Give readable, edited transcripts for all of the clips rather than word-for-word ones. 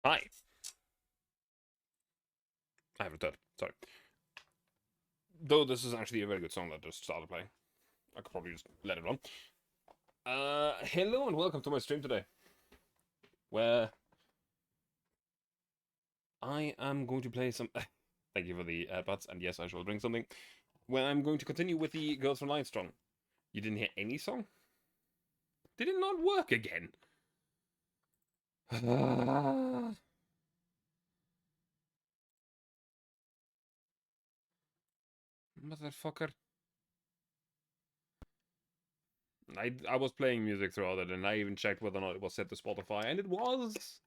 Hi. I have returned. Sorry. Though this is actually a very good song that just started playing. I could probably just let it run. Hello and welcome to my stream today, where I am going to play some... Thank you for the AirPods, and yes, I shall bring something. Where I'm going to continue with the Girls from Line Strong. You didn't hear any song? Did it not work again? Motherfucker. I was playing music throughout it, and I even checked whether or not it was set to Spotify, and it was!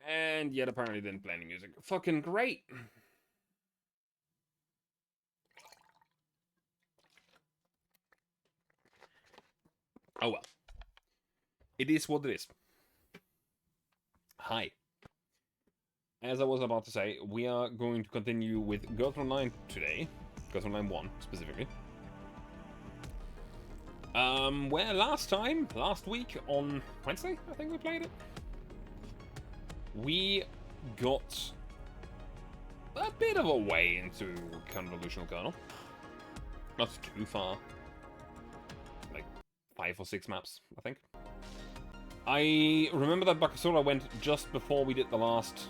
And yet apparently didn't play any music. Fucking great! Oh well. It is what it is. Hi. As I was about to say, we are going to continue with Girls from Line today. Girls from Line 1, specifically. Where last week, on Wednesday, I think we played it, we got a bit of a way into convolutional kernel. Not too far. Like 5 or 6 maps, I think. I remember that Bakasura went just before we did the last...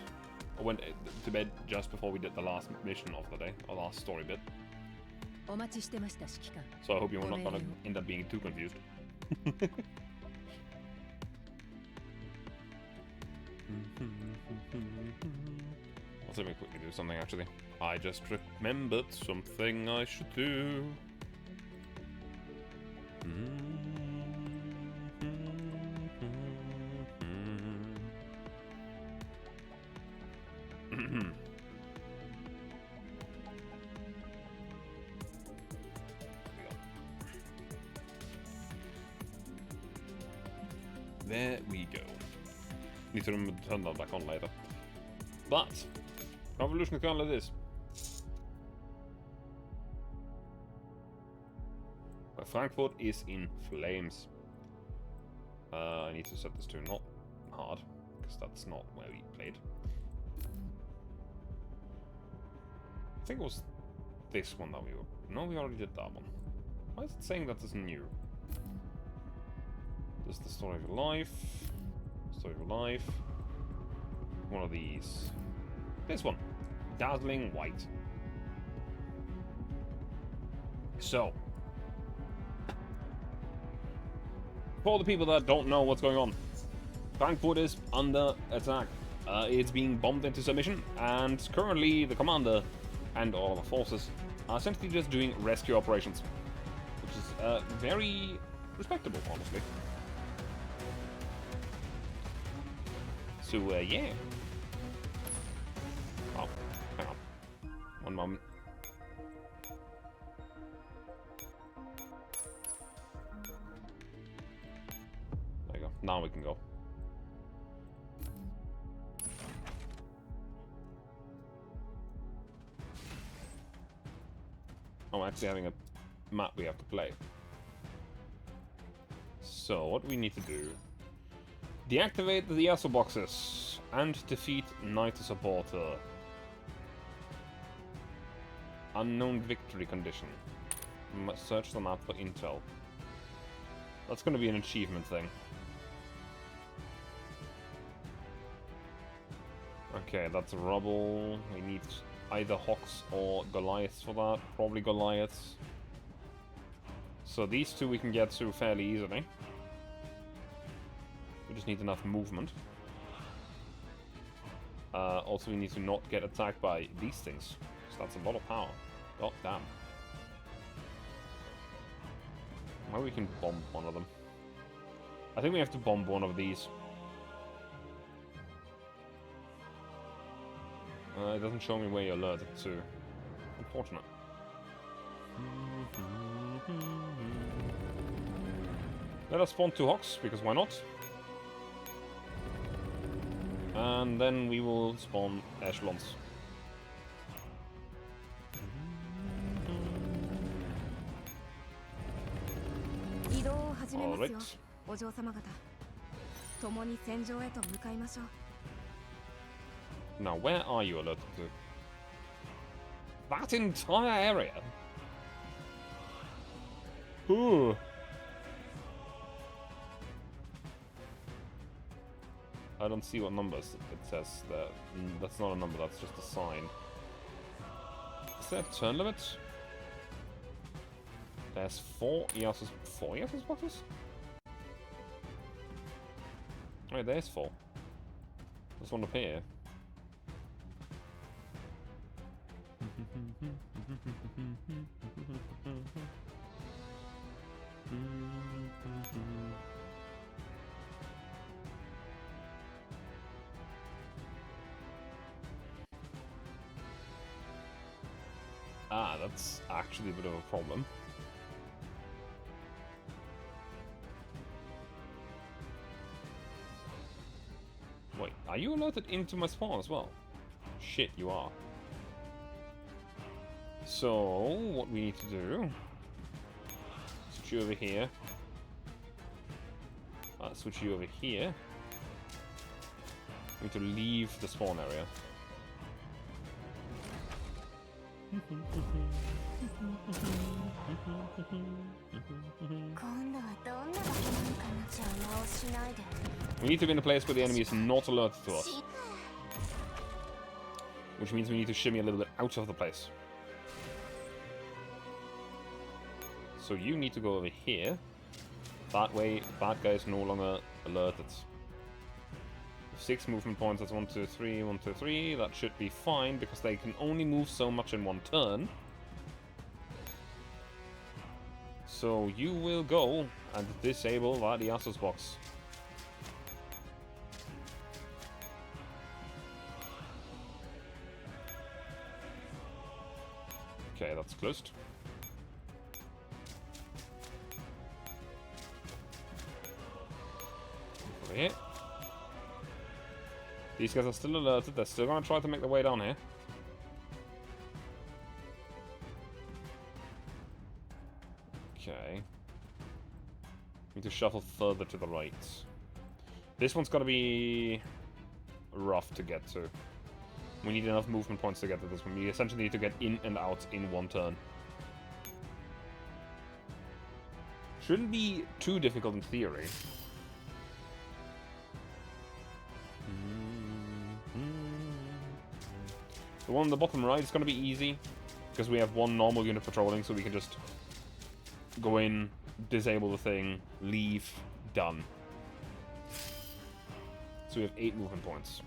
I went to bed just before we did the last mission of the day, or last story bit. So I hope you're not gonna end up being too confused. Let's let me quickly do something actually. I just remembered something I should do. There we go. Need to remember to turn that back on later. But, convolutional kernel it is. Frankfurt is in flames. I need to set this to not hard, because that's not where we played. I think it was this one that we were... No, we already did that one. Why is it saying that this is new? This is the story of your life. Story of your life. One of these. This one. Dazzling white. So. For the people that don't know what's going on, Frankfurt is under attack. It's being bombed into submission, and currently the commander and all the forces are essentially just doing rescue operations, which is very respectable, honestly. So, yeah. Oh, hang on. One moment. There you go. Now we can go. Oh, actually having a map we have to play. So, what do we need to do? Deactivate the ESO boxes and defeat Knight Supporter. Unknown victory condition. Search the map for intel. That's going to be an achievement thing. Okay, that's rubble. We need either Hawks or Goliaths for that. Probably Goliaths. So these two we can get to fairly easily. We just need enough movement. Also, we need to not get attacked by these things. So that's a lot of power. Oh, damn. Maybe we can bomb one of them. I think we have to bomb one of these. It doesn't show me where you're alerted to. Unfortunate. Let us spawn 2 Hawks, because why not? And then we will spawn echelons. Alright. Now, where are you alerted to? That entire area? Ooh. I don't see what numbers it says there. That's not a number, that's just a sign. Is there a turn limit? There's 4 ESS boxes? Oh, there's 4. There's one up here. Ah, that's actually a bit of a problem. Wait, are you alerted into my spawn as well? Shit, you are. So, what we need to do... Switch you over here. Switch you over here. We need to leave the spawn area. We need to be in a place where the enemy is not alerted to us. Which means we need to shimmy a little bit out of the place. So you need to go over here. That way, that guy is no longer alerted. 6 movement points, that's 1, 2, 3, 1, 2, 3. That should be fine, because they can only move so much in one turn. So you will go and disable that ESS box. Okay, that's closed. Over here. These guys are still alerted. They're still going to try to make their way down here. Okay. Need to shuffle further to the right. This one's got to be rough to get to. We need enough movement points to get to this one. We essentially need to get in and out in one turn. Shouldn't be too difficult in theory. The one on the bottom right is going to be easy, because we have one normal unit patrolling, so we can just go in, disable the thing, leave, done. So we have 8 movement points.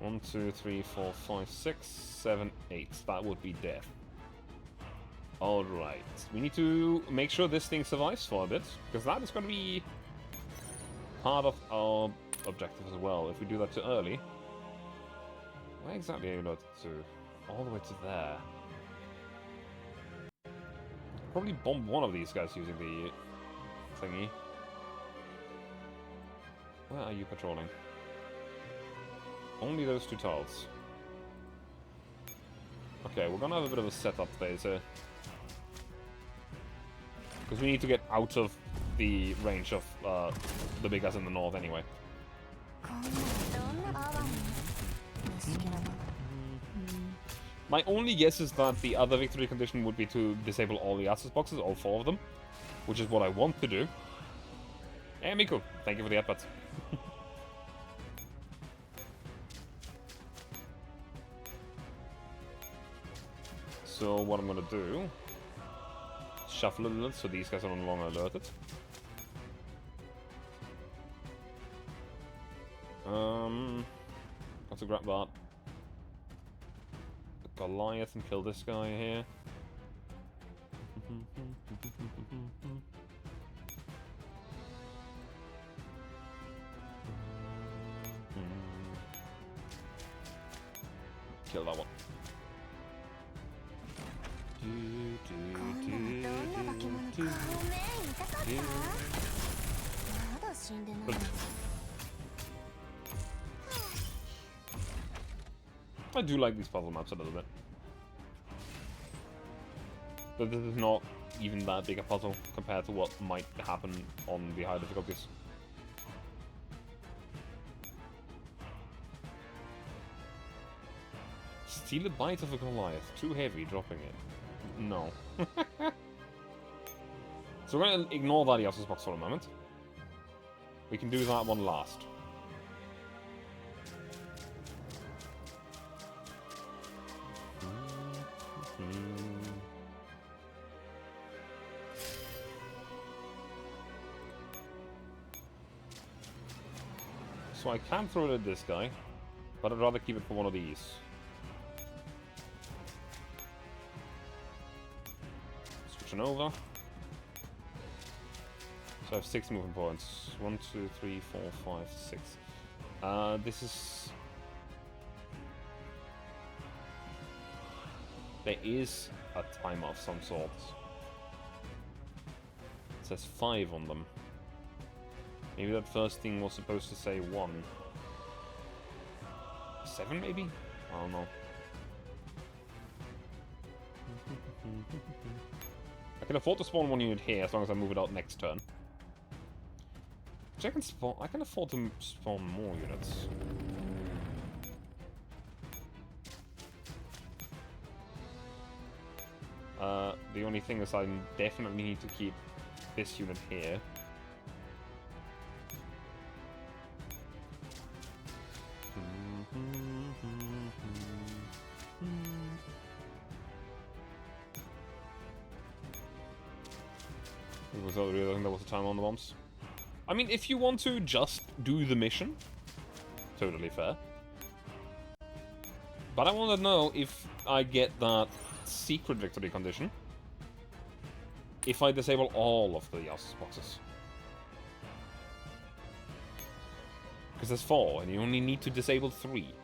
1, 2, 3, 4, 5, 6, 7, 8. That would be death. Alright. We need to make sure this thing survives for a bit, because that is going to be part of our objective as well. If we do that too early... Where exactly are you alerted to? All the way to there. Probably bomb one of these guys using the thingy. Where are you patrolling? Only those 2 tiles. Okay, we're gonna have a bit of a setup phase here. Because we need to get out of the range of the big guys in the north anyway. My only guess is that the other victory condition would be to disable all the access boxes, all 4 of them, which is what I want to do. Hey, Miku, thank you for the advert. So what I'm gonna do, shuffle a little so these guys are no longer alerted. Got to grab that Goliath and kill this guy here. Kill that one. I do like these puzzle maps a little bit. But this is not even that big a puzzle compared to what might happen on the higher difficulties. Steal a bite of a Goliath. Too heavy, dropping it. No. So we're going to ignore that Yasu's box for a moment. We can do that one last. So I can throw it at this guy, but I'd rather keep it for one of these. Switching over. So I have 6 movement points. 1, 2, 3, 4, 5, 6. This is... There is a timer of some sort. It says 5 on them. Maybe that first thing was supposed to say 1. 7 maybe? I don't know. I can afford to spawn 1 unit here as long as I move it out next turn. Which I can afford to spawn more units. The only thing is I definitely need to keep this unit here. Without realizing there was a time on the bombs. I mean, if you want to just do the mission, totally fair. But I want to know if I get that secret victory condition if I disable all of the Yasu's boxes. Because there's 4, and you only need to disable 3.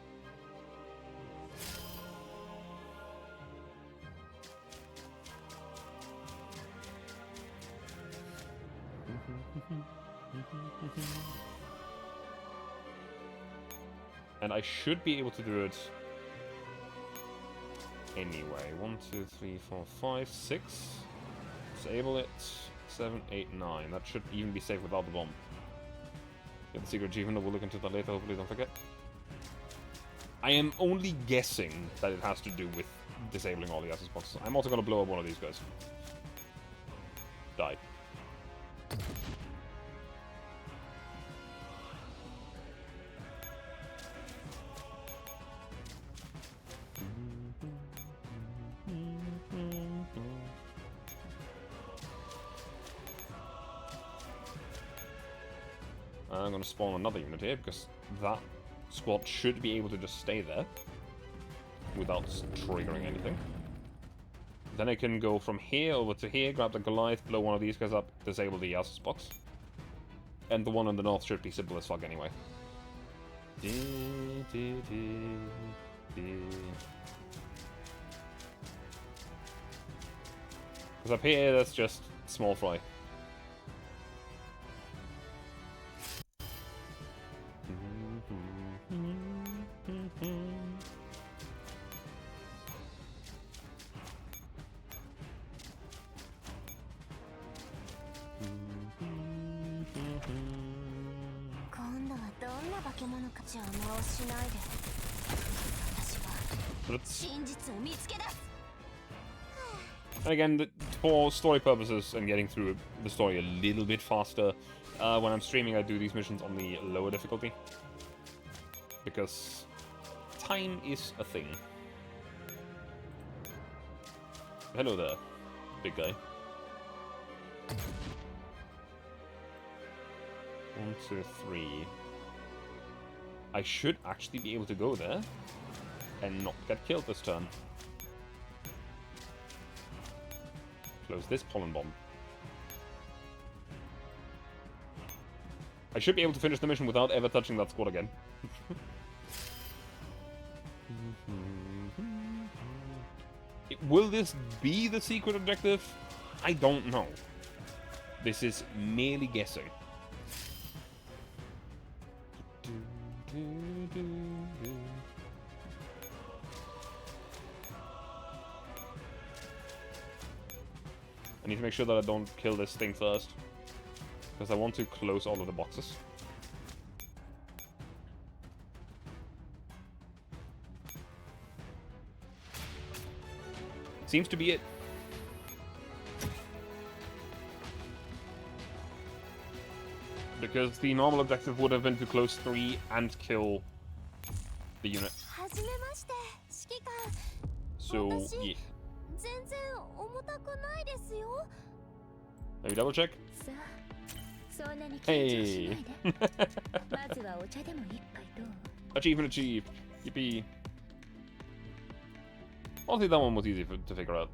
And I should be able to do it anyway. 1, 2, 3, 4, 5, 6. Disable it. 7, 8, 9. That should even be safe without the bomb. Get the secret achievement, we'll look into that later, hopefully don't forget. I am only guessing that it has to do with disabling all the Yasu's boxes. I'm also gonna blow up one of these guys. Die. I'm going to spawn another unit here, because that squad should be able to just stay there without triggering anything. Then I can go from here over to here, grab the Goliath, blow one of these guys up, disable the Yasu's box. And the one on the north should be simple as fuck anyway. Because up here, that's just small fry. And again, for story purposes and getting through the story a little bit faster, when I'm streaming I do these missions on the lower difficulty. Because time is a thing. Hello there, big guy. 1, 2, 3. I should actually be able to go there and not get killed this turn. Close this pollen bomb. I should be able to finish the mission without ever touching that squad again. Will this be the secret objective? I don't know. This is merely guessing. I need to make sure that I don't kill this thing first, because I want to close all of the boxes. Seems to be it. Because the normal objective would have been to close 3 and kill the unit. So, yeah. Maybe double check? Hey! Achievement achieved. Yippee. Honestly, that one was easy to figure out.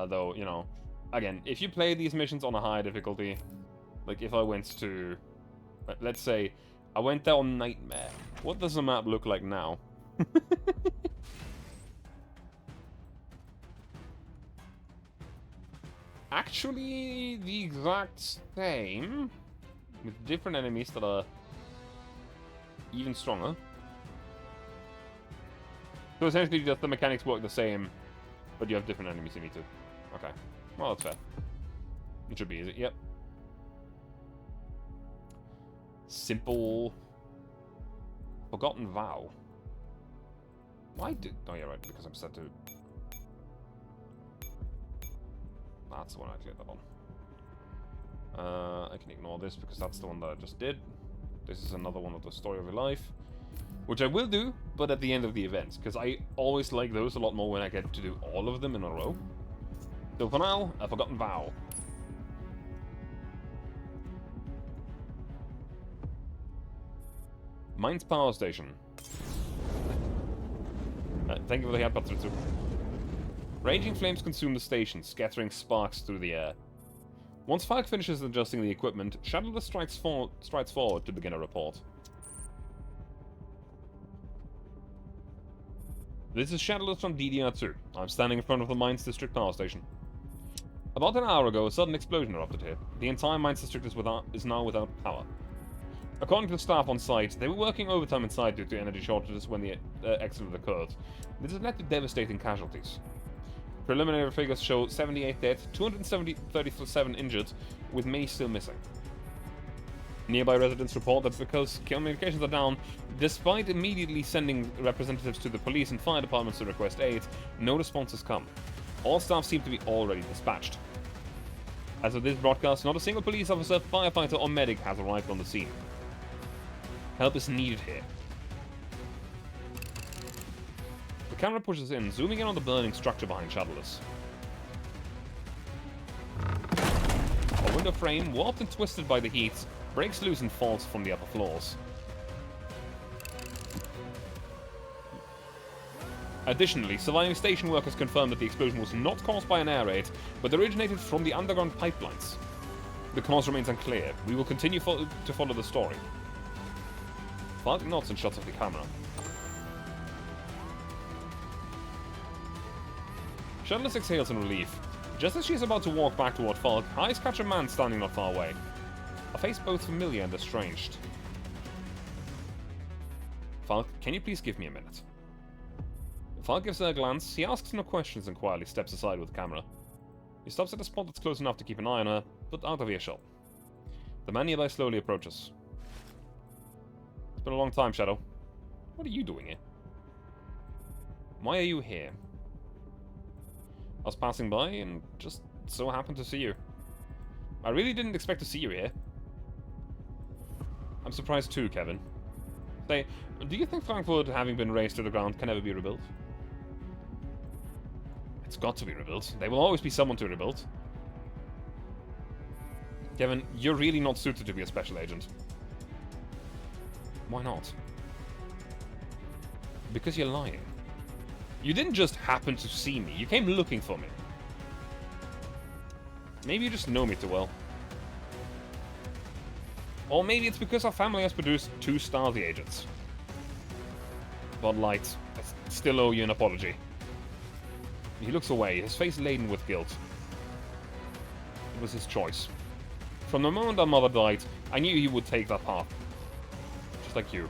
Though, you know, again, if you play these missions on a high difficulty, like if I went to, let's say, I went there on Nightmare, what does the map look like now? Actually, the exact same, with different enemies that are even stronger. So essentially, just the mechanics work the same, but you have different enemies you need to. Okay, well, that's fair. It should be easy, yep. Simple. Forgotten Vow. Why did... Oh, yeah, right, because I'm set to... That's the one I cleared that on. I can ignore this because that's the one that I just did. This is another one of the Story of Your Life. Which I will do, but at the end of the event. Because I always like those a lot more when I get to do all of them in a row. So for now, a Forgotten Vow. Mines Power Station. Thank you for the help, Patritsu. Raging flames consume the station, scattering sparks through the air. Once Falk finishes adjusting the equipment, Shadowless strides forward to begin a report. This is Shadowless from DDR2. I'm standing in front of the Mines District Power Station. About an hour ago, a sudden explosion erupted here. The entire Mines District is now without power. According to the staff on site, they were working overtime inside due to energy shortages when the accident occurred. This has led to devastating casualties. Preliminary figures show 78 dead, 237 injured, with many still missing. Nearby residents report that because communications are down, despite immediately sending representatives to the police and fire departments to request aid, no response has come. All staff seem to be already dispatched. As of this broadcast, not a single police officer, firefighter, or medic has arrived on the scene. Help is needed here. The camera pushes in, zooming in on the burning structure behind Shadowless. A window frame, warped and twisted by the heat, breaks loose and falls from the upper floors. Additionally, surviving station workers confirmed that the explosion was not caused by an air raid, but originated from the underground pipelines. The cause remains unclear. We will continue to follow the story. Falk nods and shuts off the camera. Shadowless exhales in relief. Just as she is about to walk back toward Falk, eyes catch a man standing not far away. A face both familiar and estranged. Falk, can you please give me a minute? Falk gives her a glance. He asks no questions and quietly steps aside with the camera. He stops at a spot that's close enough to keep an eye on her, but out of earshot. The man nearby slowly approaches. It's been a long time, Shadow. What are you doing here? Why are you here? I was passing by and just so happened to see you. I really didn't expect to see you here. I'm surprised too, Kevin. Say, do you think Frankfurt, having been razed to the ground, can ever be rebuilt? It's got to be rebuilt. There will always be someone to rebuild. Kevin, you're really not suited to be a special agent. Why not? Because you're lying. You didn't just happen to see me. You came looking for me. Maybe you just know me too well. Or maybe it's because our family has produced 2 Stasi agents. Bud Light, I still owe you an apology. He looks away, his face laden with guilt. It was his choice. From the moment our mother died, I knew he would take that path. Just like you.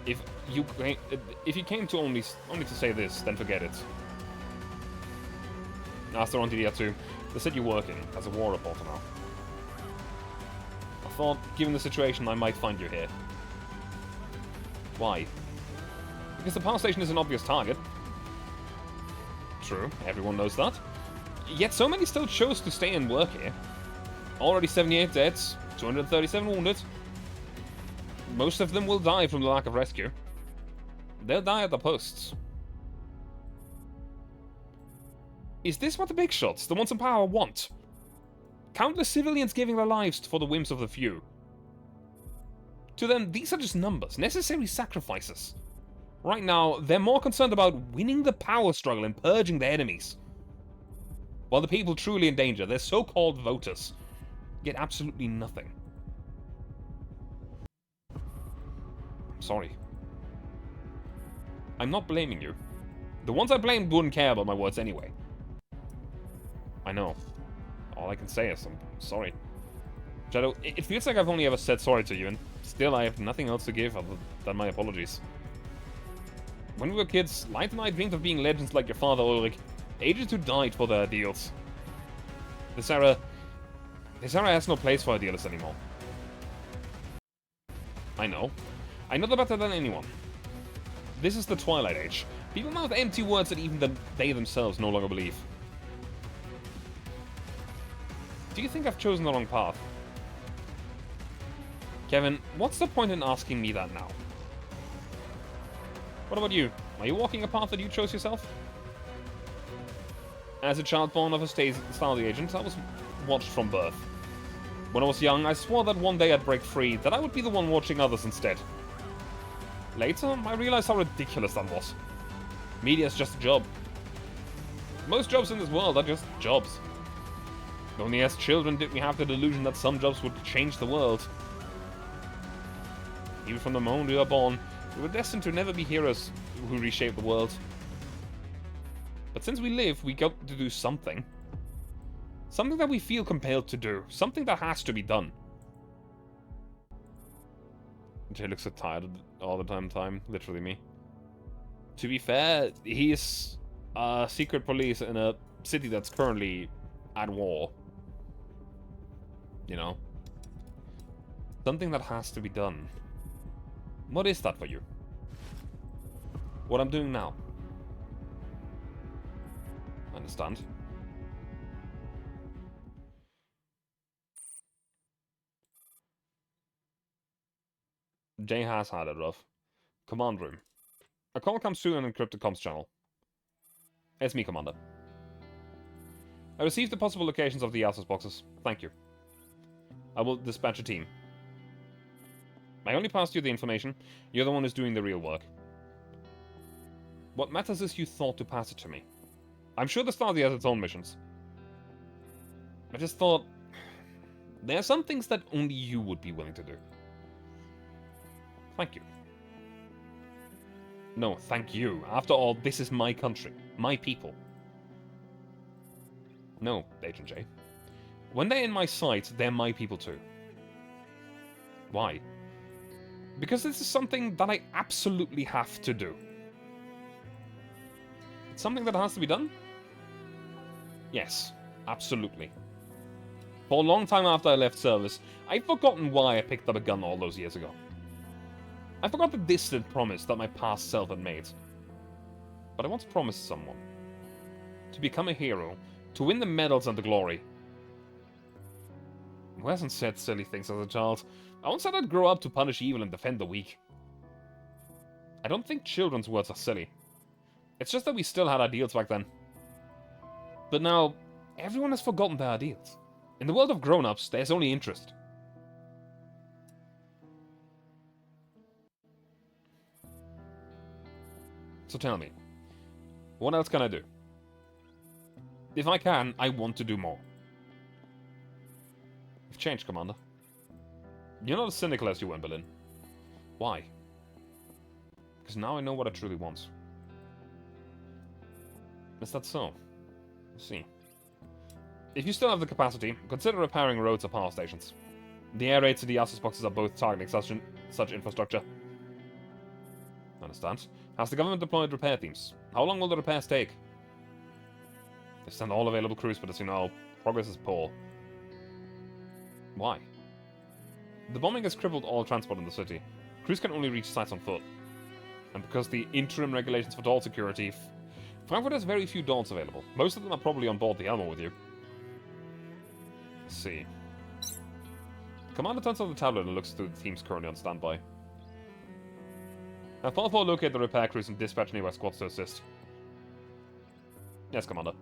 If you came to only to say this, then forget it. Asked her on DDR2. They said you're working as a war reporter now. I thought, given the situation, I might find you here. Why? Because the power station is an obvious target. True, everyone knows that. Yet so many still chose to stay and work here. Already 78 dead, 237 wounded. Most of them will die from the lack of rescue. They'll die at the posts. Is this what the big shots, the ones in power, want? Countless civilians giving their lives for the whims of the few. To them, these are just numbers, necessary sacrifices. Right now, they're more concerned about winning the power struggle and purging their enemies. While the people truly in danger, their so-called voters, get absolutely nothing. I'm sorry. I'm not blaming you. The ones I blamed wouldn't care about my words anyway. I know. All I can say is I'm sorry. Shadow, it feels like I've only ever said sorry to you, and still I have nothing else to give other than my apologies. When we were kids, Light and I dreamed of being legends like your father, Ulrich. Agents who died for their ideals. This era has no place for idealists anymore. I know. I know that better than anyone. This is the Twilight Age. People mouth empty words that even they themselves no longer believe. Do you think I've chosen the wrong path? Kevin, what's the point in asking me that now? What about you? Are you walking a path that you chose yourself? As a child born of a Stasi agent, I was watched from birth. When I was young, I swore that one day I'd break free, that I would be the one watching others instead. Later, I realized how ridiculous that was. Media is just a job. Most jobs in this world are just jobs. Only as children did we have the delusion that some jobs would change the world. Even from the moment we were born, we were destined to never be heroes who reshape the world. But since we live, we got to do something. Something that we feel compelled to do. Something that has to be done. Jay looks so tired all the time. Literally me. To be fair, he's secret police in a city that's currently at war. You know? Something that has to be done. What is that for you? What I'm doing now. I understand. Jay has had it rough. Command room. A call comes through an encrypted comms channel. It's me, Commander. I received the possible locations of the access boxes. Thank you. I will dispatch a team. I only passed you the information. You're the one who's doing the real work. What matters is you thought to pass it to me. I'm sure the Stasi has its own missions. I just thought... there are some things that only you would be willing to do. Thank you. No, thank you. After all, this is my country. My people. No, Agent J. When they're in my sight, they're my people too. Why? Because this is something that I absolutely have to do. It's something that has to be done? Yes, absolutely. For a long time after I left service, I'd forgotten why I picked up a gun all those years ago. I forgot the distant promise that my past self had made. But I once promised someone. To become a hero. To win the medals and the glory. Who hasn't said silly things as a child? I once said I'd grow up to punish evil and defend the weak. I don't think children's words are silly. It's just that we still had ideals back then. But now, everyone has forgotten their ideals. In the world of grown-ups, there's only interest. So tell me, what else can I do? If I can, I want to do more. You've changed, Commander. You're not as cynical as you were in Berlin. Why? Because now I know what I truly want. Is that so? Let's see. If you still have the capacity, consider repairing roads or power stations. The air raids to the access boxes are both targeting such infrastructure. Understand. Has the government deployed repair teams? How long will the repairs take? They send all available crews, but as you know, progress is poor. Why? The bombing has crippled all transport in the city. Crews can only reach sites on foot. And because the interim regulations for doll security, Frankfurt has very few dolls available. Most of them are probably on board the Elmo with you. Let's see. Commander turns on the tablet and looks through the teams currently on standby. Now, Paul locate the repair crews and dispatch nearby squads to assist. Yes, Commander.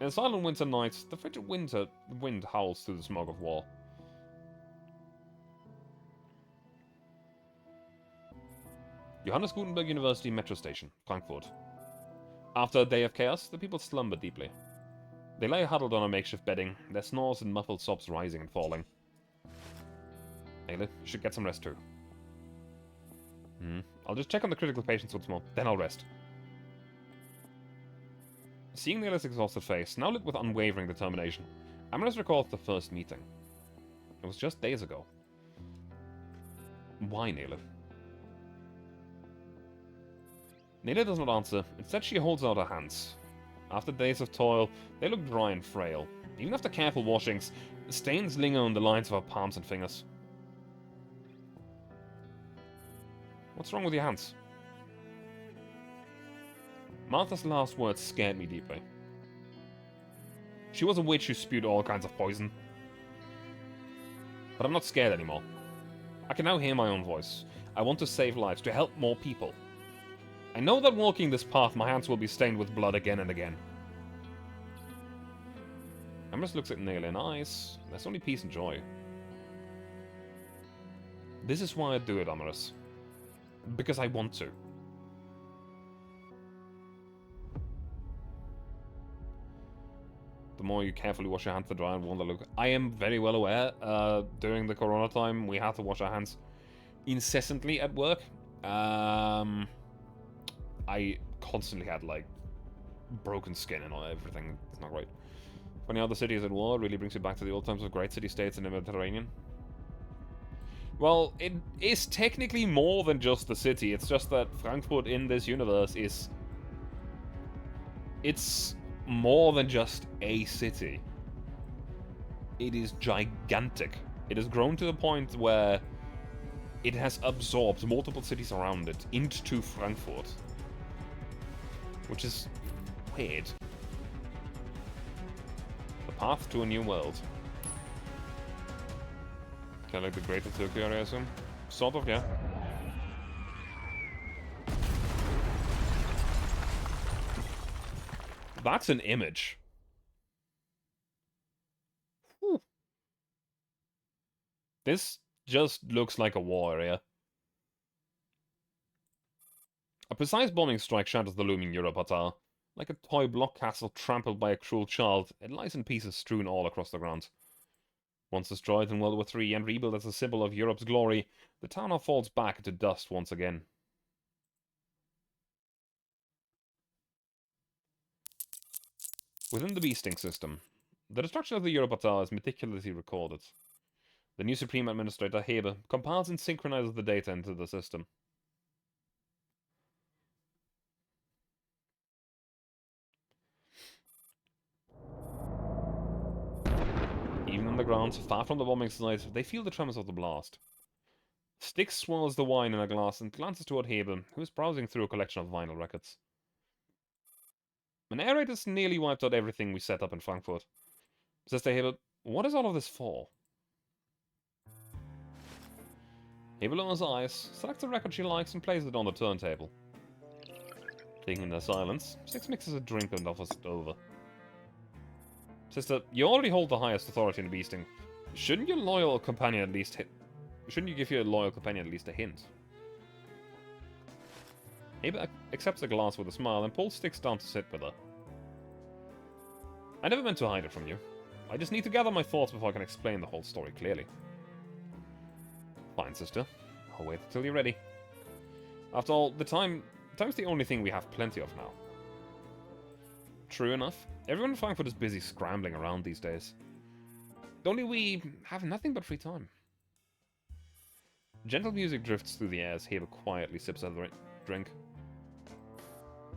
In a silent winter night, the frigid wind howls through the smoke of war. Johannes Gutenberg University Metro Station, Frankfurt. After a day of chaos, the people slumber deeply. They lie huddled on a makeshift bedding, their snores and muffled sobs rising and falling. Ayla, you should get some rest too. I'll just check on the critical patients once more, then I'll rest. Seeing Nayla's exhausted face, now lit with unwavering determination, Amaris recalls the first meeting. It was just days ago. Why, Nayla? Nayla does not answer. Instead, she holds out her hands. After days of toil, they look dry and frail. Even after careful washings, stains linger on the lines of her palms and fingers. What's wrong with your hands? Martha's last words scared me deeply. She was a witch who spewed all kinds of poison. But I'm not scared anymore. I can now hear my own voice. I want to save lives, to help more people. I know that walking this path, my hands will be stained with blood again and again. Amaris looks at Nayla in eyes. There's only peace and joy. This is why I do it, Amaris. Because I want to. The more you carefully wash your hands to dry and warm the look. I am very well aware, during the corona time, we had to wash our hands incessantly at work. I constantly had, like, broken skin and all, everything. It's not great. When the other city is at war, it really brings you back to the old times of great city-states in the Mediterranean. Well, it is technically more than just the city. It's just that Frankfurt in this universe is... It's more than just a city. It is gigantic. It has grown to the point where it has absorbed multiple cities around it into Frankfurt. Which is weird. The path to a new world. Kind of like the Greater Turkey area, I assume? Sort of, yeah. That's an image. Whew. This just looks like a war area. A precise bombing strike shatters the looming Europatar. Like a toy block castle trampled by a cruel child, it lies in pieces strewn all across the ground. Once destroyed in World War III and rebuilt as a symbol of Europe's glory, the town now falls back into dust once again. Within the beasting system, the destruction of the Europatar is meticulously recorded. The new Supreme Administrator, Heber, compiles and synchronizes the data into the system. Even on the ground, far from the bombing site, they feel the tremors of the blast. Styx swirls the wine in a glass and glances toward Heber, who is browsing through a collection of vinyl records. An air raid has nearly wiped out everything we set up in Frankfurt. Says to Heber, what is all of this for? Heber lowers her eyes, selects a record she likes and plays it on the turntable. Taking in their silence, Styx mixes a drink and offers it over. Sister, you already hold the highest authority in beasting. Shouldn't your loyal companion at least Shouldn't you give your loyal companion at least a hint? Heber accepts the glass with a smile and pulls Styx down to sit with her. I never meant to hide it from you. I just need to gather my thoughts before I can explain the whole story clearly. Fine, sister. I'll wait until you're ready. After all, time's the only thing we have plenty of now. True enough, everyone in Frankfurt is busy scrambling around these days. Only we have nothing but free time. Gentle music drifts through the air as Heber quietly sips a drink.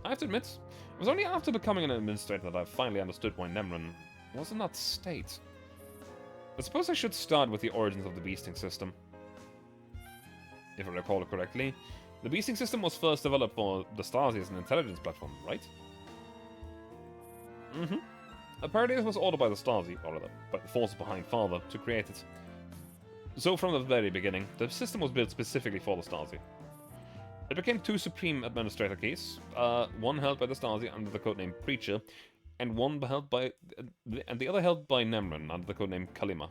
I have to admit, it was only after becoming an administrator that I finally understood why Nemrun was in that state. I suppose I should start with the origins of the beasting system. If I recall correctly, The beasting system was first developed for the Stasi as an intelligence platform, right? Mm-hmm. Paradeus was ordered by the Stasi, or rather, by the forces behind Father, to create it. So from the very beginning, the system was built specifically for the Stasi. It became two supreme administrator keys, one held by the Stasi under the codename Preacher, and one held by, and the other held by Nemrin under the codename Kalima.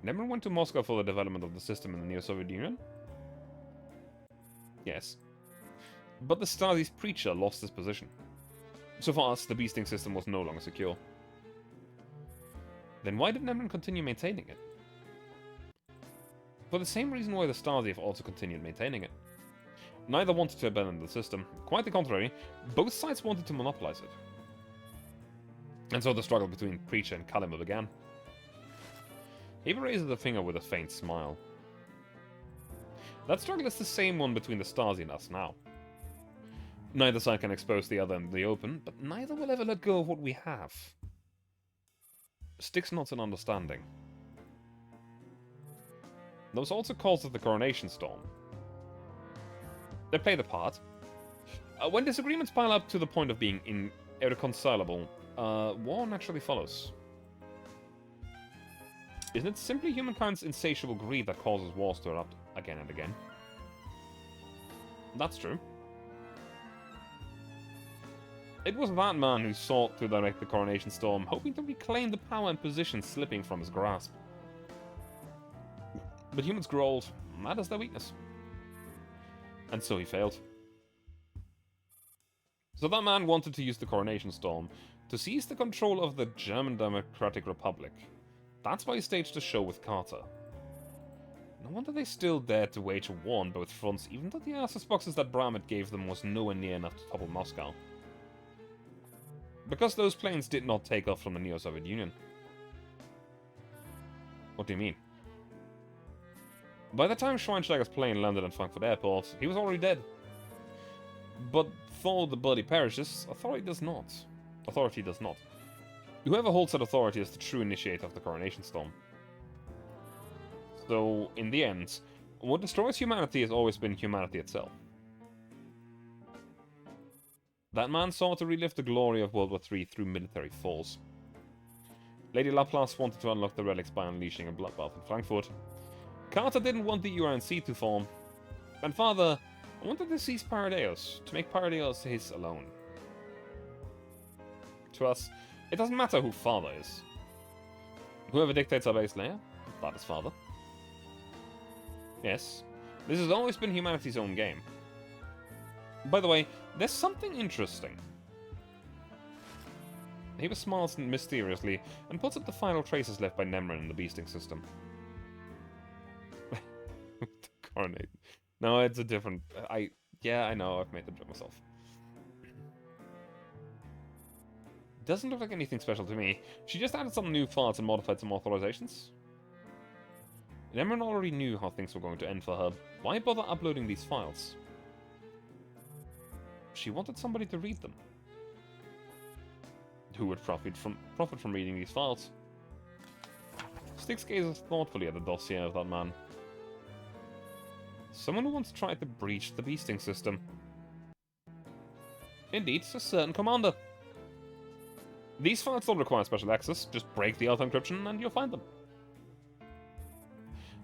Nemrin went to Moscow for the development of the system in the Neo-Soviet Union? Yes. But the Stasi's Preacher lost his position. So for us, the beasting system was no longer secure. Then why did Nemrin continue maintaining it? For the same reason why the Stasi have also continued maintaining it. Neither wanted to abandon the system. Quite the contrary, both sides wanted to monopolize it. And so the struggle between Preacher and Kalima began. He raises the finger with a faint smile. That struggle is the same one between the Stasi and us now. Neither side can expose the other in the open, but neither will ever let go of what we have. Styx nods in understanding. There was also calls of the coronation storm. They played a part. When disagreements pile up to the point of being irreconcilable, war naturally follows. Isn't it simply humankind's insatiable greed that causes wars to erupt again and again? That's true. It was that man who sought to direct the coronation storm, hoping to reclaim the power and position slipping from his grasp. But humans grow old, and that is their weakness. And so he failed. So that man wanted to use the coronation storm to seize the control of the German Democratic Republic. That's why he staged a show with Carter. No wonder they still dared to wage a war on both fronts, even though the access boxes that Bramit gave them was nowhere near enough to topple Moscow. Because those planes did not take off from the Neo-Soviet Union. What do you mean? By the time Schweinsteiger's plane landed in Frankfurt Airport, he was already dead. But though the body perishes, authority does not. Whoever holds that authority is the true initiator of the coronation storm. So, in the end, what destroys humanity has always been humanity itself. That man sought to relive the glory of World War III through military force. Lady Laplace wanted to unlock the relics by unleashing a bloodbath in Frankfurt. Carter didn't want the UNC to form. And Father wanted to seize Paradeus, to make Paradeus his alone. To us, it doesn't matter who Father is. Whoever dictates our base layer, that is Father. Yes, this has always been humanity's own game. By the way, there's something interesting. He smiles mysteriously and puts up the final traces left by Nemrin in the beasting system. Coronate. No, it's a different... Yeah, I know, I've made the joke myself. Doesn't look like anything special to me. She just added some new files and modified some authorizations. Nemrin already knew how things were going to end for her. Why bother uploading these files? She wanted somebody to read them. Who would profit from reading these files? Styx gazes thoughtfully at the dossier of that man. Someone who once tried to breach the beasting system. Indeed, a certain commander. These files don't require special access, just break the auto encryption and you'll find them.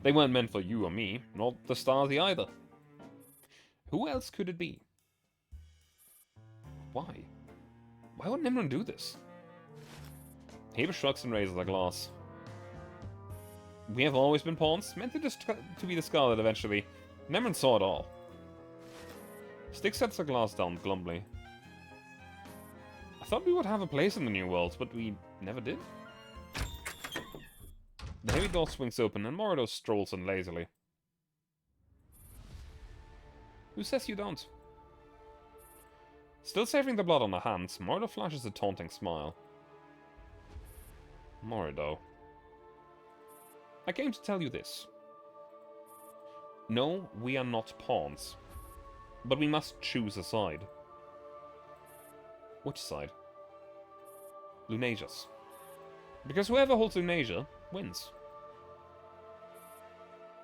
They weren't meant for you or me, nor the Stasi either. Who else could it be? Why? Why would Nemrin do this? Heber shrugs and raises a glass. We have always been pawns, meant to be discarded eventually. Nemrin saw it all. Styx sets the glass down glumly. I thought we would have a place in the new world, but we never did. The heavy door swings open and Morido strolls in lazily. Who says you don't? Still savoring the blood on her hands, Morido flashes a taunting smile. Morido. I came to tell you this. No, we are not pawns. But we must choose a side. Which side? Lunasia's. Because whoever holds Lunasia wins.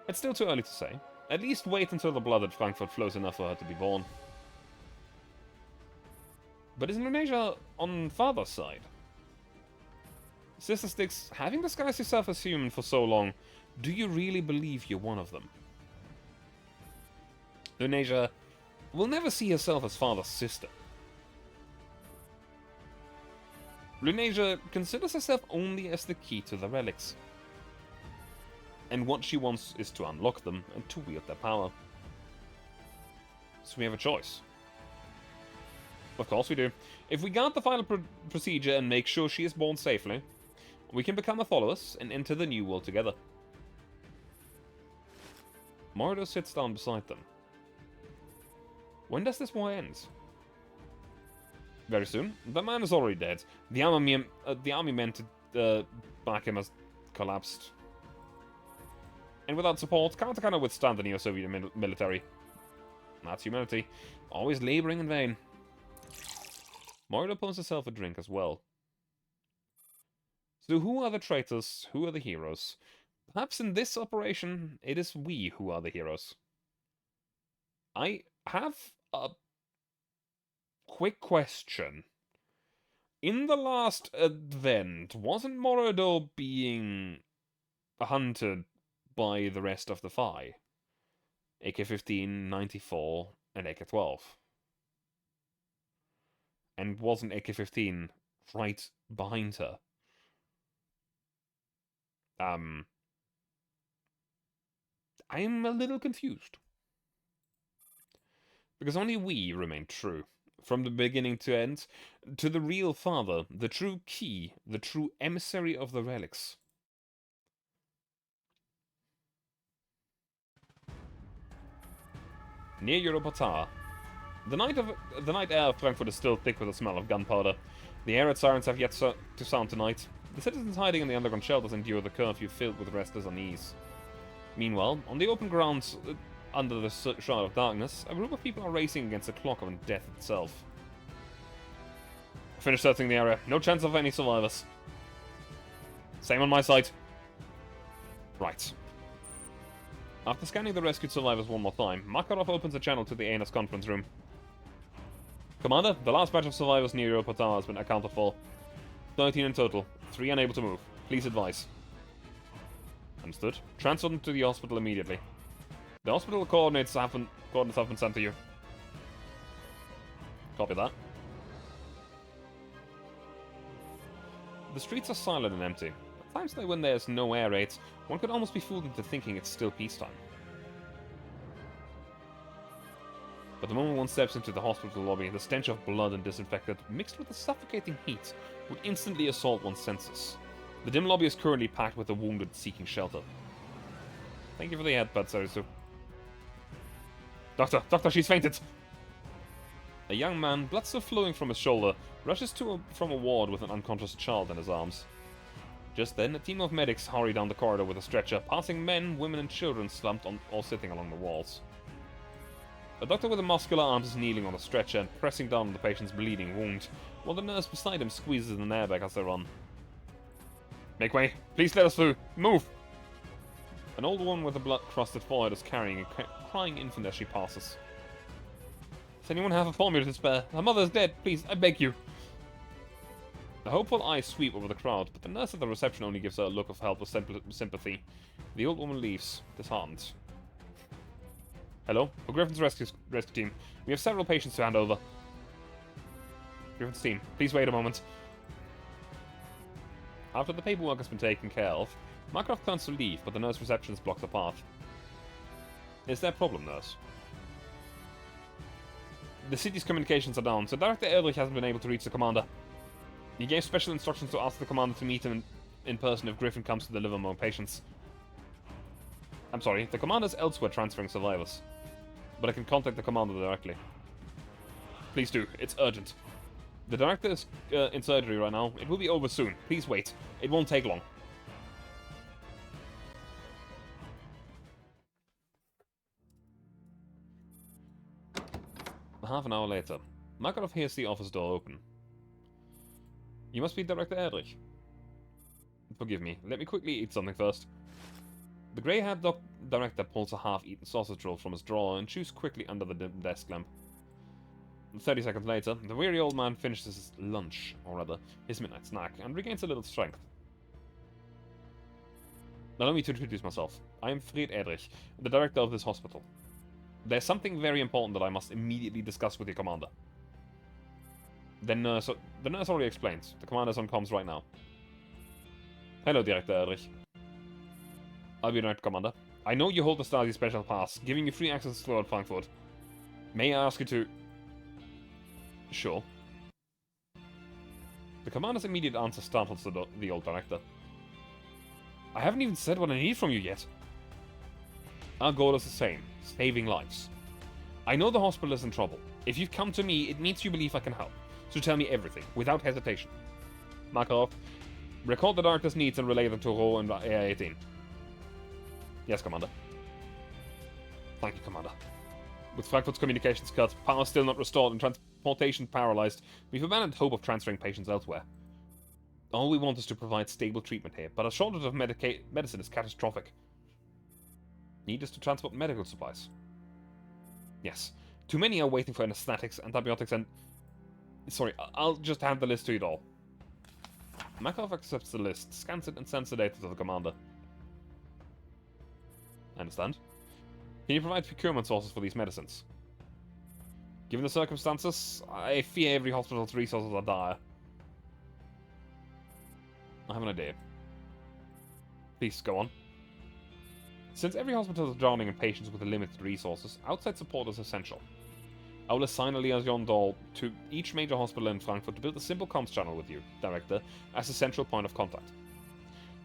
It's still too early to say. At least wait until the blood at Frankfurt flows enough for her to be born. But isn't Lunasia on father's side? Sister Styx, having disguised yourself as human for so long, do you really believe you're one of them? Lunasia will never see herself as father's sister. Lunasia considers herself only as the key to the relics. And what she wants is to unlock them and to wield their power. So we have a choice. Of course we do. If we guard the final procedure and make sure she is born safely, we can become Atholois and enter the new world together. Mordor sits down beside them. When does this war end? Very soon. The man is already dead. The army meant to back him has collapsed. And without support, can't kind of withstand the Neo-Soviet military. That's humanity. Always laboring in vain. Mordor pours herself a drink as well. So who are the traitors? Who are the heroes? Perhaps in this operation, it is we who are the heroes. I have a quick question. In the last event, wasn't Mordor being hunted by the rest of the Phi? AK-15, 94, and AK-12. And wasn't AK-15 right behind her? I'm a little confused. Because only we remain true. From the beginning to end, to the real father, the true key, the true emissary of the relics. Near Europa Tower. The night air of Frankfurt is still thick with the smell of gunpowder. The air raid sirens have yet to sound tonight. The citizens hiding in the underground shelters endure the curfew filled with restless unease. Meanwhile, on the open grounds under the shroud of darkness, a group of people are racing against the clock of death itself. Finish searching the area. No chance of any survivors. Same on my side. Right. After scanning the rescued survivors one more time, Makarov opens a channel to the Aenos conference room. Commander, the last batch of survivors near Europa Tower has been accounted for. 13 in total. 3 unable to move. Please advise. Understood. Transfer them to the hospital immediately. The hospital coordinates have been sent to you. Copy that. The streets are silent and empty. At times when there's no air raids, one could almost be fooled into thinking it's still peacetime. But the moment one steps into the hospital lobby, the stench of blood and disinfectant, mixed with the suffocating heat, would instantly assault one's senses. The dim lobby is currently packed with the wounded seeking shelter. Thank you for the headbutt, Sarisu. Doctor, she's fainted! A young man, blood still flowing from his shoulder, rushes from a ward with an unconscious child in his arms. Just then, a team of medics hurry down the corridor with a stretcher, passing men, women and children slumped on or sitting along the walls. A doctor with a muscular arm is kneeling on a stretcher and pressing down on the patient's bleeding wound, while the nurse beside him squeezes an airbag as they run. Make way! Please let us through! Move! An old woman with a blood-crusted forehead is carrying a crying infant as she passes. Does anyone have a formula to spare? Her mother is dead! Please, I beg you! The hopeful eyes sweep over the crowd, but the nurse at the reception only gives her a look of helpless sympathy. The old woman leaves, disheartened. Hello? For Griffin's rescue team. We have several patients to hand over. Griffin's team, please wait a moment. After the paperwork has been taken care of, Makarov turns to leave, but the nurse receptionist blocks the path. Is there a problem, nurse? The city's communications are down, so Director Eldrich hasn't been able to reach the commander. He gave special instructions to ask the commander to meet him in person if Griffin comes to deliver more patients. I'm sorry, the commander's elsewhere transferring survivors. But I can contact the commander directly. Please do, it's urgent. The director is in surgery right now. It will be over soon. Please wait. It won't take long. Half an hour later, Makarov hears the office door open. You must be Director Erdrich. Forgive me, let me quickly eat something first. The grey-haired director pulls a half-eaten sausage roll from his drawer and chews quickly under the desk lamp. 30 seconds later, the weary old man finishes his lunch, or rather, his midnight snack, and regains a little strength. Now allow me to introduce myself. I am Fred Edrich, the director of this hospital. There's something very important that I must immediately discuss with your commander. The nurse already explained. The commander's on comms right now. Hello, Director Edrich. I'll be right, Commander. I know you hold the Stasi Special Pass, giving you free access throughout Frankfurt. May I ask you to... Sure. The commander's immediate answer startles the old director. I haven't even said what I need from you yet. Our goal is the same, saving lives. I know the hospital is in trouble. If you've come to me, it means you believe I can help. So tell me everything, without hesitation. Makarov, record the director's needs and relay them to Ro and AI-18. Yes, Commander. Thank you, Commander. With Frankfurt's communications cut, power still not restored, and transportation paralyzed, we've abandoned hope of transferring patients elsewhere. All we want is to provide stable treatment here, but a shortage of medicine is catastrophic. Need us to transport medical supplies. Yes. Too many are waiting for anesthetics, antibiotics, and... Sorry, I'll just hand the list to you all. Makarov accepts the list, scans it, and sends the data to the commander. I understand. Can you provide procurement sources for these medicines? Given the circumstances, I fear every hospital's resources are dire. I have an idea. Please, go on. Since every hospital is drowning in patients with limited resources, outside support is essential. I will assign a liaison doll to each major hospital in Frankfurt to build a simple comms channel with you, Director, as a central point of contact.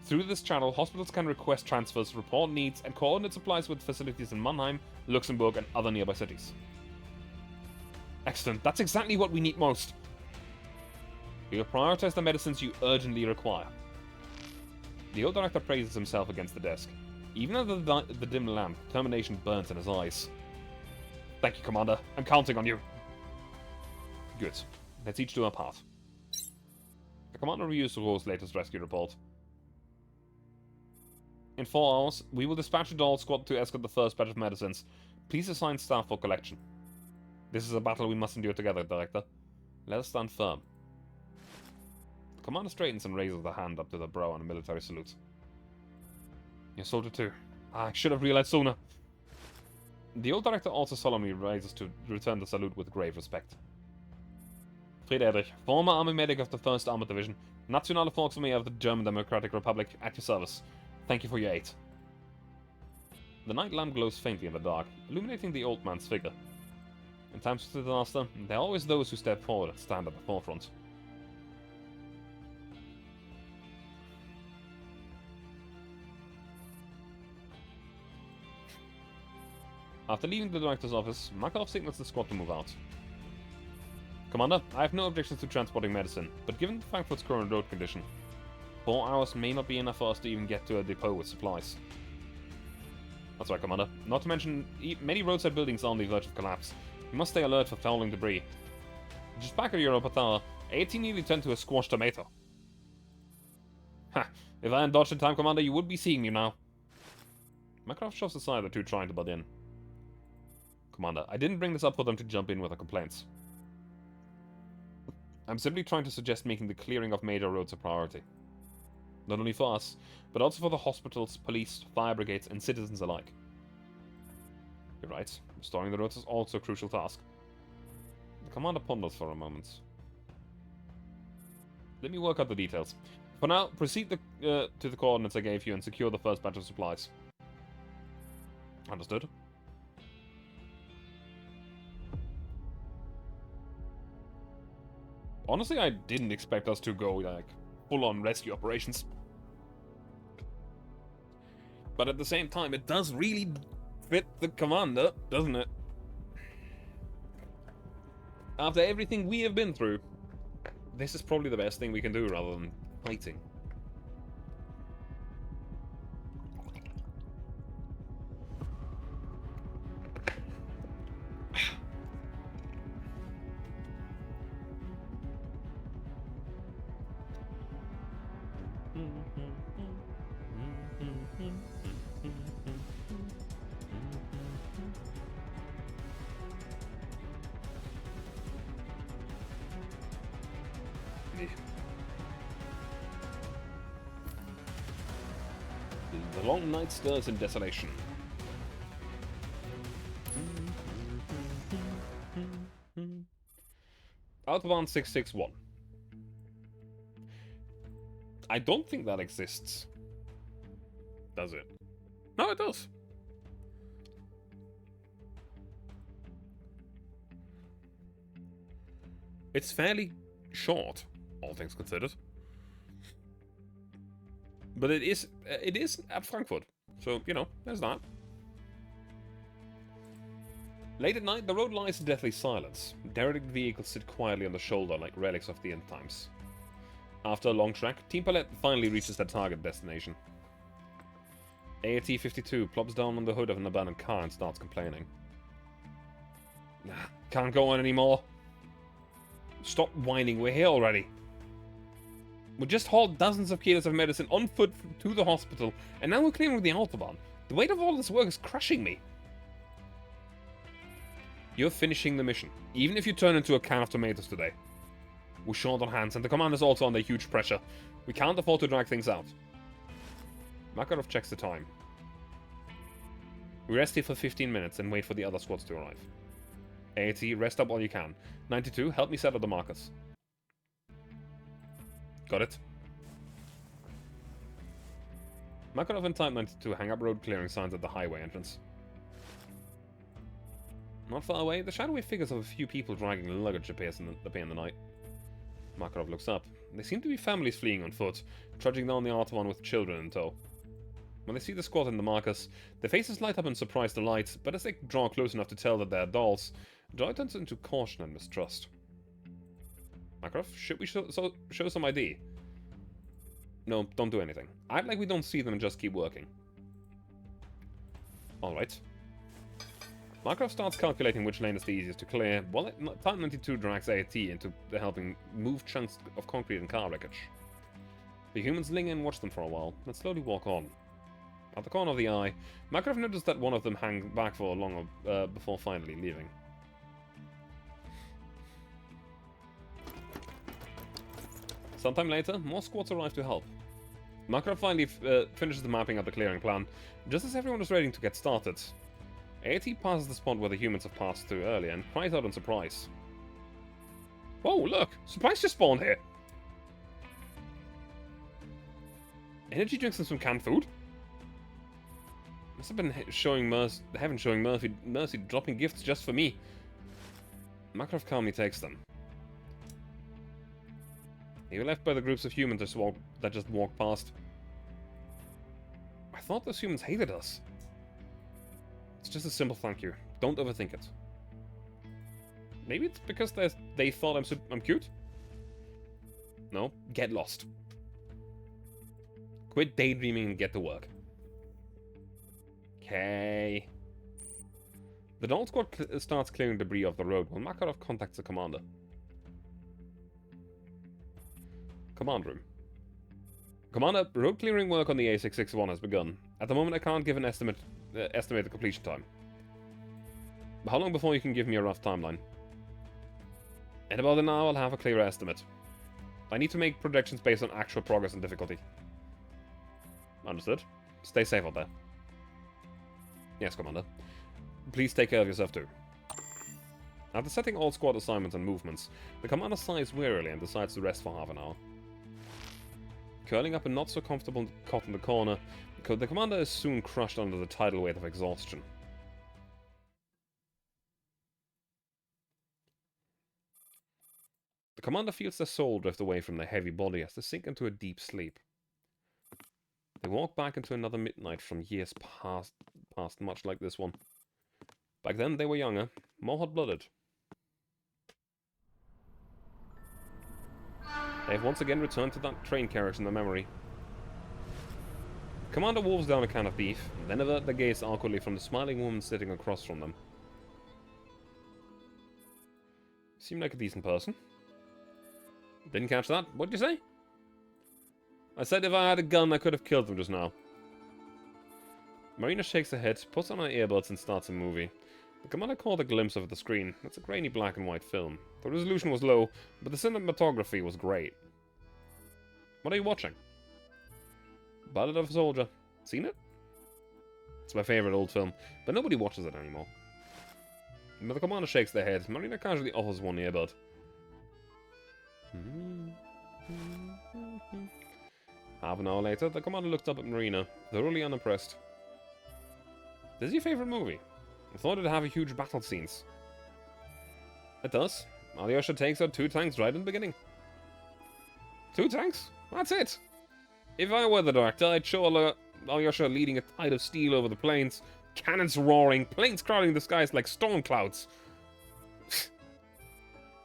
Through this channel, hospitals can request transfers, report needs, and coordinate supplies with facilities in Mannheim, Luxembourg, and other nearby cities. Excellent, that's exactly what we need most. We will prioritize the medicines you urgently require. The old director praises himself against the desk. Even under the dim lamp, determination burns in his eyes. Thank you, Commander. I'm counting on you. Good. Let's each do our part. The Commander reviews Ro's latest rescue report. In 4 hours, we will dispatch a doll squad to escort the first batch of medicines. Please assign staff for collection. This is a battle we must endure together, Director. Let us stand firm. The Commander straightens and raises the hand up to the brow in a military salute. You're a soldier too. I should have realized sooner. The old director also solemnly rises to return the salute with grave respect. Fred Erich, former army medic of the 1st Armored Division, Nationale Volksarmee of the German Democratic Republic, at your service. Thank you for your aid. The night lamp glows faintly in the dark, illuminating the old man's figure. In times of disaster, there are always those who step forward and stand at the forefront. After leaving the director's office, Makarov signals the squad to move out. Commander, I have no objections to transporting medicine, but given Frankfurt's current road condition, 4 hours may not be enough for us to even get to a depot with supplies. That's right, Commander. Not to mention, many roadside buildings are on the verge of collapse. We must stay alert for falling debris. Just back at Europatara, 18 nearly turned to a squashed tomato. Ha! If I hadn't dodged in time, Commander, you would be seeing me now. Makarov shoves aside the two trying to butt in. Commander, I didn't bring this up for them to jump in with their complaints. I'm simply trying to suggest making the clearing of major roads a priority. Not only for us, but also for the hospitals, police, fire brigades, and citizens alike. You're right, restoring the roads is also a crucial task. The commander ponders for a moment. Let me work out the details. For now, proceed to the coordinates I gave you and secure the first batch of supplies. Understood? Honestly, I didn't expect us to go, like, full-on rescue operations. But at the same time, it does really fit the commander, doesn't it? After everything we have been through, this is probably the best thing we can do rather than fighting. The long night stirs in desolation. Autobahn 661. I don't think that exists. Does it? No, it does. It's fairly short, all things considered. But it is at Frankfurt. So, you know, there's that. Late at night, the road lies in deathly silence. Derelict vehicles sit quietly on the shoulder like relics of the end times. After a long trek, Team Palette finally reaches their target destination. AT-52 plops down on the hood of an abandoned car and starts complaining. Nah, can't go on anymore. Stop whining, we're here already. We just hauled dozens of kilos of medicine on foot to the hospital, and now we're clearing the Autobahn. The weight of all this work is crushing me. You're finishing the mission, even if you turn into a can of tomatoes today. We're short on hands, and the commander's also under huge pressure. We can't afford to drag things out. Makarov checks the time. We rest here for 15 minutes and wait for the other squads to arrive. AT, rest up all you can. 92, help me set up the markers. Got it. Makarov and Type 92 hang up road clearing signs at the highway entrance. Not far away, the shadowy figures of a few people dragging luggage appear in the night. Makarov looks up. They seem to be families fleeing on foot, trudging down the Autobahn with children in tow. When they see the squad and the markers, their faces light up in surprised delight, but as they draw close enough to tell that they're dolls, joy turns into caution and mistrust. Makarov, should we show some ID? No, don't do anything. Act like we don't see them and just keep working. Alright. Makarov starts calculating which lane is the easiest to clear, while Type 92 drags AT into helping move chunks of concrete and car wreckage. The humans linger and watch them for a while, then slowly walk on. At the corner of the eye, Makarov noticed that one of them hung back for longer before finally leaving. Sometime later, more squads arrive to help. Makarov finally finishes the mapping of the clearing plan, just as everyone is ready to get started. AT passes the spot where the humans have passed through earlier and cries out in surprise. Whoa, look! Supplies just spawned here! Energy drinks and some canned food? Must have been heaven showing mercy, dropping gifts just for me. Makarov calmly takes them. You were left by the groups of humans that just walked past. I thought those humans hated us. It's just a simple thank you. Don't overthink it. Maybe it's because they thought I'm cute? No, get lost. Quit daydreaming and get to work. Okay. The Dawn Squad starts clearing debris off the road while Makarov contacts the commander. Command room. Commander, road clearing work on the A661 has begun. At the moment I can't give an estimated completion time. But how long before you can give me a rough timeline? In about an hour I'll have a clearer estimate. I need to make projections based on actual progress and difficulty. Understood. Stay safe out there. Yes, Commander. Please take care of yourself too. After setting all squad assignments and movements, the commander sighs wearily and decides to rest for half an hour. Curling up a not-so-comfortable cot in the corner, the commander is soon crushed under the tidal weight of exhaustion. The commander feels their soul drift away from their heavy body as they sink into a deep sleep. They walk back into another midnight from years past, much like this one. Back then, they were younger, more hot-blooded. They have once again returned to that train carriage in their memory. Commander wolves down a can of beef, then avert their gaze awkwardly from the smiling woman sitting across from them. Seem like a decent person. Didn't catch that. What'd you say? I said if I had a gun, I could have killed them just now. Marina shakes her head, puts on her earbuds and starts a movie. The commander caught a glimpse of the screen. It's a grainy black and white film. The resolution was low, but the cinematography was great. What are you watching? Ballad of a Soldier. Seen it? my favorite old film, but nobody watches it anymore. But the commander shakes their head. Marina casually offers one earbud. Half an hour later, the commander looked up at Marina, thoroughly unimpressed. This is your favorite movie? I thought it'd have a huge battle scenes. It does. Alyosha takes out 2 tanks right in the beginning. 2 tanks? That's it! If I were the director, I'd show Alyosha leading a tide of steel over the plains, cannons roaring, planes crowding the skies like storm clouds.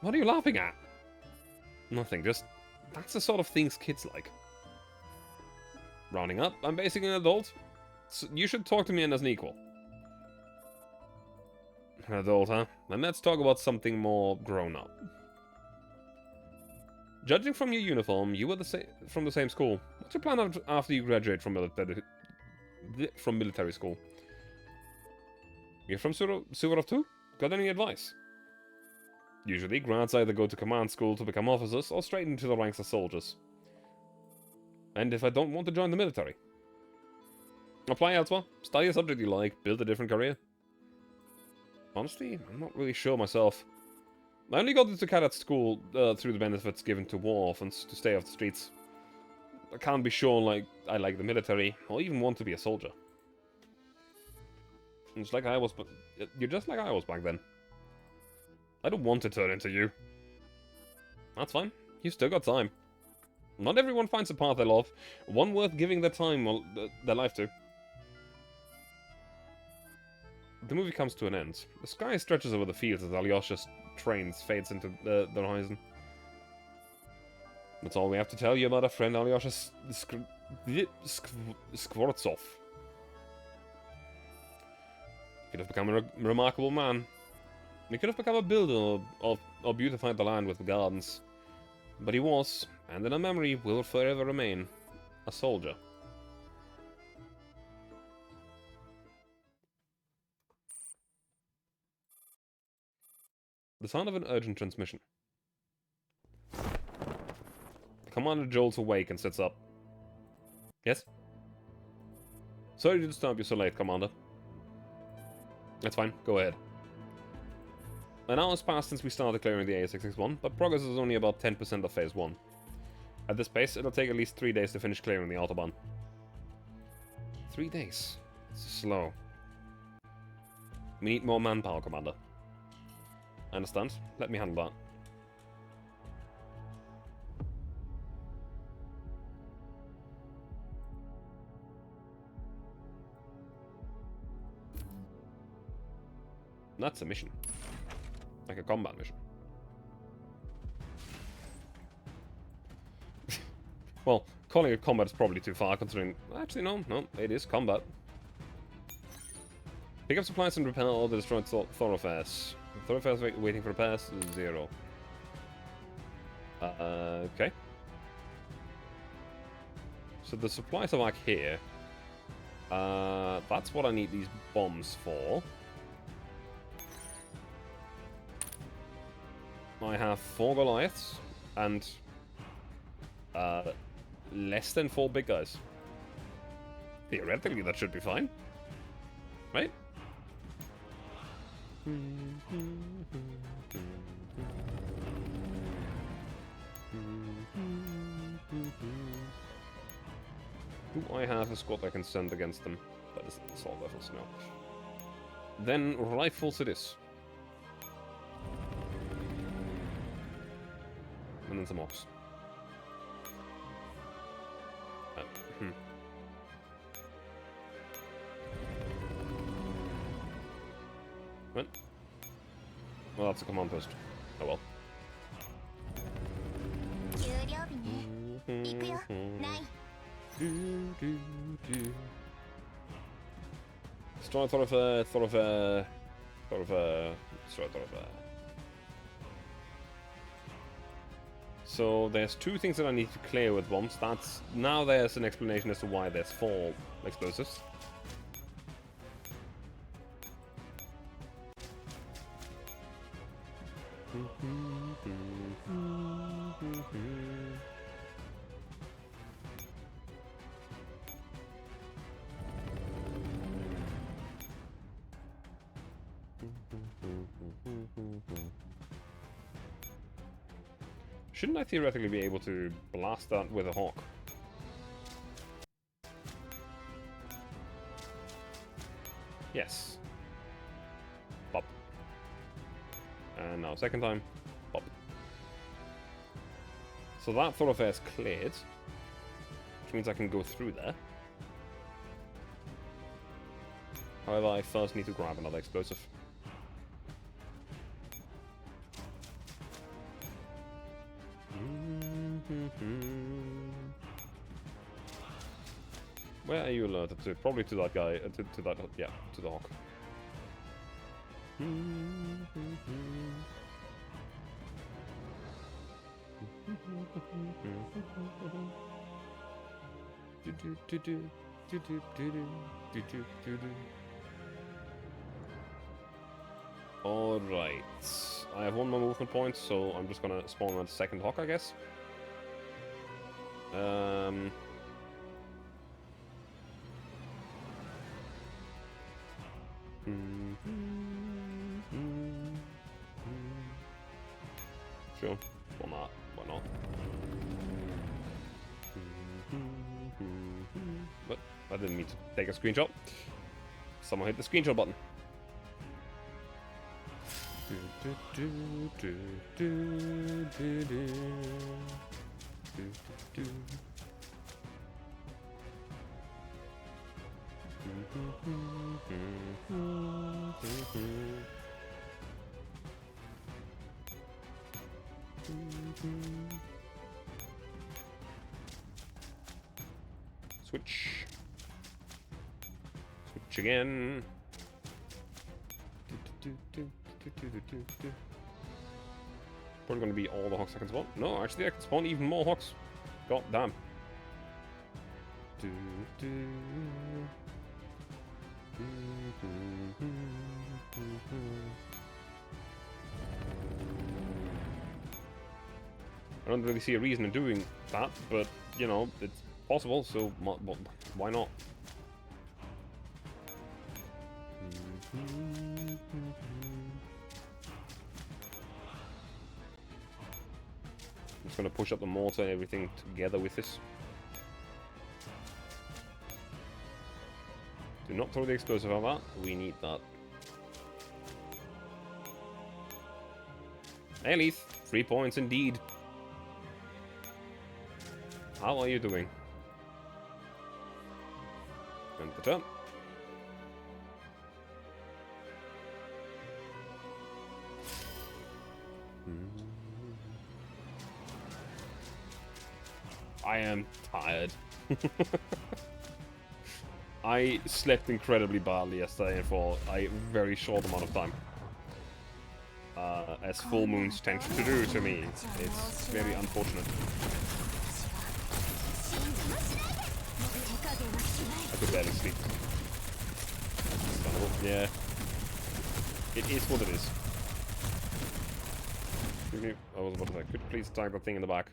What are you laughing at? Nothing, just... that's the sort of things kids like. Rounding up, I'm basically an adult. So you should talk to me as an equal. An adult, huh? Then let's talk about something more grown-up. Judging from your uniform, you were from the same school. What's your plan after you graduate from military school? You're from Suvorov too? Got any advice? Usually, grads either go to command school to become officers, or straight into the ranks of soldiers. And if I don't want to join the military? Apply elsewhere, study a subject you like, build a different career. Honestly, I'm not really sure myself. I only got into cadet school through the benefits given to war orphans to stay off the streets. I can't be sure like I like the military, or even want to be a soldier. It's like I was, but you're just like I was back then. I don't want to turn into you. That's fine. You've still got time. Not everyone finds a path they love, one worth giving their time or their life to. The movie comes to an end. The sky stretches over the fields as Alyosha's train fades into the horizon. That's all we have to tell you about our friend Alyosha Skvortsov. He could have become a remarkable man. He could have become a builder or beautified the land with gardens. But he was, and in our memory will forever remain, a soldier. The sound of an urgent transmission. Commander jolts awake and sits up. Yes? Sorry to disturb you so late, Commander. That's fine, go ahead. An hour has passed since we started clearing the A661, but progress is only about 10% of Phase 1. At this pace, it'll take at least 3 days to finish clearing the Autobahn. 3 days? It's slow. We need more manpower, Commander. I understand. Let me handle that. That's a mission. Like a combat mission. Well, calling it combat is probably too far, considering... Actually, no, it is combat. Pick up supplies and repair all the destroyed thoroughfares. Thoroughfares waiting for repairs, 0. Okay. So the supplies are back here. That's what I need these bombs for. I have 4 Goliaths and less than 4 big guys. Theoretically, that should be fine, right? Do I have a squad I can send against them? That is assault rifles, no. Then rifles it is. And then some ops. What? Well, that's a command post. Oh well. Destroy thoroughfare, destroy thoroughfare. So there's 2 things that I need to clear with bombs. Now there's an explanation as to why there's 4 explosives. Shouldn't I theoretically be able to blast that with a hawk? Yes. Pop. And now second time. Pop. So that thoroughfare's cleared. Which means I can go through there. However, I first need to grab another explosive. Where are you alerted to? Probably to that guy, to that, yeah, to the hawk. Alright. I have one more movement point, so I'm just gonna spawn a second hawk, I guess. Sure, why not? Why not? But I didn't mean to take a screenshot. Someone hit the screenshot button. Switch. Switch again. Probably going to be all the hawks I can spawn. No, actually I can spawn even more hawks. God damn. I don't really see a reason in doing that, but, you know, it's possible, so why not? I'm just going to push up the mortar and everything together with this. Do not throw the explosive at that. We need that. Elise, 3 points indeed. How are you doing? End the turn. I am tired. I slept incredibly badly yesterday for a very short amount of time. As full moons tend to do to me. It's very unfortunate. I could barely sleep. Yeah. It is what it is. I was about to say, could you please tag that thing in the back?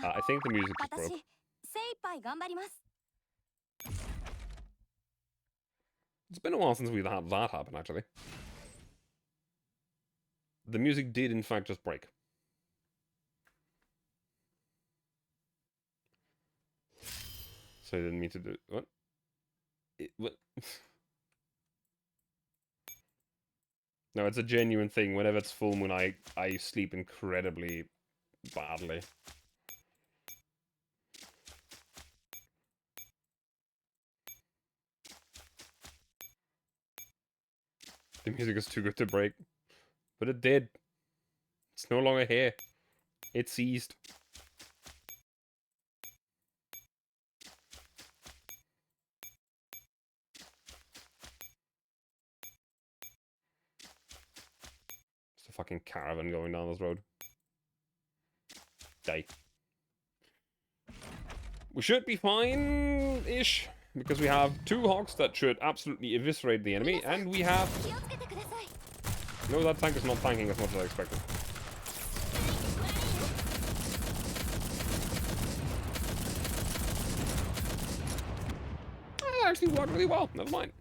I think the music is broke. It's been a while since we've had that happen, actually. The music did, in fact, just break. So I didn't mean to do... What? What? No, it's a genuine thing. Whenever it's full moon, I sleep incredibly badly. The music is too good to break. But it did. It's no longer here. It ceased. It's a fucking caravan going down this road. Die. We should be fine-ish. Because we have 2 hawks that should absolutely eviscerate the enemy, and we have... No, that tank is not tanking as much as I expected. It actually worked really well, never mind.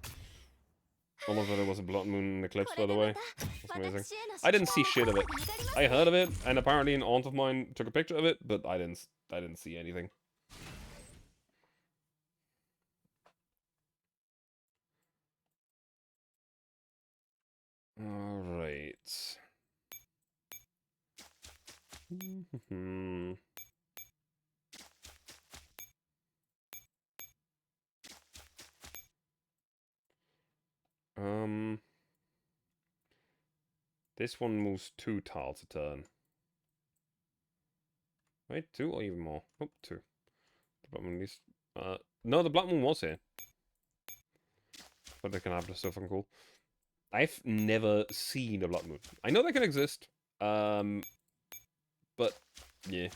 Almost thought it was a blood moon eclipse, by the way. That's amazing. I didn't see shit of it. I heard of it, and apparently an aunt of mine took a picture of it, but I didn't see anything. Alright. This one moves 2 tiles a turn. Wait, 2 or even more? Oh, 2. The black moon needs... no, the black moon was here. But they can have this so fucking cool. I've never seen a blood moon. I know they can exist. But yeah.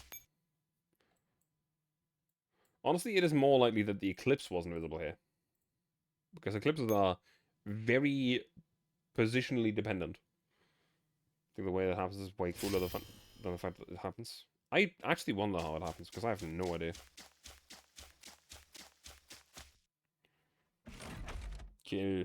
Honestly, it is more likely that the eclipse wasn't visible here. Because eclipses are very positionally dependent. I think the way that happens is way cooler than the fact that it happens. I actually wonder how it happens, because I have no idea. Kill.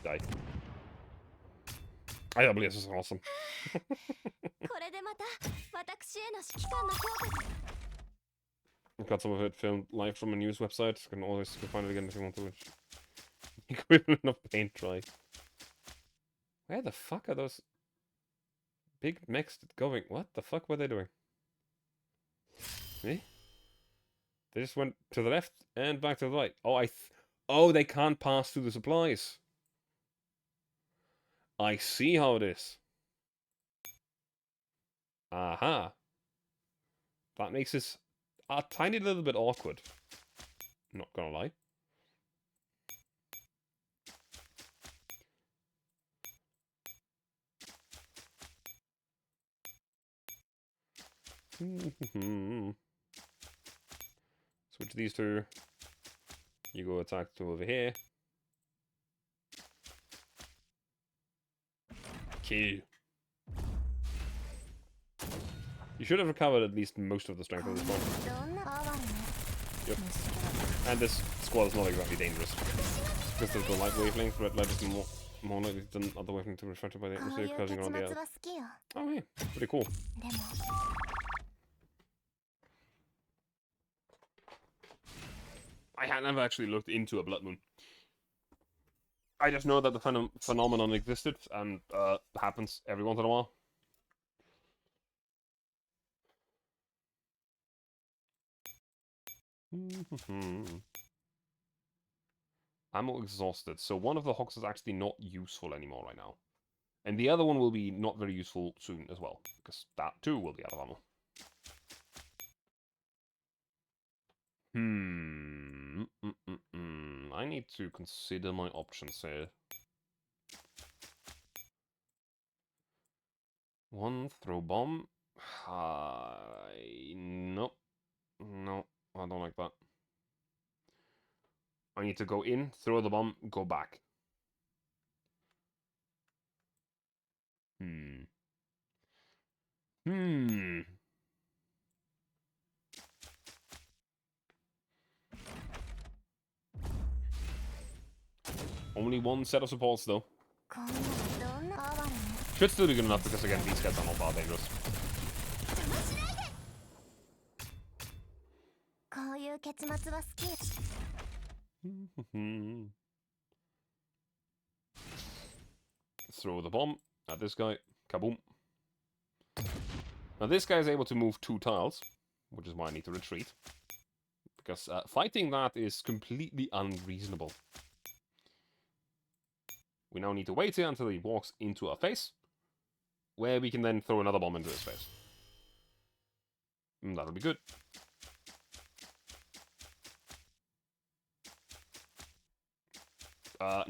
Die. IWS is awesome. I've got some of it filmed live from a news website. You can always find it again if you want to. Equivalent of paint dry. Where the fuck are those big mechs going? What the fuck were they doing? Eh? They just went to the left and back to the right. Oh, oh, they can't pass through the supplies. I see how it is. Aha. That makes this a tiny little bit awkward. Not gonna lie. Switch these two. You go attack to over here. Kill. You should have recovered at least most of the strength of this one. Yep. And this squad is not exactly dangerous. Because of the light wavelength, red light is more likely than other wavelength to be refracted by the atmosphere, causing around the earth. Oh yeah, pretty cool. I had never actually looked into a blood moon. I just know that the phenomenon existed and happens every once in a while. Ammo exhausted. So one of the hawks is actually not useful anymore right now. And the other one will be not very useful soon as well. Because that too will be out of ammo. I need to consider my options here. One throw bomb. Nope. No, I don't like that. I need to go in, throw the bomb, go back. Only one set of supports though. Should still be good enough because again these guys are not that dangerous. Throw the bomb at this guy. Kaboom. Now this guy is able to move 2 tiles, which is why I need to retreat. Because fighting that is completely unreasonable. We now need to wait here until he walks into our face, where we can then throw another bomb into his face. That'll be good.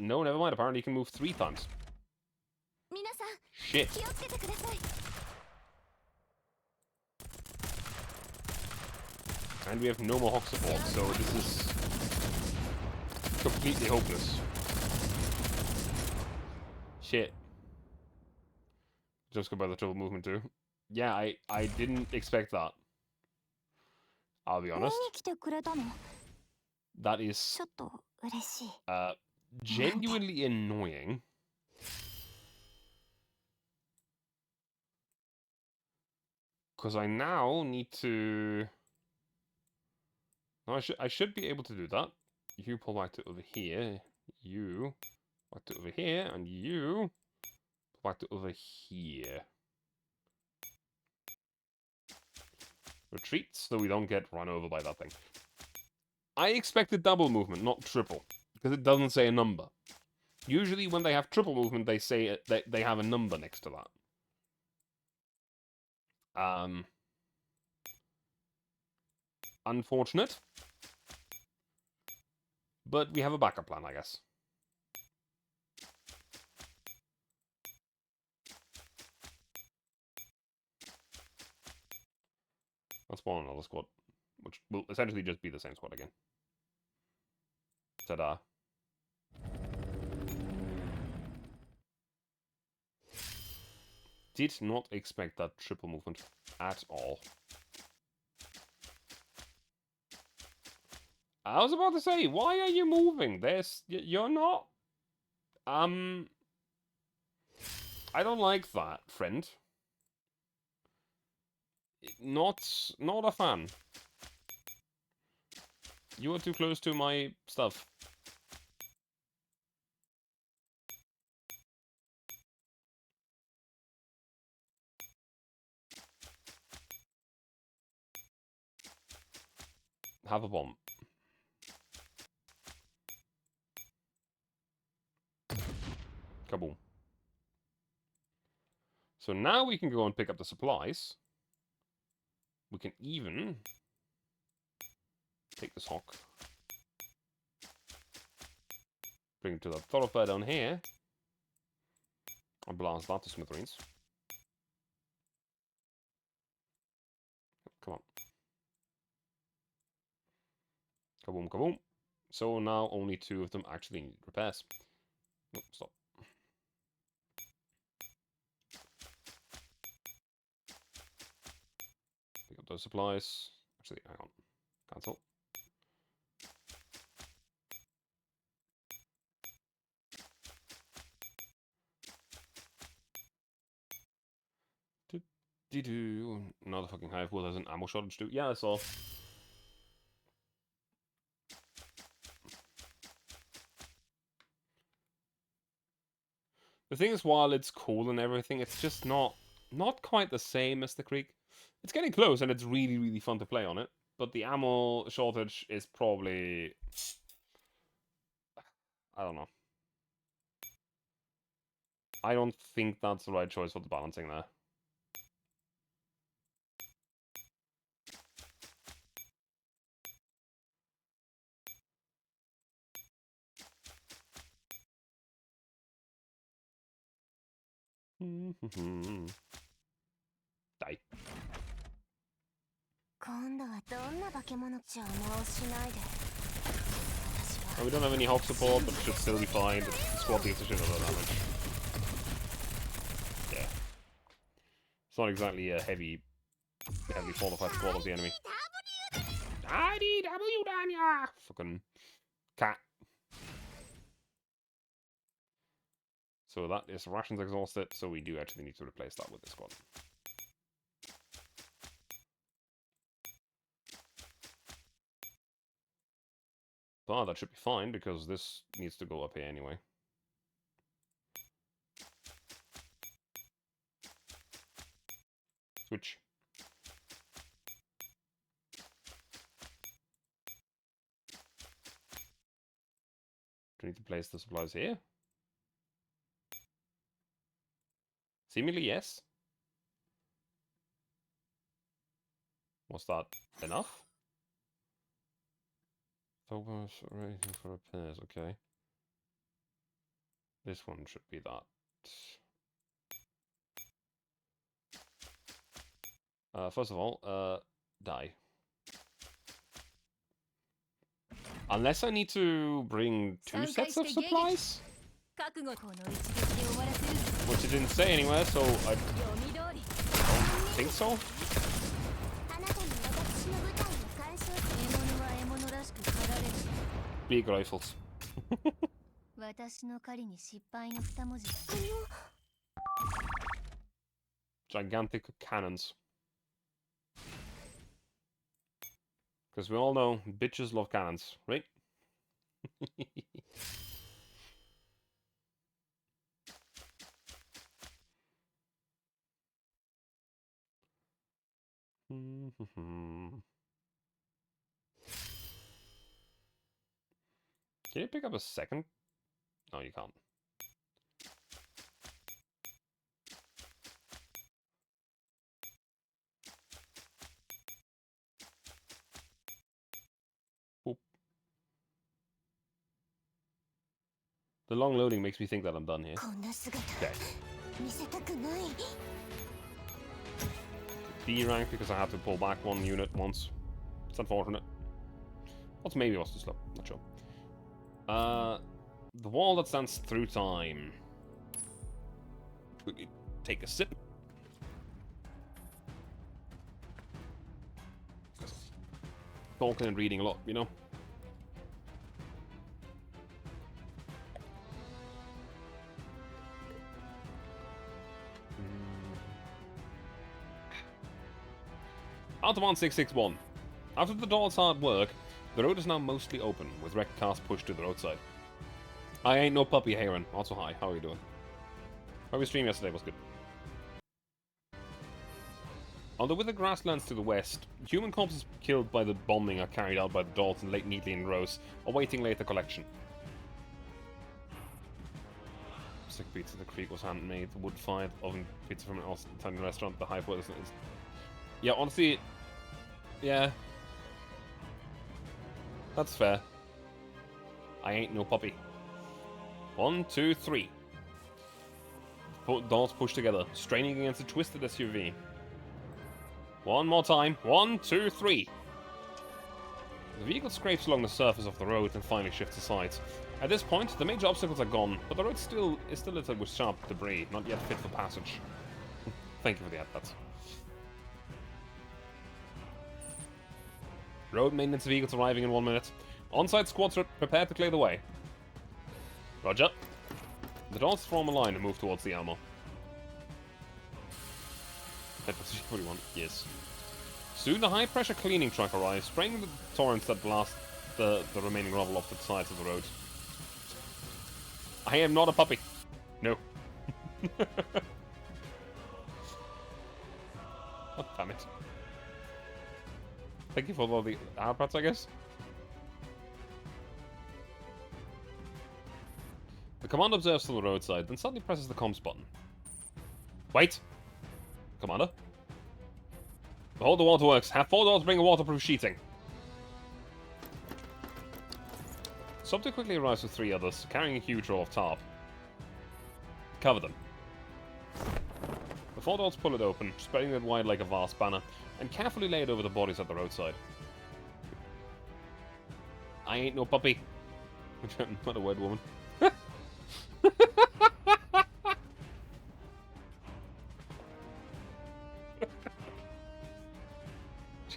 No, never mind. Apparently he can move 3 times. Shit. And we have no more Hawk support, so this is completely hopeless. Shit. Just go by the triple movement too. Yeah, I didn't expect that. I'll be honest. That is genuinely annoying. Because I now need to... No, I should be able to do that. You pull back to over here. You back to over here. And you pull back to over here. Retreat so we don't get run over by that thing. I expected double movement, not triple. Because it doesn't say a number. Usually when they have triple movement, they say that they have a number next to that. Unfortunate. But we have a backup plan, I guess. Let's spawn another squad. Which will essentially just be the same squad again. Ta-da. Did not expect that triple movement at all. I was about to say, why are you moving? You're not... I don't like that, friend. Not a fan. You are too close to my stuff. Have a bomb. Kaboom. So now we can go and pick up the supplies. We can even take this hawk. Bring it to the thoroughfare down here. And blast that to smithereens. Come on. Kaboom, kaboom. So now only 2 of them actually need repairs. Oh, stop. Pick up those supplies. Actually, hang on. Cancel. Another fucking hive. Well, there's an ammo shortage too. Yeah, I saw. The thing is, while it's cool and everything, it's just not quite the same as the Creek. It's getting close, and it's really, really fun to play on it. But the ammo shortage is probably... I don't know. I don't think that's the right choice for the balancing there. Die. Oh, we don't have any Hawk support, but it should still be fine. The squad deals a shit of damage. Yeah. It's not exactly a heavily fortified squad of the enemy. IDW Danya! Fucking cat. So that is rations exhausted, so we do actually need to replace that with the squad. But that should be fine, because this needs to go up here anyway. Switch. Do we need to place the supplies here? Seemingly, yes. Was that enough? Focus rating for repairs, okay. This one should be that. First of all, die. Unless I need to bring 2 sets of supplies? Which it didn't say anywhere, so I don't think so. Big rifles. Gigantic cannons. Because we all know bitches love cannons, right? Can you pick up a second? No, you can't. Oop. The long loading makes me think that I'm done here. Okay. B rank because I had to pull back one unit once. It's unfortunate. Also, maybe it was too slow. Not sure. The wall that stands through time. Quickly take a sip. Talking and reading a lot, you know. Alta 1661. After the doll's hard work, the road is now mostly open, with wrecked cars pushed to the roadside. I ain't no puppy, Heron. Also, hi. How are you doing? Our stream yesterday was good. On the withered grasslands to the west, human corpses killed by the bombing are carried out by the dolls and laid neatly in rows, awaiting later collection. Sick pizza at the creek was handmade, wood-fired oven pizza from an Italian restaurant. The high point is... Yeah, honestly... Yeah. That's fair. I ain't no puppy. 1, 2, 3. Dolls pushed together, straining against a twisted SUV. One more time. 1, 2, 3. The vehicle scrapes along the surface of the road and finally shifts aside. At this point, the major obstacles are gone, but the road is still littered with sharp debris, not yet fit for passage. Thank you for the adverts. Road maintenance vehicles arriving in 1 minute. On-site squads are prepared to clear the way. Roger. The dolls form a line and move towards the ammo. Head position 41. Yes. Soon the high-pressure cleaning truck arrives, spraying the torrents that blast the remaining rubble off the sides of the road. I am not a puppy. No. Oh, damn it. Thank you for all the AirPods, I guess. The commander observes from the roadside, then suddenly presses the comms button. Wait! Commander? Behold the waterworks. Have 4 dolls bring a waterproof sheeting. Subject quickly arrives with 3 others, carrying a huge roll of tarp. Cover them. The 4 dolls pull it open, spreading it wide like a vast banner, and carefully lay it over the bodies at the roadside. I ain't no puppy. Not a word, woman.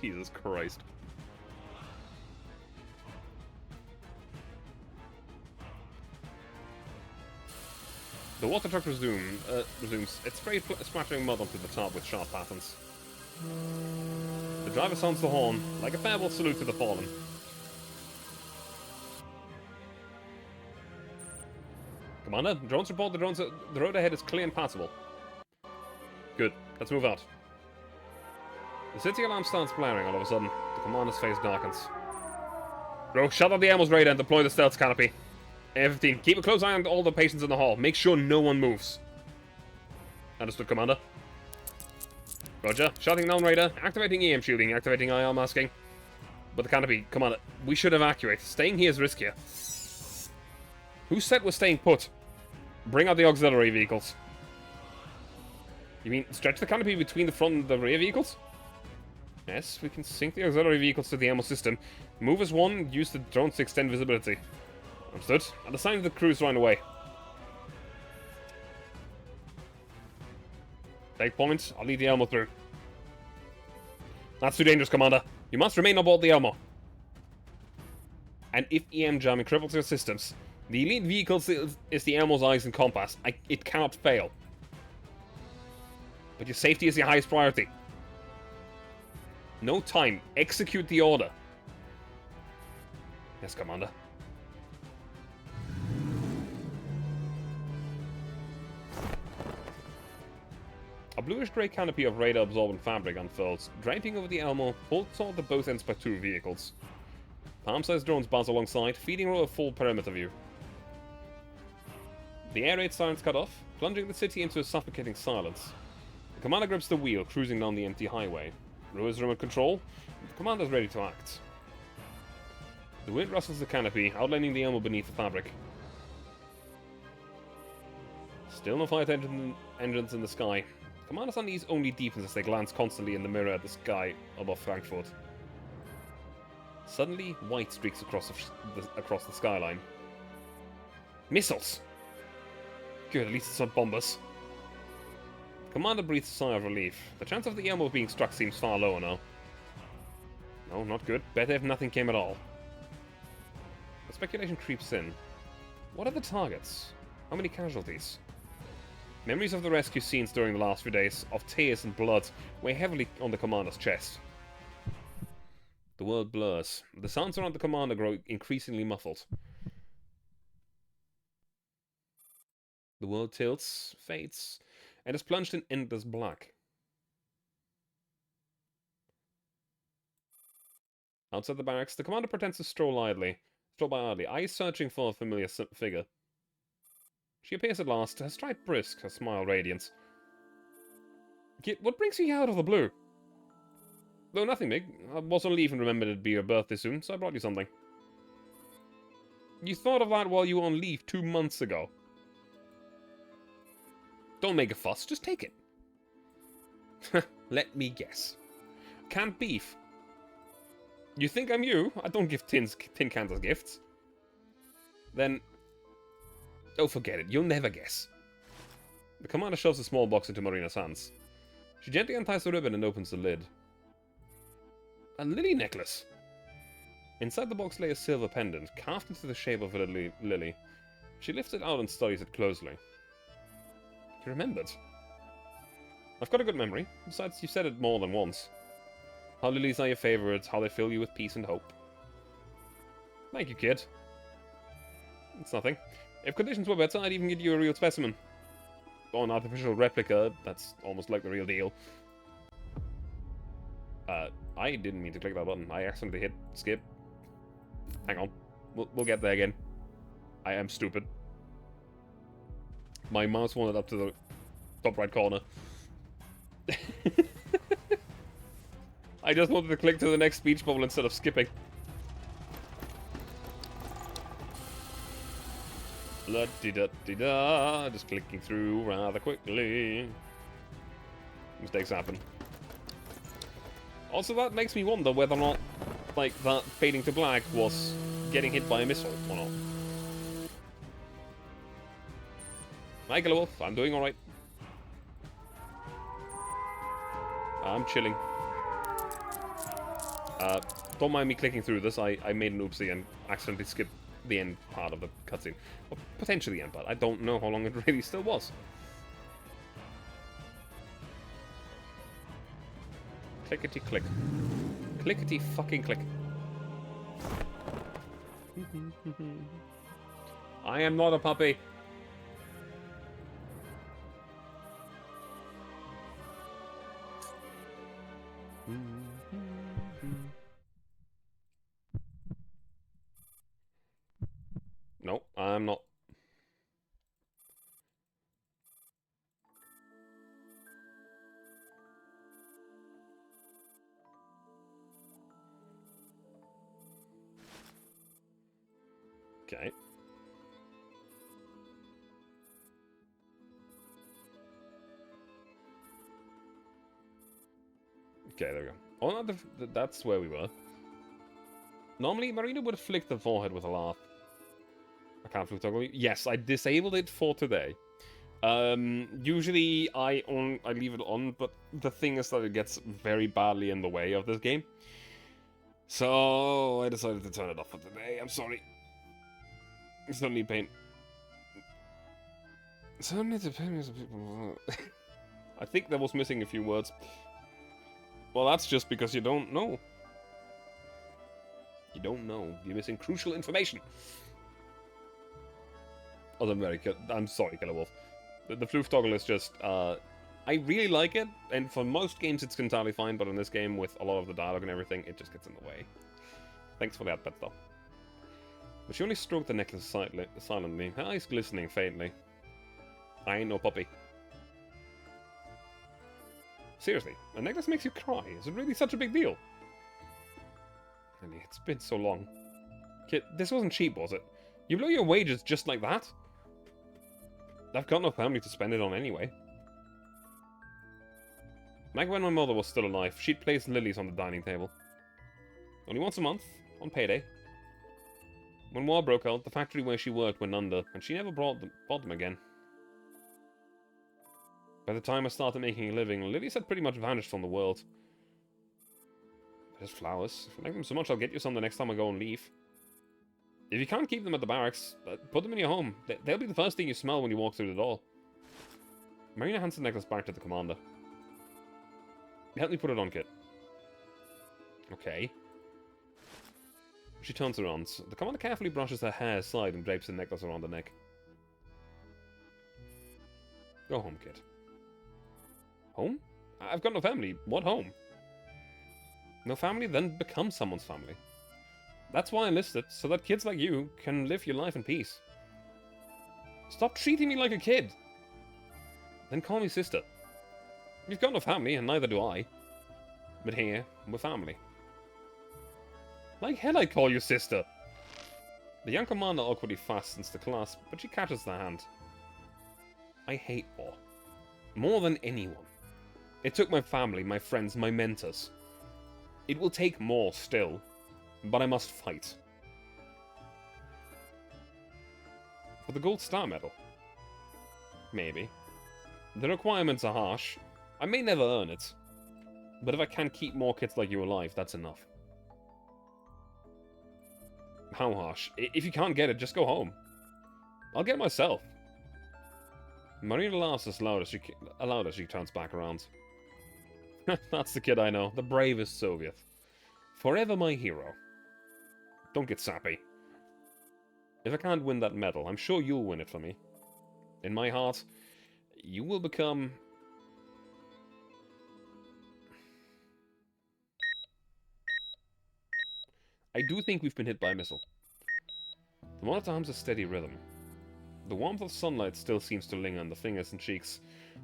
Jesus Christ. The water truck resumes. It sprays splattering mud onto the top with sharp patterns. The driver sounds the horn, like a farewell salute to the fallen. Commander, drones report the road ahead is clear and passable. Good, let's move out. The city alarm starts blaring all of a sudden. The commander's face darkens. Bro, shut off the ammo's radar and deploy the stealth canopy. A-15, keep a close eye on all the patients in the hall. Make sure no one moves. Understood, Commander. Roger. Shutting down radar. Activating EM shielding. Activating IR masking. But the canopy, Commander, we should evacuate. Staying here is riskier. Who said we're staying put? Bring out the auxiliary vehicles. You mean stretch the canopy between the front and the rear vehicles? Yes, we can sync the auxiliary vehicles to the ammo system. Move as one, use the drones to extend visibility. Understood. And assign the crews right away. Take point. I'll lead the Elmo through. That's too dangerous, Commander. You must remain aboard the Elmo. And if EM jamming cripples your systems, the elite vehicle is the Elmo's eyes and compass. It cannot fail. But your safety is your highest priority. No time. Execute the order. Yes, Commander. A bluish-grey canopy of radar-absorbent fabric unfurls, draping over the Elmo, pulled toward the both ends by two vehicles. Palm-sized drones buzz alongside, feeding Ro a full perimeter view. The air raid sirens cut off, plunging the city into a suffocating silence. The commander grips the wheel, cruising down the empty highway. Ro is remote control, and the commander's ready to act. The wind rustles the canopy, outlining the Elmo beneath the fabric. Still no fight engines in the sky. Commander's unease only deepens as they glance constantly in the mirror at the sky above Frankfurt. Suddenly, white streaks across the skyline. Missiles! Good, at least it's not bombers. The commander breathes a sigh of relief. The chance of the Elmo being struck seems far lower now. No, not good. Better if nothing came at all. The speculation creeps in. What are the targets? How many casualties? Memories of the rescue scenes during the last few days, of tears and blood, weigh heavily on the commander's chest. The world blurs. The sounds around the commander grow increasingly muffled. The world tilts, fades, and is plunged in endless black. Outside the barracks, the commander pretends to stroll by idly, eyes searching for a familiar figure. She appears at last, her stride brisk, her smile radiant. Kid, what brings you here out of the blue? No, nothing, Mig. I was on leave and remembered it'd be your birthday soon, so I brought you something. You thought of that while you were on leave 2 months ago. Don't make a fuss, just take it. Let me guess. Canned beef. You think I'm you? I don't give tin cans as gifts. Then... oh, forget it. You'll never guess. The commander shoves a small box into Marina's hands. She gently unties the ribbon and opens the lid. A lily necklace! Inside the box lay a silver pendant, carved into the shape of a lily. She lifts it out and studies it closely. You remembered. I've got a good memory. Besides, you said it more than once. How lilies are your favorites, how they fill you with peace and hope. Thank you, kid. It's nothing. If conditions were better, I'd even give you a real specimen. Or an artificial replica that's almost like the real deal. I didn't mean to click that button. I accidentally hit skip. Hang on. We'll get there again. I am stupid. My mouse wandered up to the top right corner. I just wanted to click to the next speech bubble instead of skipping. La-di-da-di-da. Just clicking through rather quickly. Mistakes happen. Also, that makes me wonder whether or not, like, that fading to black was getting hit by a missile or not. Hi, Wolf. I'm doing alright. I'm chilling. Don't mind me clicking through this. I made an oopsie and accidentally skipped the end part of the cutscene. Or potentially the end part. I don't know how long it really still was. Clickety click. Clickety fucking click. I am not a puppy. No, I'm not. Okay. Okay, there we go. Oh, no, that's where we were. Normally, Marina would flick the forehead with a laugh. I can't flip toggle. Yes, I disabled it for today. Usually I leave it on, but the thing is that it gets very badly in the way of this game. So I decided to turn it off for today. I'm sorry. Suddenly pain. Suddenly the pain is people. I think that was missing a few words. Well, that's just because you don't know. You don't know. You're missing crucial information. Oh, I'm sorry, Killer Wolf. The floof toggle is just, I really like it, and for most games it's entirely fine, but in this game, with a lot of the dialogue and everything, it just gets in the way. Thanks for that, pet though. But she only stroked the necklace silently, her eyes glistening faintly. I ain't no puppy. Seriously, a necklace makes you cry. Is it really such a big deal? Really, it's been so long. Kid, this wasn't cheap, was it? You blow your wages just like that? I've got no family to spend it on anyway. Back when my mother was still alive, she'd place lilies on the dining table. Only once a month, on payday. When war broke out, the factory where she worked went under, and she never bought them again. By the time I started making a living, lilies had pretty much vanished from the world. There's flowers. If you like them so much, I'll get you some the next time I go and leave. If you can't keep them at the barracks, put them in your home. They'll be the first thing you smell when you walk through the door. Marina hands the necklace back to the commander. Help me put it on, kid. Okay. She turns around. The commander carefully brushes her hair aside and drapes the necklace around the neck. Go home, kid. Home? I've got no family. What home? No family, then become someone's family. That's why I enlisted, so that kids like you can live your life in peace. Stop treating me like a kid! Then call me sister. You've got no family, and neither do I. But here, we're family. Like hell I call you sister! The young commander awkwardly fastens the clasp, but she catches the hand. I hate war. More than anyone. It took my family, my friends, my mentors. It will take more still. But I must fight. For the gold star medal? Maybe. The requirements are harsh. I may never earn it. But if I can keep more kids like you alive, that's enough. How harsh? If you can't get it, just go home. I'll get it myself. Marina laughs as loud as she turns back around. That's the kid I know. The bravest Soviet. Forever my hero. Don't get sappy. If I can't win that medal, I'm sure you'll win it for me. In my heart, you will become... I do think we've been hit by a missile. The monitor hums a steady rhythm. The warmth of sunlight still seems to linger on the fingers and cheeks.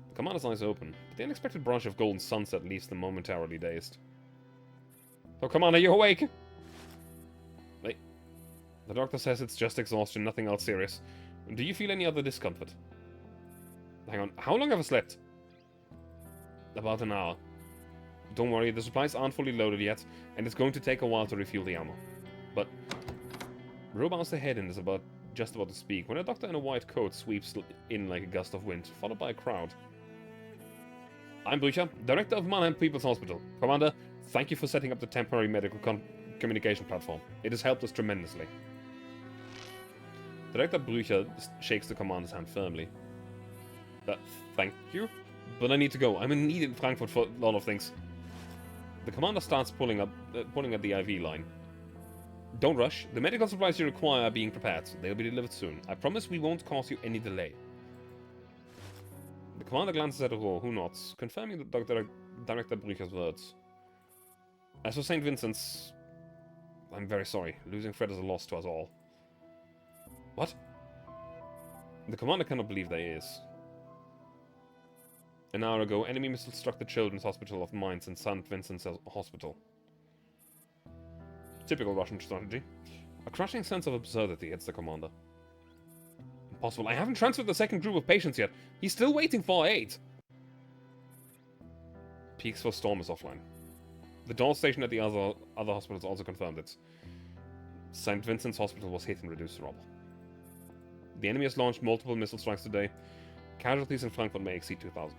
The commander's eyes open, but the unexpected brush of golden sunset leaves them momentarily dazed. Oh, Commander, you awake? Wait. The doctor says it's just exhaustion, nothing else serious. Do you feel any other discomfort? Hang on, how long have I slept? About an hour. Don't worry, the supplies aren't fully loaded yet, and it's going to take a while to refuel the ammo. But... Ro bows their head and is just about to speak, when a doctor in a white coat sweeps in like a gust of wind, followed by a crowd. I'm Blücher, Director of Mannheim People's Hospital. Commander, thank you for setting up the temporary medical communication platform. It has helped us tremendously. Director Blücher shakes the commander's hand firmly. Thank you? But I need to go. I'm in need in Frankfurt for a lot of things. The commander starts pulling at the IV line. Don't rush. The medical supplies you require are being prepared. They'll be delivered soon. I promise we won't cause you any delay. The commander glances at Ro, who nods, confirming Director Blücher's words. As for St. Vincent's... I'm very sorry. Losing Fred is a loss to us all. What? The commander cannot believe their ears. An hour ago, enemy missiles struck the Children's Hospital of Mainz and St. Vincent's Hospital. Typical Russian strategy. A crushing sense of absurdity hits the commander. Impossible. I haven't transferred the second group of patients yet. He's still waiting for aid. Peaks for Storm is offline. The door station at the other hospitals also confirmed it. St. Vincent's Hospital was hit and reduced to rubble. The enemy has launched multiple missile strikes today. Casualties in Frankfurt may exceed 2,000.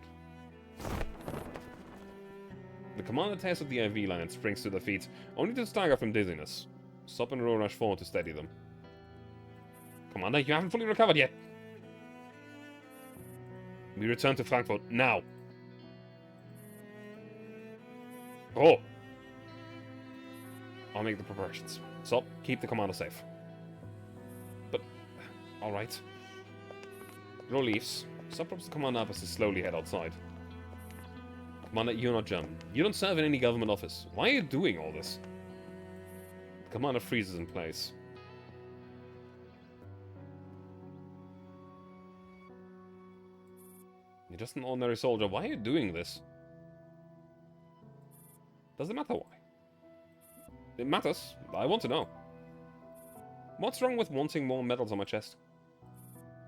The commander tears up the IV line and springs to their feet, only to stagger from dizziness. Stop and row rush forward to steady them. Commander, you haven't fully recovered yet. We return to Frankfurt, now. Oh! I'll make the preparations. So, keep the commander safe. But, alright. Roll leaves. Stop props the commander up as they slowly head outside. Commander, you're not German. You don't serve in any government office. Why are you doing all this? The commander freezes in place. You're just an ordinary soldier. Why are you doing this? Does it matter why? It matters. I want to know. What's wrong with wanting more medals on my chest?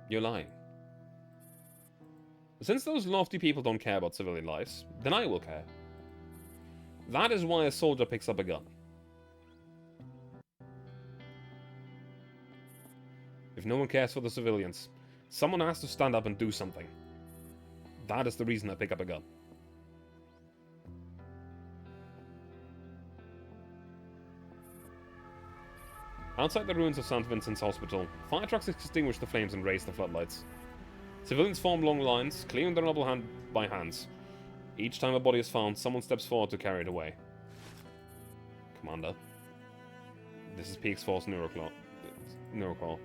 You're lying. Since those lofty people don't care about civilian lives, then I will care. That is why a soldier picks up a gun. If no one cares for the civilians, someone has to stand up and do something. That is the reason I pick up a gun. Outside the ruins of St. Vincent's Hospital, fire trucks extinguish the flames and raise the floodlights. Civilians form long lines, clearing the rubble hand by hands. Each time a body is found, someone steps forward to carry it away. Commander. This is PX4's Neuroclaw.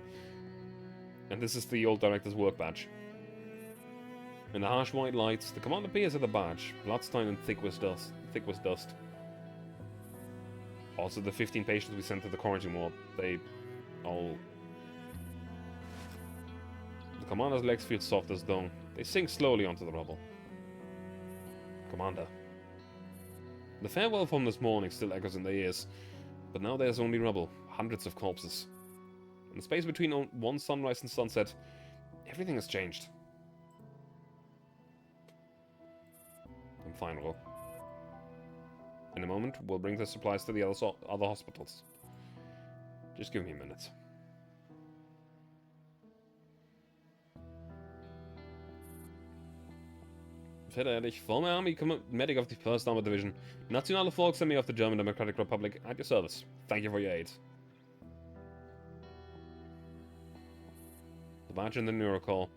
And this is the old director's work badge. In the harsh white lights, the commander peers at the badge, bloodstained and thick with dust. Also, the 15 patients we sent to the quarantine ward, they all... The commander's legs feel soft as dough. They sink slowly onto the rubble. Commander. The farewell from this morning still echoes in their ears, but now there's only rubble, hundreds of corpses. In the space between one sunrise and sunset, everything has changed. And fine, Will. In a moment, we'll bring the supplies to the other hospitals. Just give me a minute. Verehrlich, former Army Medic of the 1st Armored Division, Nationale Volksarmee of the German Democratic Republic, at your service. Thank you for your aid. The badge and the Neurocall.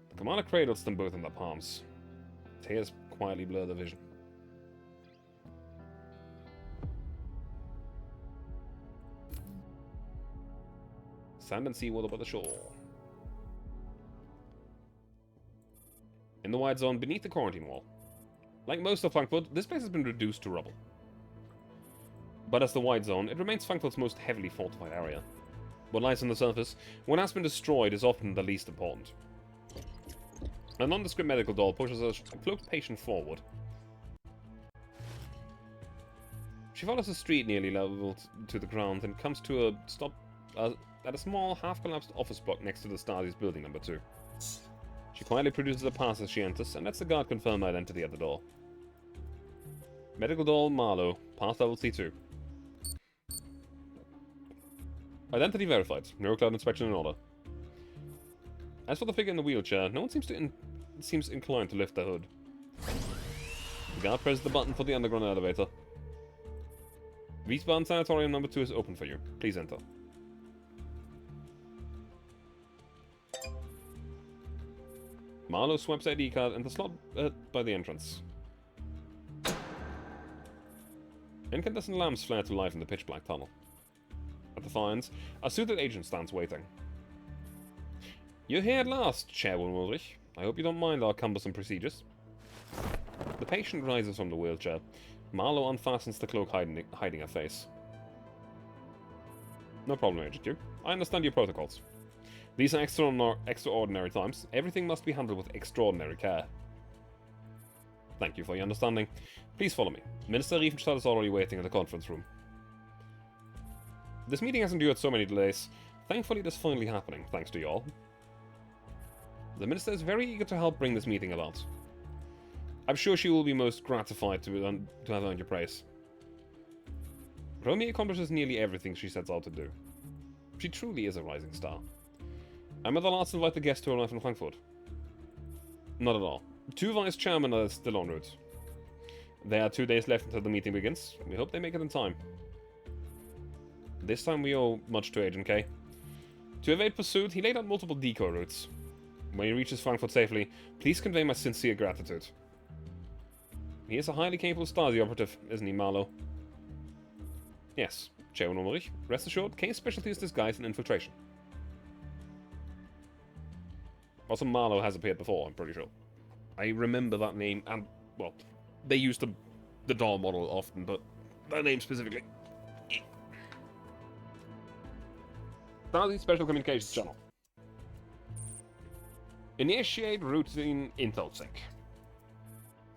The commander cradles them both in their palms. Tears quietly blur the vision. Sand and seawater by the shore. In the wide zone beneath the quarantine wall. Like most of Frankfurt, this place has been reduced to rubble. But as the wide zone, it remains Frankfurt's most heavily fortified area. What lies on the surface, what has been destroyed, is often the least important. A nondescript medical doll pushes a cloaked patient forward. She follows a street nearly leveled to the ground and comes to a stop at a small, half-collapsed office block next to the Stasi's building number 2. She quietly produces a pass as she enters and lets the guard confirm her identity at the door. Medical doll Marlowe, pass level C2. Identity verified. Neurocloud inspection in order. As for the figure in the wheelchair, no one seems inclined to lift the hood. The guard presses the button for the underground elevator. Wiesbaden Sanatorium number 2 is open for you. Please enter. Marlowe swipes ID card in the slot by the entrance. Incandescent lamps flare to life in the pitch-black tunnel. At the far end, a suited agent stands waiting. You're here at last, Chairwoman Ulrich. I hope you don't mind our cumbersome procedures. The patient rises from the wheelchair. Marlowe unfastens the cloak hiding her face. No problem, Agent Q. I understand your protocols. These are extraordinary times. Everything must be handled with extraordinary care. Thank you for your understanding. Please follow me. Minister Riefenstahl is already waiting in the conference room. This meeting has endured so many delays. Thankfully, it is finally happening, thanks to you all. The minister is very eager to help bring this meeting about. I'm sure she will be most gratified to have earned your praise. Romy accomplishes nearly everything she sets out to do. She truly is a rising star. I'm at the last to invite the guests to arrive in Frankfurt. Not at all. 2 vice chairmen are still en route. There are 2 days left until the meeting begins. We hope they make it in time. This time we owe much to Agent K. To evade pursuit, he laid out multiple decoy routes. When he reaches Frankfurt safely, please convey my sincere gratitude. He is a highly capable Stasi operative, isn't he, Marlowe? Yes, Chairman Ulrich. Rest assured, K's specialty is disguise and infiltration. Also, Marlowe has appeared before, I'm pretty sure. I remember that name, and, well, they use the doll model often, but that name specifically. Stasi Special Communications Channel. Initiate routine intel sync.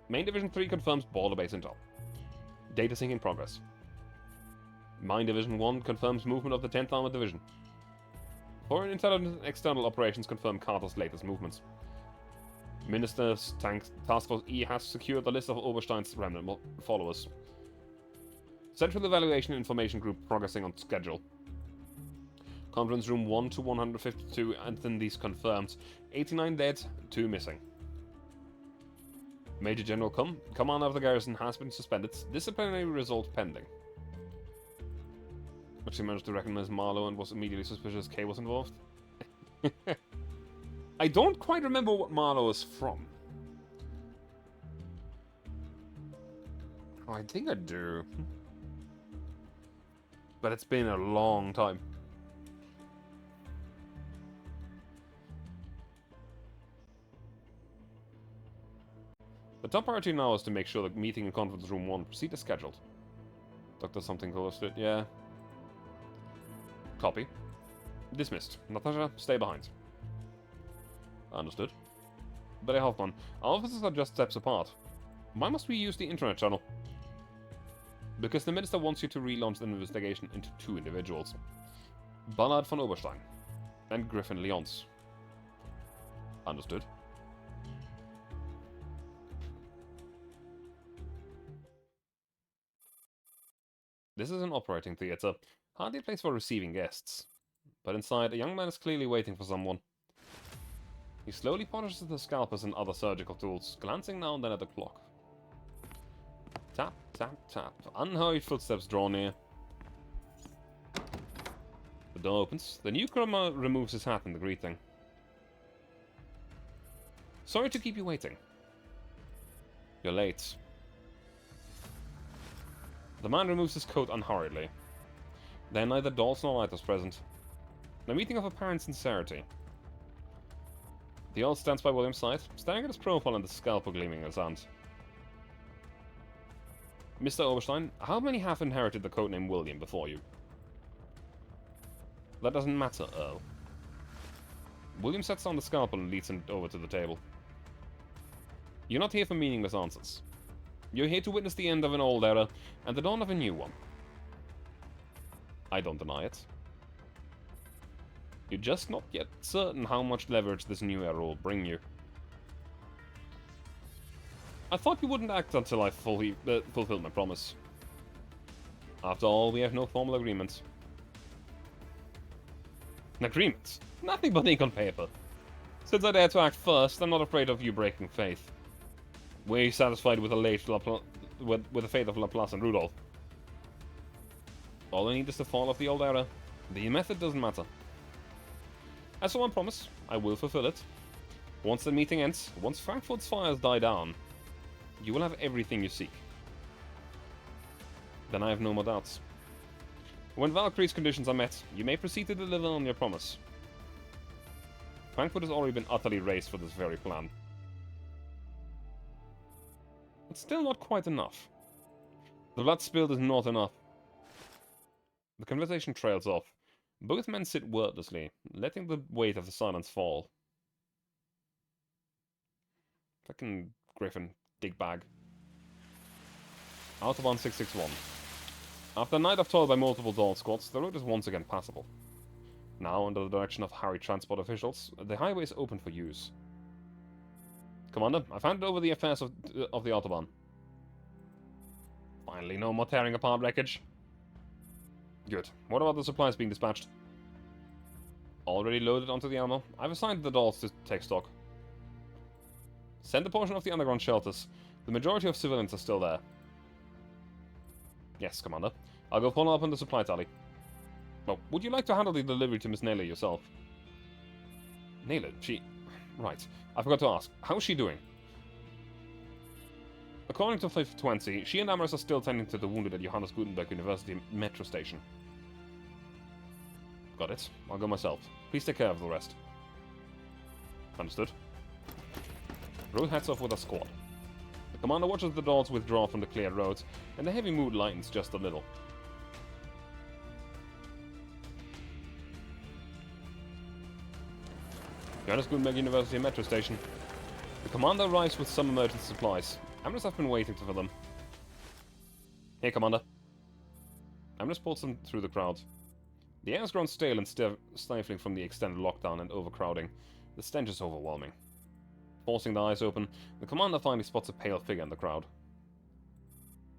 Main Division 3 confirms border base intel. Data sync in progress. Mine Division 1 confirms movement of the 10th Armored Division. Foreign Intelligence and External Operations confirm Carter's latest movements. Minister's Task Force E has secured the list of Oberstein's remnant followers. Central Evaluation Information Group progressing on schedule. Conference Room 1 to 152 attendees confirmed. 89 dead, 2 missing. Major General Command of the garrison has been suspended. Disciplinary result pending. But she managed to recognize Marlowe and was immediately suspicious K was involved. I don't quite remember what Marlowe is from. Oh, I think I do. But it's been a long time. The top priority now is to make sure the meeting in Conference Room 1 proceed as scheduled. Doctor something close to it, yeah. Copy. Dismissed. Natasha, stay behind. Understood. But hey, hold on. Our offices are just steps apart. Why must we use the internet channel? Because the Minister wants you to relaunch the investigation into 2 individuals. Ballard von Oberstein and Griffin Lyons. Understood. This is an operating theatre, hardly a place for receiving guests. But inside, a young man is clearly waiting for someone. He slowly polishes the scalpels and other surgical tools, glancing now and then at the clock. Tap, tap, tap. Unhurried footsteps draw near. The door opens. The newcomer removes his hat in the greeting. Sorry to keep you waiting. You're late. The man removes his coat unhurriedly. There are neither dolls nor lighters present. A meeting of apparent sincerity. The Earl stands by William's side, staring at his profile and the scalpel gleaming in his hand. Mr. Oberstein, how many have inherited the codename William before you? That doesn't matter, Earl. William sets down the scalpel and leads him over to the table. You're not here for meaningless answers. You're here to witness the end of an old era and the dawn of a new one. I don't deny it. You're just not yet certain how much leverage this new era will bring you. I thought you wouldn't act until I fulfilled my promise. After all, we have no formal agreement. An agreement? Nothing but ink on paper. Since I dare to act first, I'm not afraid of you breaking faith. Were you satisfied with the fate of Laplace and Rudolph? All I need is the fall of the old era. The method doesn't matter. As for one promise, I will fulfill it. Once the meeting ends, once Frankfurt's fires die down, you will have everything you seek. Then I have no more doubts. When Valkyrie's conditions are met, you may proceed to deliver on your promise. Frankfurt has already been utterly razed for this very plan. It's still not quite enough. The blood spilled is not enough. The conversation trails off. Both men sit wordlessly, letting the weight of the silence fall. Fucking Griffin, digbag. Autobahn 661. After a night of toil by multiple dawn squads, the road is once again passable. Now, under the direction of harried transport officials, the highway is open for use. Commander, I've handed over the affairs of the Autobahn. Finally, no more tearing apart wreckage. Good. What about the supplies being dispatched? Already loaded onto the armor. I've assigned the dolls to take stock. Send a portion of the underground shelters. The majority of civilians are still there. Yes, Commander. I'll go follow up on the supply tally. Well, would you like to handle the delivery to Miss Naylor yourself? Naylor, she... Right. I forgot to ask. How's she doing? According to 520, she and Amaris are still tending to the wounded at Johannes Gutenberg University metro station. Got it. I'll go myself. Please take care of the rest. Understood. Road heads off with a squad. The commander watches the dogs withdraw from the cleared roads, and the heavy mood lightens just a little. Johannes Gutenberg University metro station. The commander arrives with some emergency supplies. Ambrose have been waiting for them. Here, Commander. Ambrose pulls them through the crowd. The air has grown stale and stifling from the extended lockdown and overcrowding. The stench is overwhelming. Forcing the eyes open, the commander finally spots a pale figure in the crowd.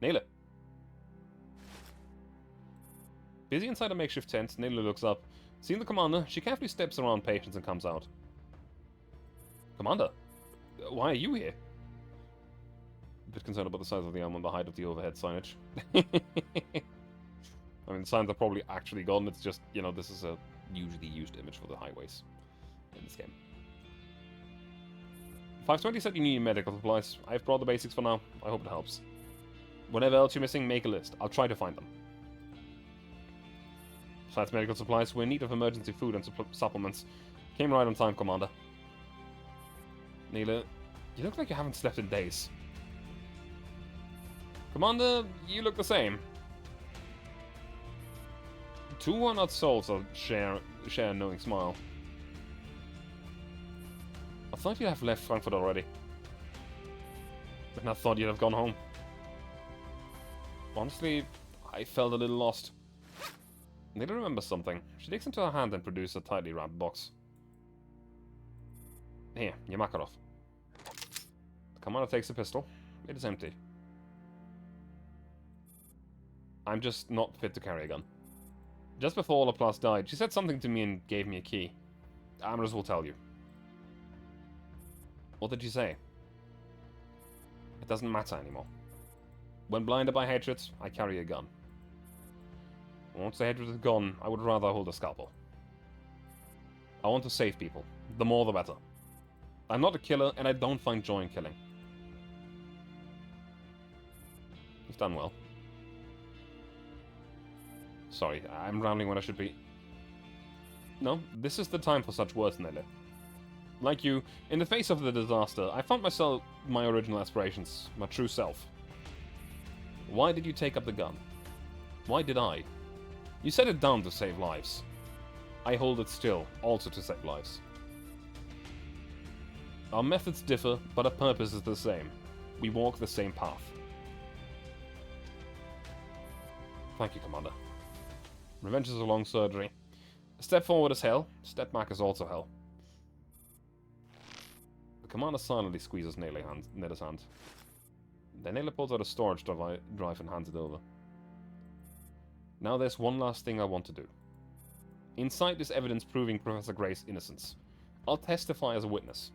Naylor. Busy inside a makeshift tent, Naylor looks up. Seeing the commander, she carefully steps around Patience and comes out. Commander, why are you here? A bit concerned about the size of the arm and the height of the overhead signage. I mean, the signs are probably actually gone. It's just, you know, this is a usually used image for the highways in this game. 520 said you need medical supplies. I've brought the basics for now. I hope it helps. Whatever else you're missing, make a list. I'll try to find them. Besides medical supplies, we're in need of emergency food and supplements. Came right on time, Commander. Naylor, you look like you haven't slept in days. Commander, you look the same. Two worn-out souls will share a knowing smile. I thought you'd have left Frankfurt already. And I thought you'd have gone home. Honestly, I felt a little lost. Naylor remembers something. She takes into her hand and produces a tightly wrapped box. Here, your Makarov. The commander takes the pistol. It is empty. I'm just not fit to carry a gun. Just before Laplace died, she said something to me and gave me a key. Amorous will tell you. What did she say? It doesn't matter anymore. When blinded by hatred, I carry a gun. Once the hatred is gone, I would rather hold a scalpel. I want to save people. The more the better. I'm not a killer, and I don't find joy in killing. You've done well. Sorry, I'm rambling when I should be. No, this is the time for such words, Nelly. Like you, in the face of the disaster, I found myself my original aspirations, my true self. Why did you take up the gun? Why did I? You set it down to save lives. I hold it still, also to save lives. Our methods differ, but our purpose is the same. We walk the same path. Thank you, Commander. Revenge is a long surgery. A step forward is hell, step back is also hell. The commander silently squeezes Naylor's hand. Then Naylor pulls out a storage drive and hands it over. Now there's one last thing I want to do. Inside is evidence proving Professor Gray's innocence. I'll testify as a witness.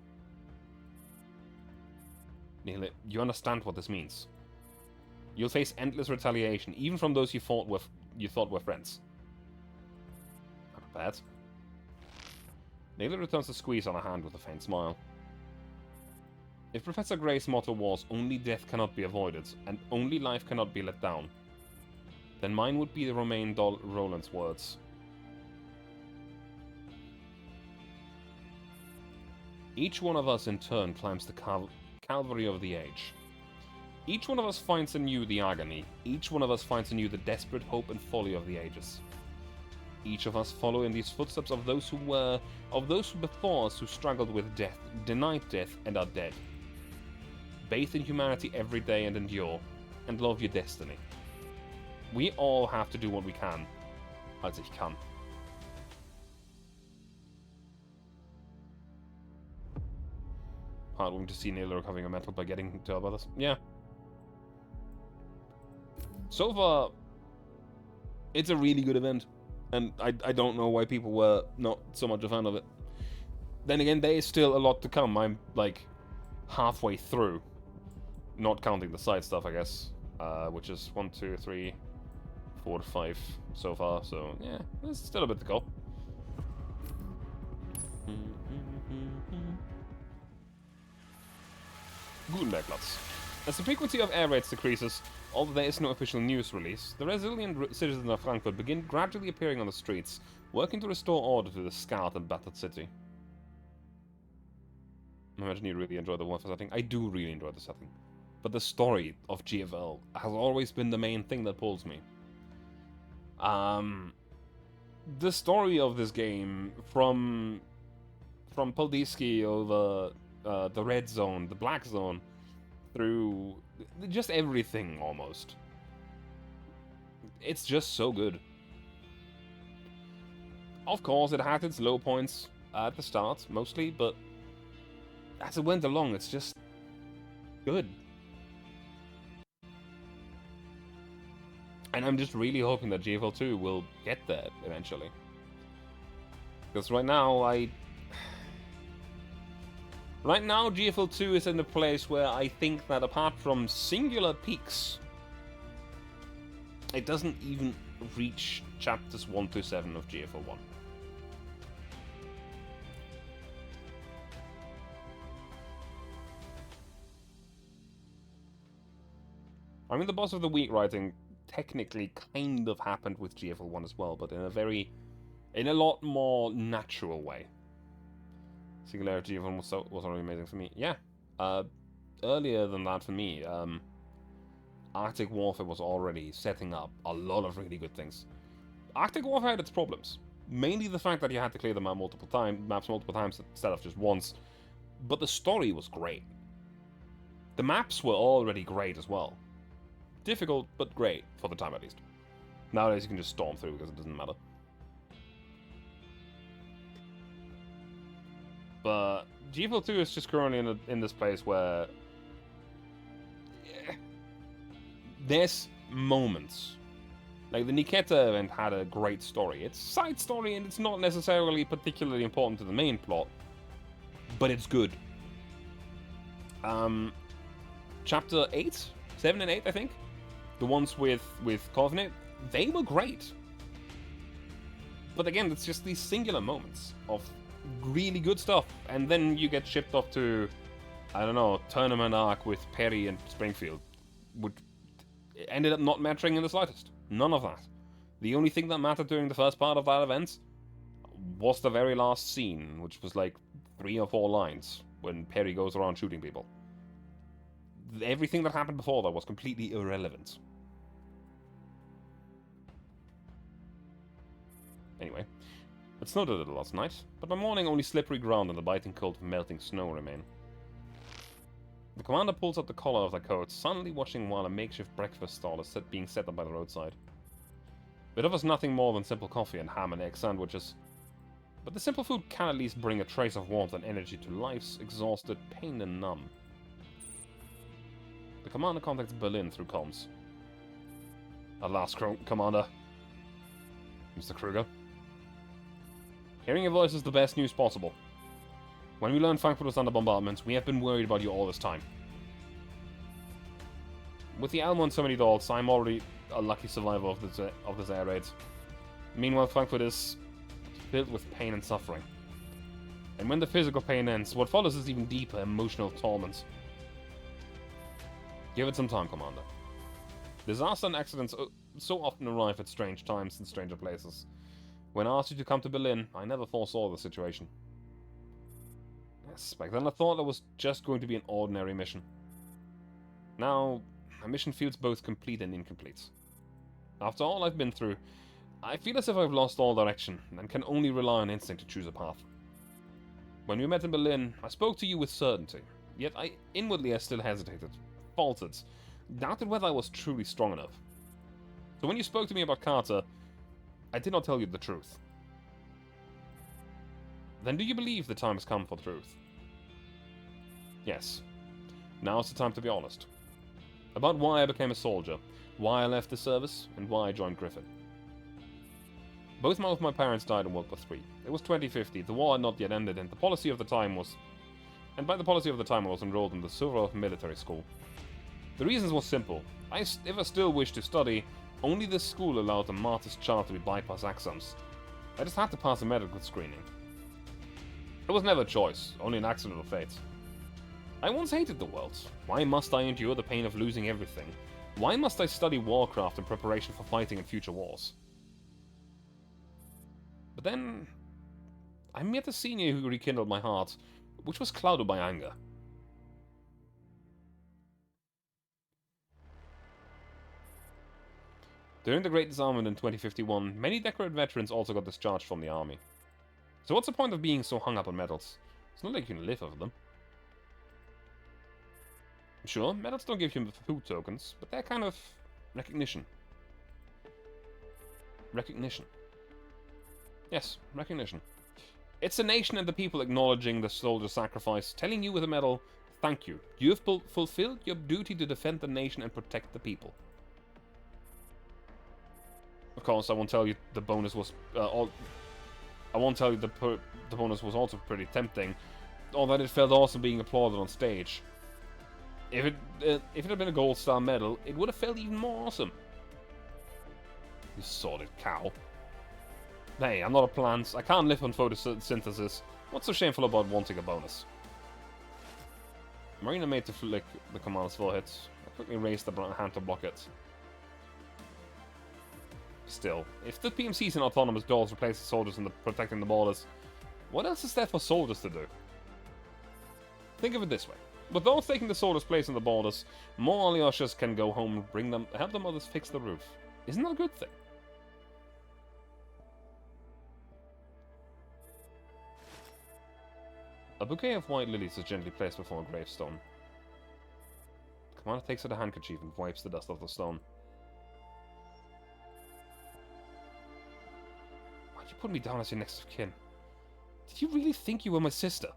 Naylor, you understand what this means. You'll face endless retaliation, even from those you thought were friends. I'm prepared. Naylor returns the squeeze on her hand with a faint smile. If Professor Gray's motto was, only death cannot be avoided, and only life cannot be let down, then mine would be the Romain Roland's words. Each one of us in turn climbs the Calvary of the age. Each one of us finds anew the agony. Each one of us finds anew the desperate hope and folly of the ages. Each of us follow in these footsteps of those who before us who struggled with death, denied death, and are dead. Bathe in humanity every day and endure, and love your destiny. We all have to do what we can, als ich kann. Heartwarming to see Naylor recovering her mental by getting to help others. Yeah. So far, it's a really good event, and I don't know why people were not so much a fan of it. Then again, there is still a lot to come. I'm like, halfway through. Not counting the side stuff, I guess. Which is 1, 2, 3, 4 to 5 so far. So, yeah, there's still a bit to go. Gutenbergplatz. As the frequency of air raids decreases, although there is no official news release, the resilient citizens of Frankfurt begin gradually appearing on the streets, working to restore order to the scarred and battered city. I imagine you really enjoy the warfare setting. I do really enjoy the setting. But the story of GFL has always been the main thing that pulls me. The story of this game, from Poldiski over the red zone, the black zone, through just everything almost. It's just so good. Of course, it had its low points at the start, mostly, but as it went along, it's just good. And I'm just really hoping that GFL 2 will get there eventually. Because right now, Right now, GFL 2 is in a place where I think that apart from singular peaks, it doesn't even reach chapters 1 to 7 of GFL 1. I mean, the boss of the week writing technically kind of happened with GFL 1 as well, but in a lot more natural way. Singularity of was already amazing for me. Yeah. Earlier than that for me, Arctic Warfare was already setting up a lot of really good things. Arctic Warfare had its problems. Mainly the fact that you had to clear the maps multiple times instead of just once. But the story was great. The maps were already great as well. Difficult, but great, for the time at least. Nowadays you can just storm through because it doesn't matter. But GFL 2 is just currently in this place where there's moments. Like the Niketa event had a great story. It's a side story and it's not necessarily particularly important to the main plot, but it's good. Chapter 8, 7 and 8, I think, the ones with Covenant, they were great. But again, it's just these singular moments of really good stuff, and then you get shipped off to, I don't know, tournament arc with Perry and Springfield, which ended up not mattering in the slightest. None of that. The only thing that mattered during the first part of that event was the very last scene, which was like 3 or 4 lines when Perry goes around shooting people. Everything that happened before that was completely irrelevant. Anyway. It snowed a little last night, but by morning only slippery ground and the biting cold of melting snow remain. The commander pulls up the collar of their coat, suddenly watching while a makeshift breakfast stall is being set up by the roadside. It offers nothing more than simple coffee and ham and egg sandwiches, but the simple food can at least bring a trace of warmth and energy to life's exhausted, pained and numb. The commander contacts Berlin through comms. At last, Commander. Mr. Kruger. Hearing your voice is the best news possible. When we learned Frankfurt was under bombardment, we have been worried about you all this time. With the Almo and so many dolls, I'm already a lucky survivor of this air raid. Meanwhile, Frankfurt is filled with pain and suffering. And when the physical pain ends, what follows is even deeper emotional torment. Give it some time, Commander. Disaster and accidents so often arrive at strange times in stranger places. When I asked you to come to Berlin, I never foresaw the situation. Yes, back then I thought it was just going to be an ordinary mission. Now, my mission feels both complete and incomplete. After all I've been through, I feel as if I've lost all direction and can only rely on instinct to choose a path. When we met in Berlin, I spoke to you with certainty, yet inwardly I still hesitated, faltered, doubted whether I was truly strong enough. So when you spoke to me about Carter, I did not tell you the truth. Then do you believe the time has come for the truth? Yes. Now's the time to be honest. About why I became a soldier, why I left the service, and why I joined Griffin. Both of my parents died in World War III. It was 2050, the war had not yet ended, and the policy of the time was and by the policy of the time I was enrolled in the Silver Military School. The reasons was simple. If I still wished to study, only this school allowed the Martyr's child to be bypass exams. I just had to pass a medical screening. It was never a choice, only an accident of fate. I once hated the world. Why must I endure the pain of losing everything? Why must I study warcraft in preparation for fighting in future wars? But then, I met a senior who rekindled my heart, which was clouded by anger. During the Great Disarmament in 2051, many decorated veterans also got discharged from the army. So what's the point of being so hung up on medals? It's not like you can live off them. Sure, medals don't give you food tokens, but they're kind of recognition. Recognition. Yes, recognition. It's the nation and the people acknowledging the soldier's sacrifice, telling you with a medal, thank you. You have fulfilled your duty to defend the nation and protect the people. Of course, I won't tell you the bonus was... I won't tell you the bonus was also pretty tempting, or that it felt awesome being applauded on stage. If it had been a gold star medal, it would have felt even more awesome. You sordid cow. Hey, I'm not a plant. I can't live on photosynthesis. What's so shameful about wanting a bonus? Marina made to flick the commander's forehead. I quickly raised the hand to block it. Still, if the PMCs and autonomous dolls replace the soldiers in protecting the borders, what else is there for soldiers to do? Think of it this way. With those taking the soldiers' place on the borders, more Alyoshes can go home and help the mothers fix the roof. Isn't that a good thing? A bouquet of white lilies is gently placed before a gravestone. The commander takes out a handkerchief and wipes the dust off the stone. Why'd you put me down as your next of kin? Did you really think you were my sister?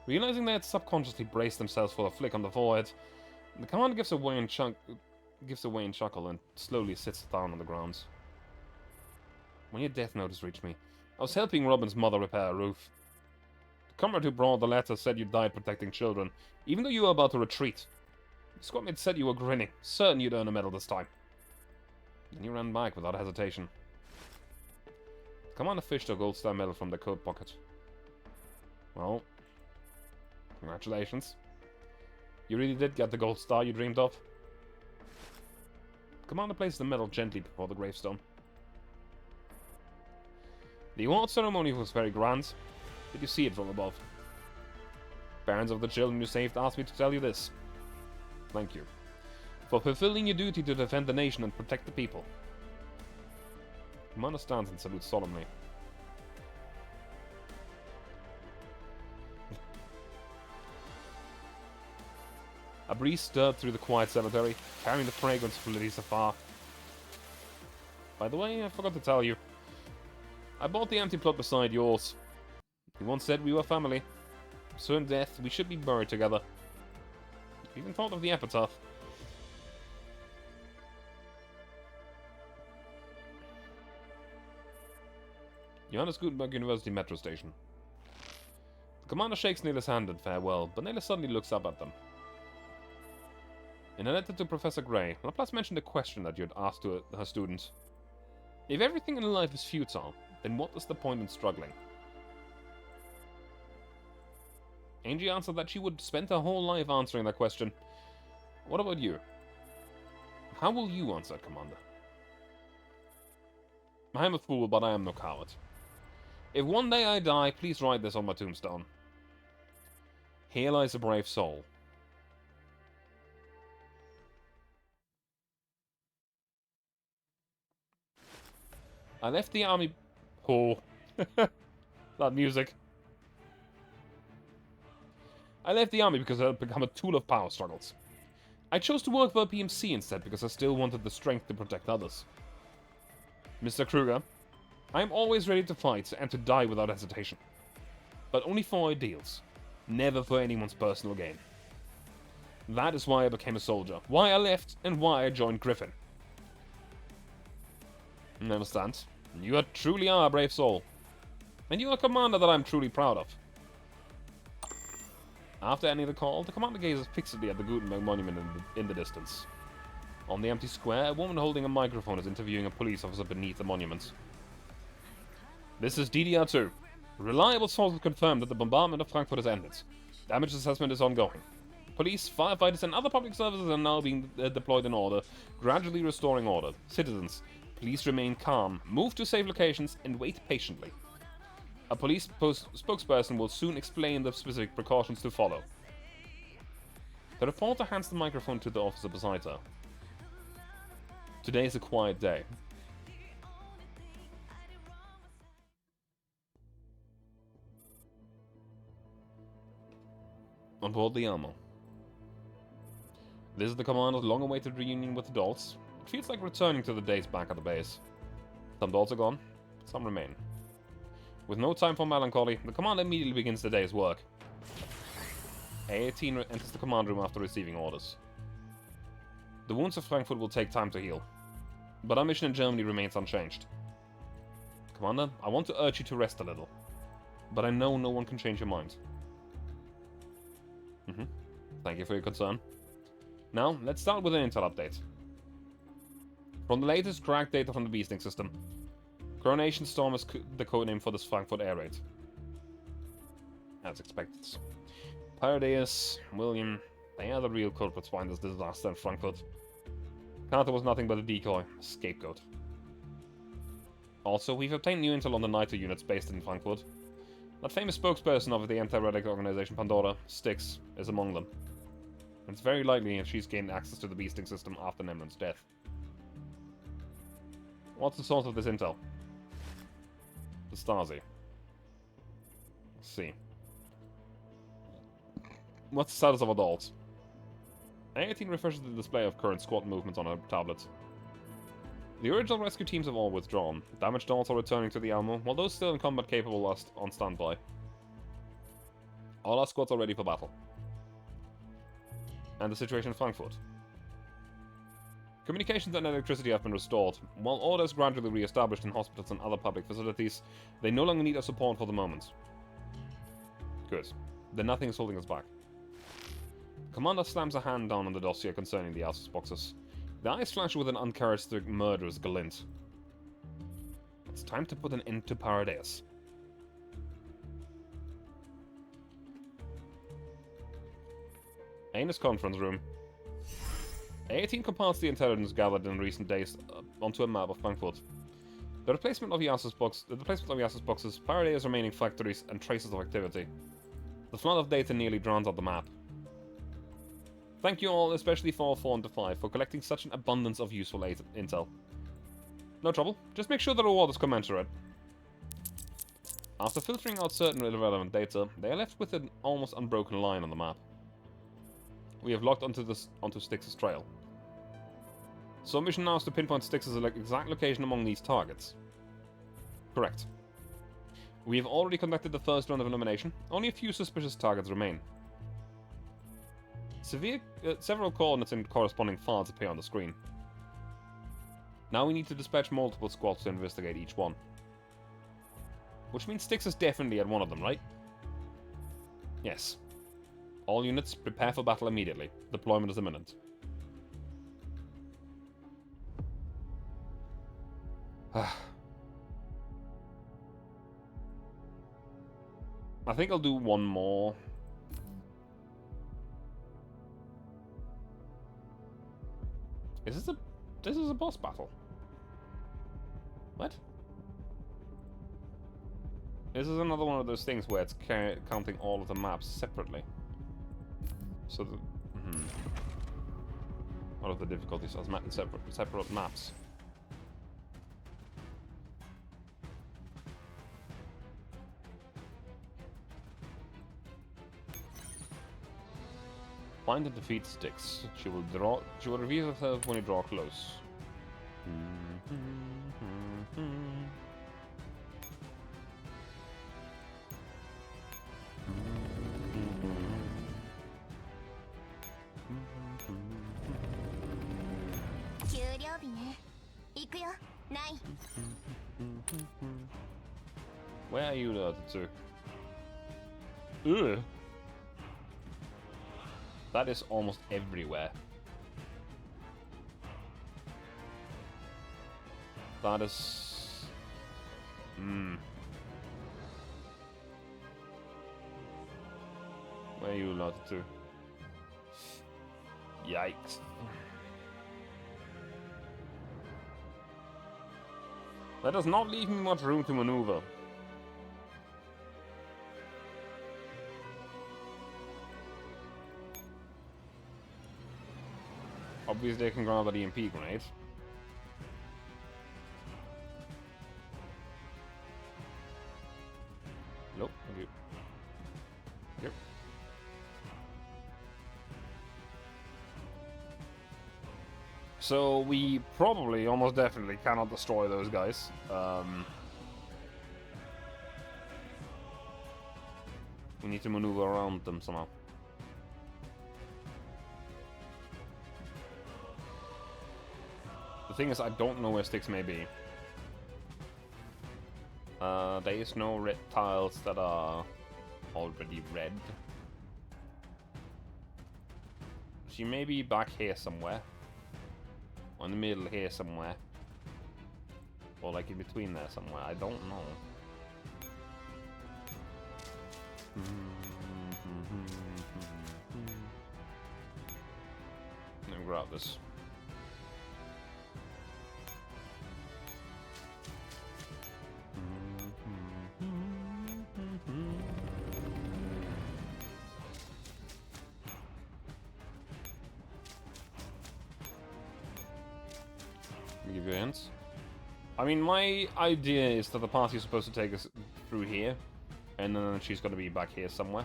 Realizing they had subconsciously braced themselves for a flick on the forehead, the commander gives a wan chuckle and slowly sits down on the ground. When your death notice reached me, I was helping Robin's mother repair a roof. The comrade who brought the letter said you died protecting children, even though you were about to retreat. The squadmate said you were grinning, certain you'd earn a medal this time. And you ran back without hesitation. The commander fished a gold star medal from the coat pocket. Well, congratulations. You really did get the gold star you dreamed of. The commander placed the medal gently before the gravestone. The award ceremony was very grand. Did you see it from above? Parents of the children you saved asked me to tell you this. Thank you. For fulfilling your duty to defend the nation and protect the people. The commander stands and salutes solemnly. A breeze stirred through the quiet cemetery, carrying the fragrance of lilies afar. By the way, I forgot to tell you. I bought the empty plot beside yours. You once said we were family. So in death, we should be buried together. You even thought of the epitaph. Johannes Gutenberg University Metro Station. The commander shakes Nela's hand in farewell, but Nela suddenly looks up at them. In a letter to Professor Gray, Laplace mentioned a question that you had asked to her student. If everything in life is futile, then what is the point in struggling? Angie answered that she would spend her whole life answering that question. What about you? How will you answer, Commander? I am a fool, but I am no coward. If one day I die, please write this on my tombstone. Here lies a brave soul. I left the army... Oh. That music. I left the army because I had become a tool of power struggles. I chose to work for a PMC instead because I still wanted the strength to protect others. Mr. Kruger, I am always ready to fight and to die without hesitation. But only for ideals. Never for anyone's personal gain. That is why I became a soldier, why I left, and why I joined Griffin. I understand. You truly are a brave soul. And you are a commander that I'm truly proud of. After ending the call, the commander gazes fixedly at the Gutenberg monument in the distance. On the empty square, a woman holding a microphone is interviewing a police officer beneath the monument. This is DDR2. Reliable sources confirm that the bombardment of Frankfurt has ended. Damage assessment is ongoing. Police, firefighters, and other public services are now being deployed in order, gradually restoring order. Citizens, please remain calm, move to safe locations, and wait patiently. A police spokesperson will soon explain the specific precautions to follow. The reporter hands the microphone to the officer beside her. Today is a quiet day. On board the Elmo. This is the commander's long-awaited reunion with adults. It feels like returning to the days back at the base. Some adults are gone, some remain. With no time for melancholy, the commander immediately begins the day's work. A18 enters the command room after receiving orders. The wounds of Frankfurt will take time to heal, but our mission in Germany remains unchanged. Commander, I want to urge you to rest a little, but I know no one can change your mind. Thank you for your concern. Now, let's start with an intel update. From the latest cracked data from the Beasting system, Coronation Storm is the codename for this Frankfurt air raid. As expected. Paradeus, William, they are the real culprits behind this disaster in Frankfurt. Carter was nothing but a decoy, a scapegoat. Also, we've obtained new intel on the NITO units based in Frankfurt. That famous spokesperson of the anti-relic organization Pandora, Styx, is among them. It's very likely if she's gained access to the Beasting system after Nemlin's death. What's the source of this intel? The Stasi. Let's see. What's the status of adults? A18 refreshes the display of current squad movements on a tablet. The original rescue teams have all withdrawn. Damaged adults are returning to the Elmo, while those still in combat capable are on standby. All our squads are ready for battle. And the situation in Frankfurt. Communications and electricity have been restored. While order is gradually re-established in hospitals and other public facilities, they no longer need our support for the moment. Good. Then nothing is holding us back. Commander slams a hand down on the dossier concerning the Asus boxes. The eyes flash with an uncharacteristic murderous glint. It's time to put an end to Paradeus. Aina's conference room. A18 compiles the intelligence gathered in recent days onto a map of Frankfurt. The replacement of Yasus boxes, Paradeus remaining factories, and traces of activity. The flood of data nearly drowns out the map. Thank you all, especially for 4 and 5, for collecting such an abundance of useful intel. No trouble, just make sure the reward is commensurate. After filtering out certain irrelevant data, they are left with an almost unbroken line on the map. We have locked onto Styx's trail. So our mission now is to pinpoint Styx's exact location among these targets. Correct. We have already conducted the first round of elimination. Only a few suspicious targets remain. Several coordinates in corresponding files appear on the screen. Now we need to dispatch multiple squads to investigate each one. Which means Styx is definitely at one of them, right? Yes. All units, prepare for battle immediately. Deployment is imminent. I think I'll do one more. This is a boss battle. What? This is another one of those things where it's counting all of the maps separately. So the one of the difficulties is separate maps. Find and defeat Styx. She will reveal herself when you draw close. Where are you the other two? Ugh. That is almost everywhere. That is... Where are you allowed to? Yikes. That does not leave me much room to maneuver. Obviously I can grab that EMP grenade. Nope, thank you. Yep. So we probably, almost definitely, cannot destroy those guys. We need to maneuver around them somehow. The thing is, I don't know where sticks may be. There is no red tiles that are already red. She may be back here somewhere. Or in the middle here somewhere. Or like in between there somewhere. I don't know. Let me grab this. Give you hints. I mean, my idea is that the party is supposed to take us through here, and then she's going to be back here somewhere.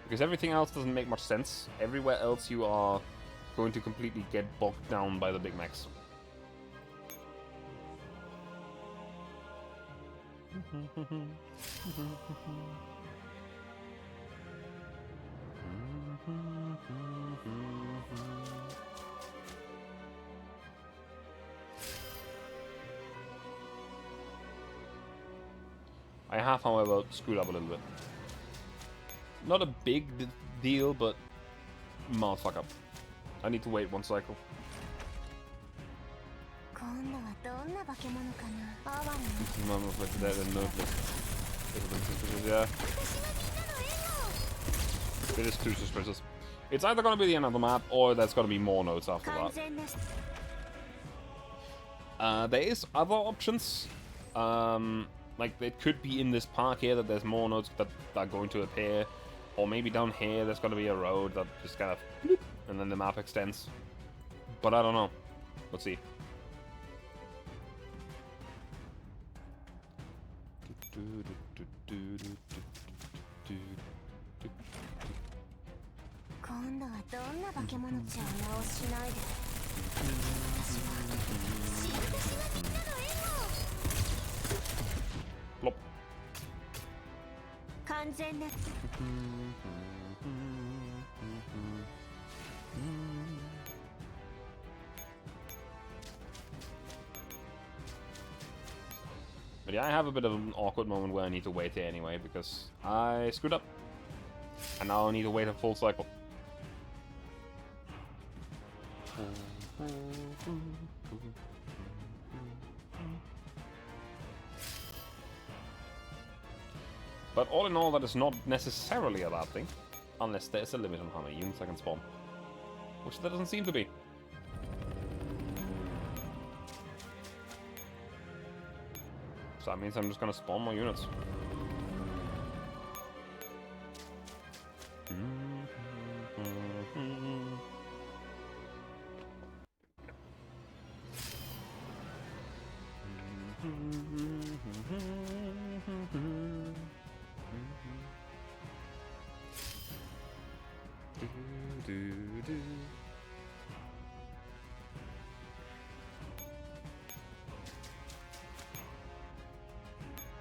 Because everything else doesn't make much sense. Everywhere else you are going to completely get bogged down by the Big Macs. I have, however, screwed up a little bit. Not a big deal, but motherfucker. I need to wait one cycle. Yeah. It is too suspicious. It's either gonna be the end of the map, or there's gonna be more notes after that. There is other options. Like, it could be in this park here that there's more nodes that are going to appear. Or maybe down here there's going to be a road that just kind of... bloop, and then the map extends. But I don't know. Let's see. Plop. But yeah, I have a bit of an awkward moment where I need to wait here anyway, because I screwed up. And now I need to wait a full cycle. But all in all, that is not necessarily a bad thing. Unless there's a limit on how many units I can spawn. Which there doesn't seem to be. So that means I'm just gonna spawn more units.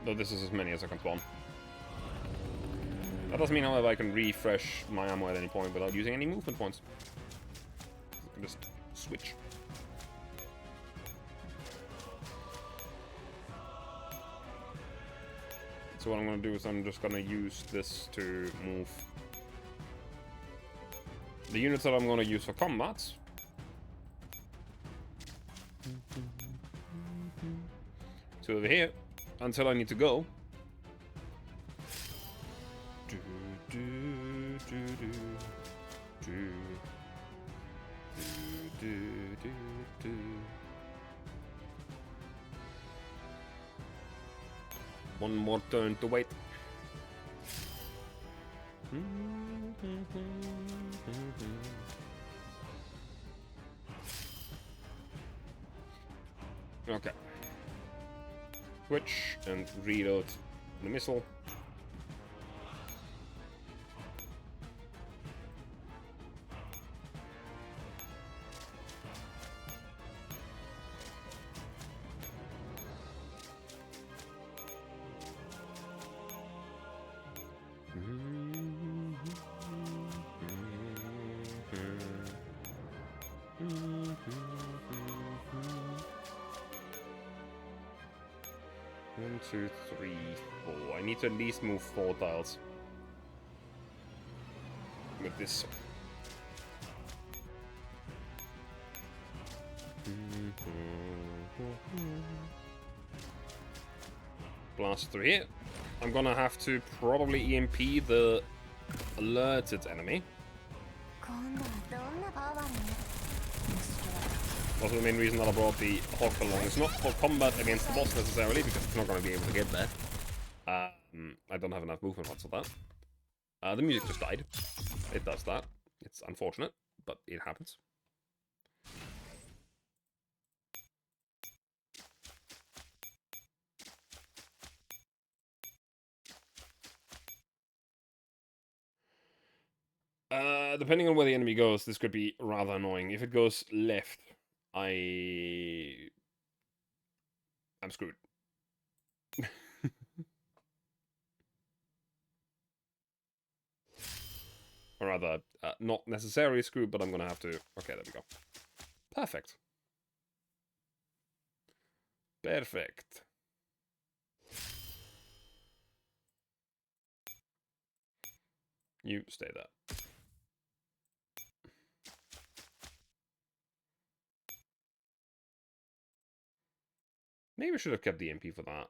Though this is as many as I can spawn. That doesn't mean, however, I can refresh my ammo at any point without using any movement points. I can just switch. So what I'm going to do is I'm just going to use this to move The units that I'm gonna use for combat. Two over here, until I need to go. One more turn to wait. Okay. Switch and reload the missile. One, two, three, four. I need to at least move 4 tiles with this. Blast through here. I'm gonna have to probably EMP the alerted enemy. Also, the main reason that I brought the Hawk along is not for combat against the boss necessarily, because it's not going to be able to get there. I don't have enough movement points for that. The music just died. It does that. It's unfortunate, but it happens. Depending on where the enemy goes, this could be rather annoying. If it goes left, I'm screwed. Or rather, not necessarily screwed, but I'm gonna have to... Okay, there we go. Perfect. Perfect. You stay there. Maybe I should have kept the MP for that.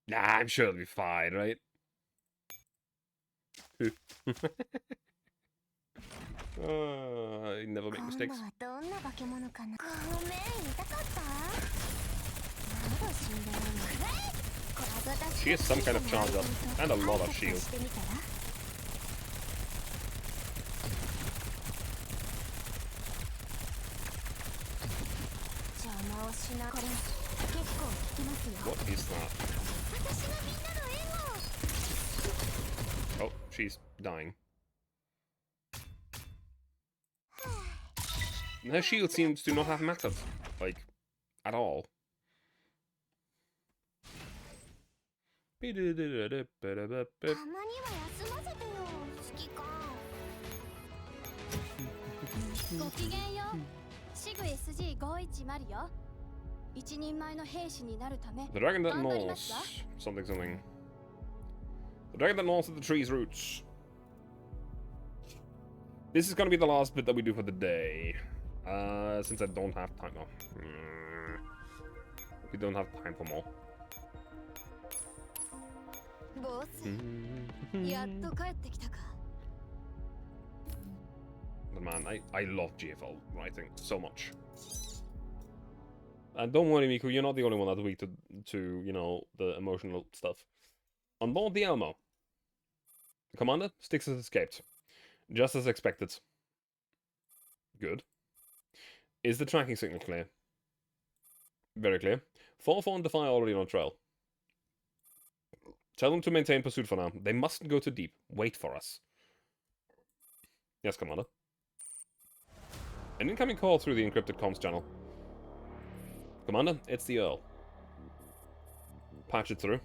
Nah, I'm sure it'll be fine, right? I never make mistakes. She has some kind of charge up and a lot of shield. What is that? Oh, she's dying. Her shield seems to not have mattered, like, at all. The dragon that gnaws. Something, something. The dragon that gnaws at the tree's roots. This is gonna be the last bit that we do for the day. Since I don't have time. No. We don't have time for more. But man, I love GFL writing so much. And don't worry, Miku, you're not the only one that's weak to you know, the emotional stuff. On board the Elmo. Commander, Styx has escaped. Just as expected. Good. Is the tracking signal clear? Very clear. 4-4 and Defy already on trail. Tell them to maintain pursuit for now. They mustn't go too deep. Wait for us. Yes, Commander. An incoming call through the encrypted comms channel. Commander, it's the Earl. Patch it through.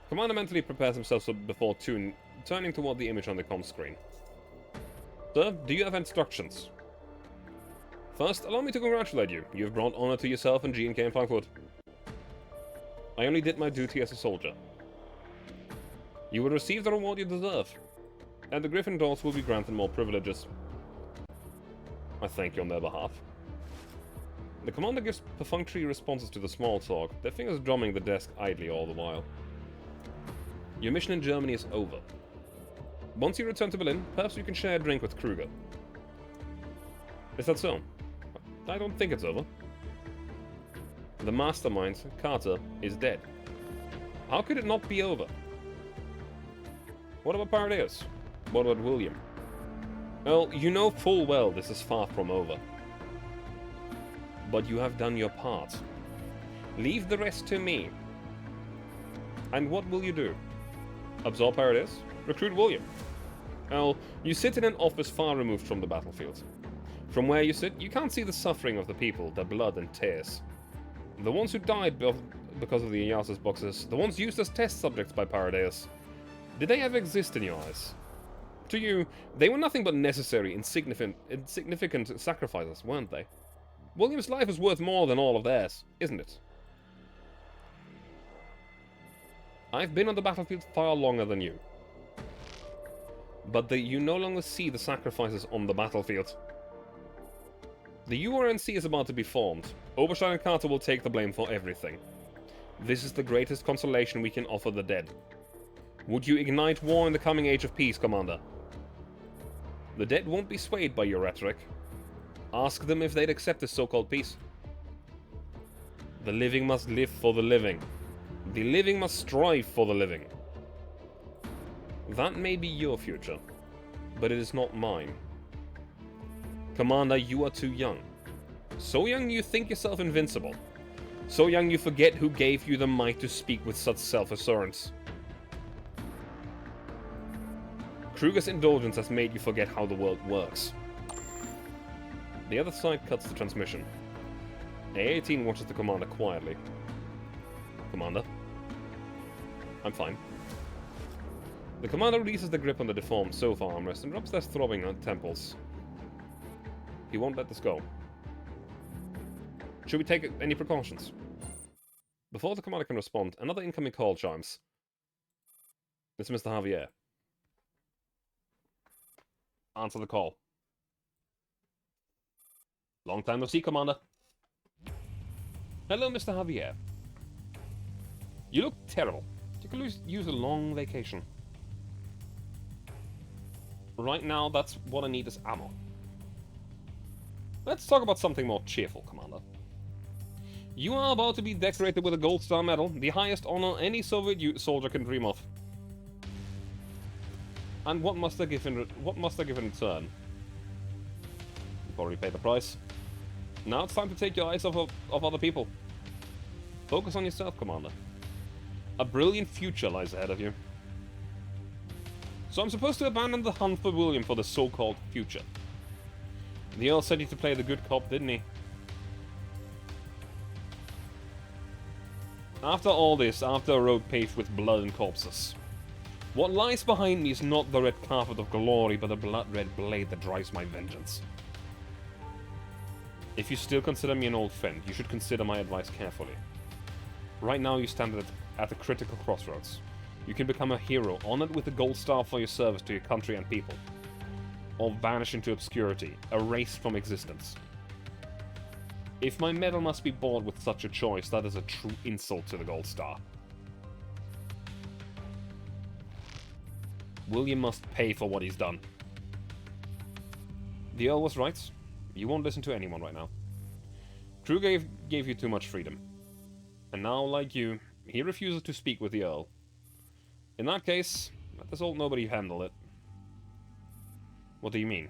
Commander mentally prepares himself before turning toward the image on the comms screen. Sir, do you have instructions? First, allow me to congratulate you. You have brought honor to yourself and G&K in Frankfurt. I only did my duty as a soldier. You will receive the reward you deserve, and the Gryffindors will be granted more privileges. I thank you on their behalf. The commander gives perfunctory responses to the small talk, their fingers drumming the desk idly all the while. Your mission in Germany is over. Once you return to Berlin, perhaps you can share a drink with Kruger. Is that so? I don't think it's over. The mastermind, Carter, is dead. How could it not be over? What about Paradeus? What about William? Well, you know full well this is far from over. But you have done your part. Leave the rest to me. And what will you do? Absorb Paradeus? Recruit William? Well, you sit in an office far removed from the battlefield. From where you sit, you can't see the suffering of the people, their blood and tears. The ones who died because of the Iyasus boxes, the ones used as test subjects by Paradeus. Did they ever exist in your eyes? To you, they were nothing but necessary, insignificant sacrifices, weren't they? William's life is worth more than all of theirs, isn't it? I've been on the battlefield far longer than you. But you no longer see the sacrifices on the battlefield. The URNC is about to be formed. Oberstein and Carter will take the blame for everything. This is the greatest consolation we can offer the dead. Would you ignite war in the coming age of peace, Commander? The dead won't be swayed by your rhetoric. Ask them if they'd accept this so-called peace. The living must live for the living. The living must strive for the living. That may be your future, but it is not mine. Commander, you are too young. So young you think yourself invincible. So young you forget who gave you the might to speak with such self-assurance. Kruger's indulgence has made you forget how the world works. The other side cuts the transmission. A-18 watches the commander quietly. Commander? I'm fine. The commander releases the grip on the deformed sofa armrest and rubs their throbbing temples. He won't let this go. Should we take any precautions? Before the commander can respond, another incoming call chimes. It's Mr. Javier. Answer the call. Long time no see, Commander. Hello, Mr. Javier. You look terrible. You could use a long vacation. Right now, that's what I need is ammo. Let's talk about something more cheerful, Commander. You are about to be decorated with a Gold Star Medal, the highest honor any Soviet soldier can dream of. And what must I give in return? You've already paid the price. Now it's time to take your eyes off of other people. Focus on yourself, Commander. A brilliant future lies ahead of you. So I'm supposed to abandon the hunt for William for the so-called future. The Earl said you to play the good cop, didn't he? After all this, after a road paved with blood and corpses, what lies behind me is not the red carpet of glory, but the blood-red blade that drives my vengeance. If you still consider me an old friend, you should consider my advice carefully. Right now you stand at a critical crossroads. You can become a hero, honored with a gold star for your service to your country and people. Or vanish into obscurity, erased from existence. If my medal must be bought with such a choice, that is a true insult to the gold star. William must pay for what he's done. The Earl was right. You won't listen to anyone right now. Kruger gave you too much freedom. And now, like you, he refuses to speak with the Earl. In that case, let this old nobody handle it. What do you mean?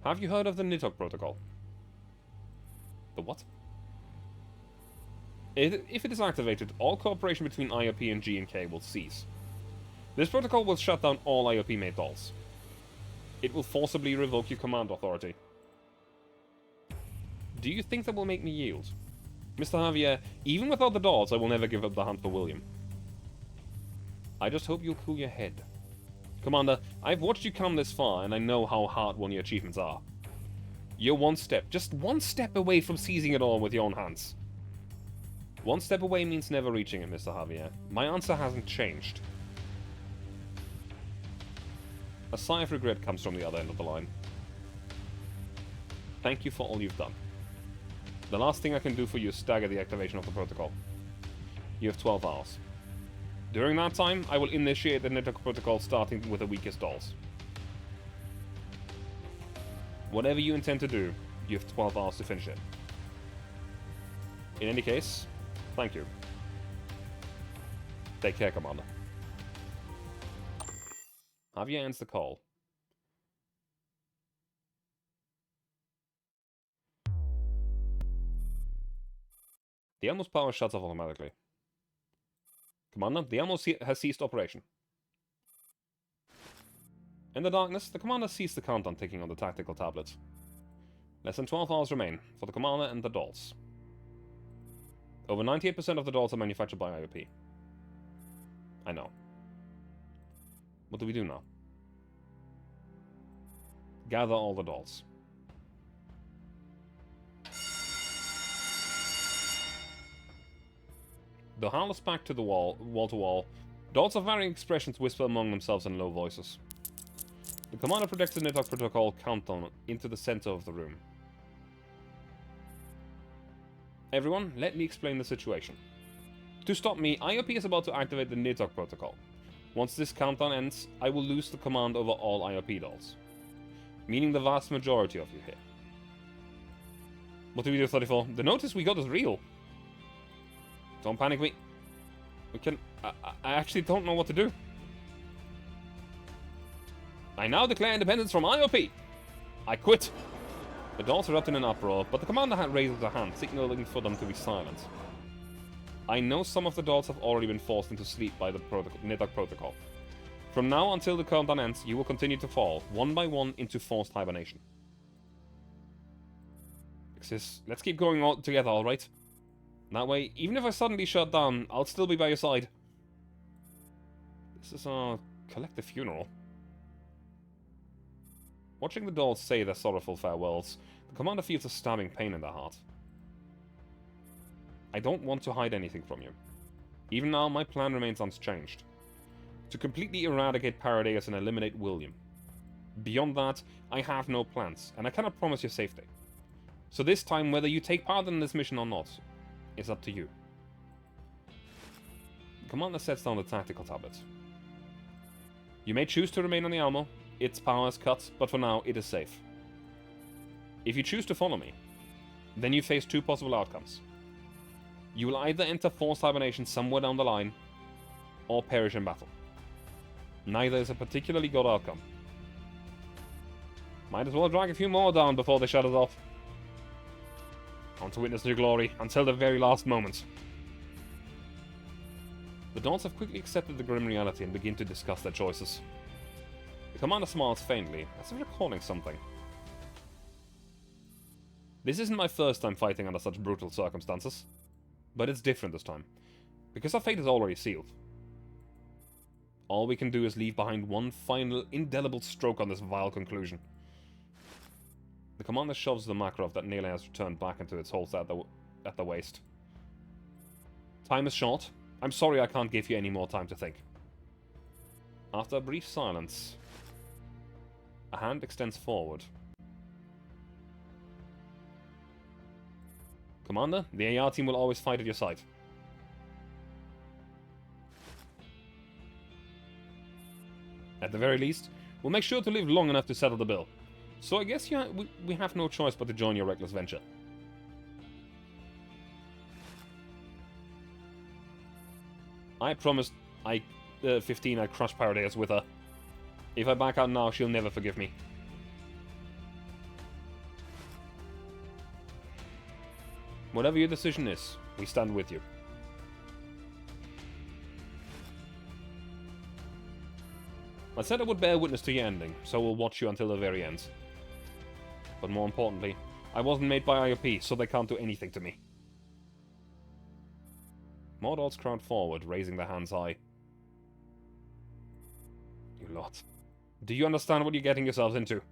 Have you heard of the Nidhogg Protocol? The what? If it is activated, all cooperation between IOP and G&K will cease. This protocol will shut down all IOP-made dolls. It will forcibly revoke your command authority. Do you think that will make me yield? Mr. Javier, even without the dolls, I will never give up the hunt for William. I just hope you'll cool your head. Commander, I've watched you come this far, and I know how hard-won your achievements are. You're one step, just one step away from seizing it all with your own hands. One step away means never reaching it, Mr. Javier. My answer hasn't changed. A sigh of regret comes from the other end of the line. Thank you for all you've done. The last thing I can do for you is stagger the activation of the protocol. You have 12 hours. During that time, I will initiate the network protocol starting with the weakest dolls. Whatever you intend to do, you have 12 hours to finish it. In any case, thank you. Take care, Commander. Javier ends the call. The Elmo's power shuts off automatically. Commander, the Elmo has ceased operation. In the darkness, the Commander sees the countdown ticking on the tactical tablet. Less than 12 hours remain for the Commander and the dolls. Over 98% of the dolls are manufactured by IOP. I know. What do we do now? Gather all the dolls. The harness packed to the wall to wall. Dolls of varying expressions whisper among themselves in low voices. The Commander projects the network protocol countdown into the center of the room. Everyone, let me explain the situation. To stop me, IOP is about to activate the network protocol. Once this countdown ends, I will lose the command over all IOP dolls. Meaning the vast majority of you here. What do we do, 34? The notice we got is real. Don't panic, we can... I actually don't know what to do. I now declare independence from IOP. I quit. The dolls erupt in an uproar, but the Commander had raised a hand, signaling for them to be silent. I know some of the dolls have already been forced into sleep by the network protocol. From now until the countdown ends, you will continue to fall, one by one, into forced hibernation. Let's keep going all together, alright? That way, even if I suddenly shut down, I'll still be by your side. This is our collective funeral. Watching the dolls say their sorrowful farewells, the Commander feels a stabbing pain in their heart. I don't want to hide anything from you. Even now, my plan remains unchanged. To completely eradicate Paradise and eliminate William. Beyond that, I have no plans, and I cannot promise your safety. So this time, whether you take part in this mission or not, is up to you. The Commander sets down the tactical tablet. You may choose to remain on the Almo. Its power is cut, but for now, it is safe. If you choose to follow me, then you face two possible outcomes. You will either enter forced hibernation somewhere down the line, or perish in battle. Neither is a particularly good outcome. Might as well drag a few more down before they shut us off. I want to witness your glory until the very last moment. The dolls have quickly accepted the grim reality and begin to discuss their choices. The Commander smiles faintly, as if recalling something. This isn't my first time fighting under such brutal circumstances. But it's different this time, because our fate is already sealed. All we can do is leave behind one final, indelible stroke on this vile conclusion. The Commander shoves the Makarov that nearly has returned back into its holster at the waist. Time is short. I'm sorry I can't give you any more time to think. After a brief silence, a hand extends forward. Commander, the AR team will always fight at your side. At the very least, we'll make sure to live long enough to settle the bill. So I guess we have no choice but to join your reckless venture. I promised 15 I'd crush Paradise with her. If I back out now, she'll never forgive me. Whatever your decision is, we stand with you. I said I would bear witness to your ending, so we'll watch you until the very end. But more importantly, I wasn't made by IOP, so they can't do anything to me. More dolls crowd forward, raising their hands high. You lot. Do you understand what you're getting yourselves into?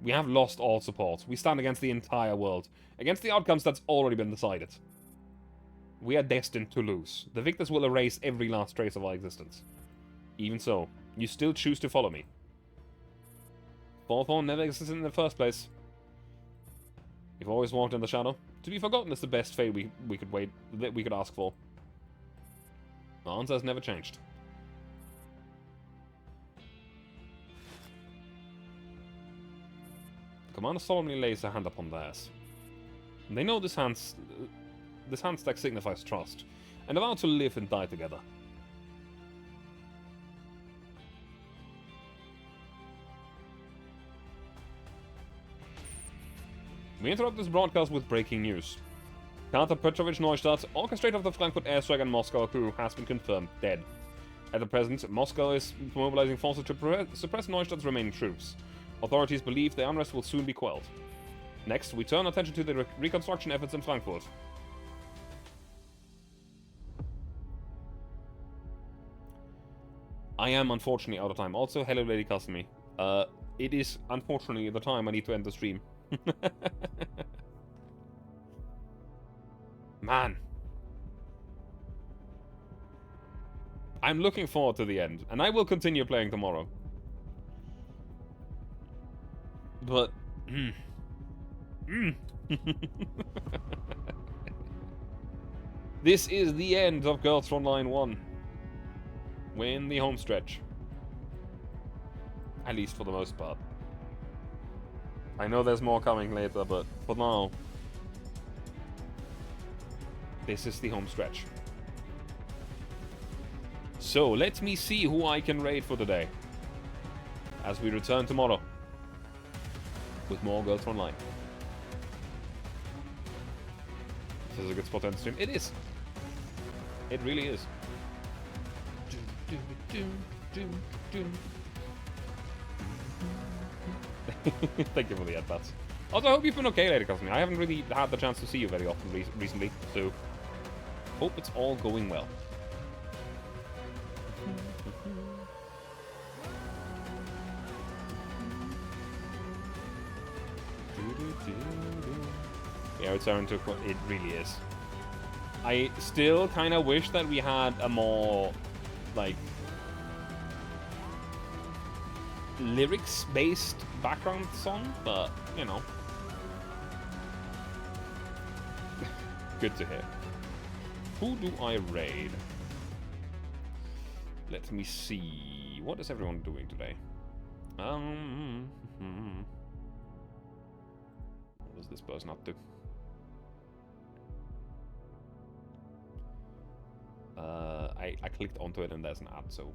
We have lost all support. We stand against the entire world. Against the outcomes that's already been decided. We are destined to lose. The victors will erase every last trace of our existence. Even so, you still choose to follow me. Hawthorne never existed in the first place. We've always walked in the shadow. To be forgotten is the best fate we could ask for. The answer has never changed. The commander solemnly lays a hand upon theirs. They know this hand stack signifies trust, and they vow to live and die together. We interrupt this broadcast with breaking news. Carter Petrovich Neustadt, orchestrator of the Frankfurt airstrike and Moscow crew, has been confirmed dead. At the present, Moscow is mobilizing forces to suppress Neustadt's remaining troops. Authorities believe the unrest will soon be quelled. Next, we turn attention to the reconstruction efforts in Frankfurt. I am unfortunately out of time. Also, hello Lady Kasumi. It is unfortunately the time I need to end the stream. Man. I'm looking forward to the end, and I will continue playing tomorrow. But... This is the end of Girls Frontline 1. We're in the home stretch. At least for the most part. I know there's more coming later, but for now, this is the home stretch. So, let me see who I can raid for today. As we return tomorrow. With more Girls Online. This is a good spot to end the stream. It is. It really is. Thank you for the advance. Also, I hope you've been okay, Lady Cosme. I haven't really had the chance to see you very often recently, so hope it's all going well. Yeah, it's starting to... It really is. I still kind of wish that we had a more, like, lyrics-based background song, but, you know. Good to hear. Who do I raid? Let me see. What is everyone doing today? What is this person up to? I clicked onto it and there's an ad, so...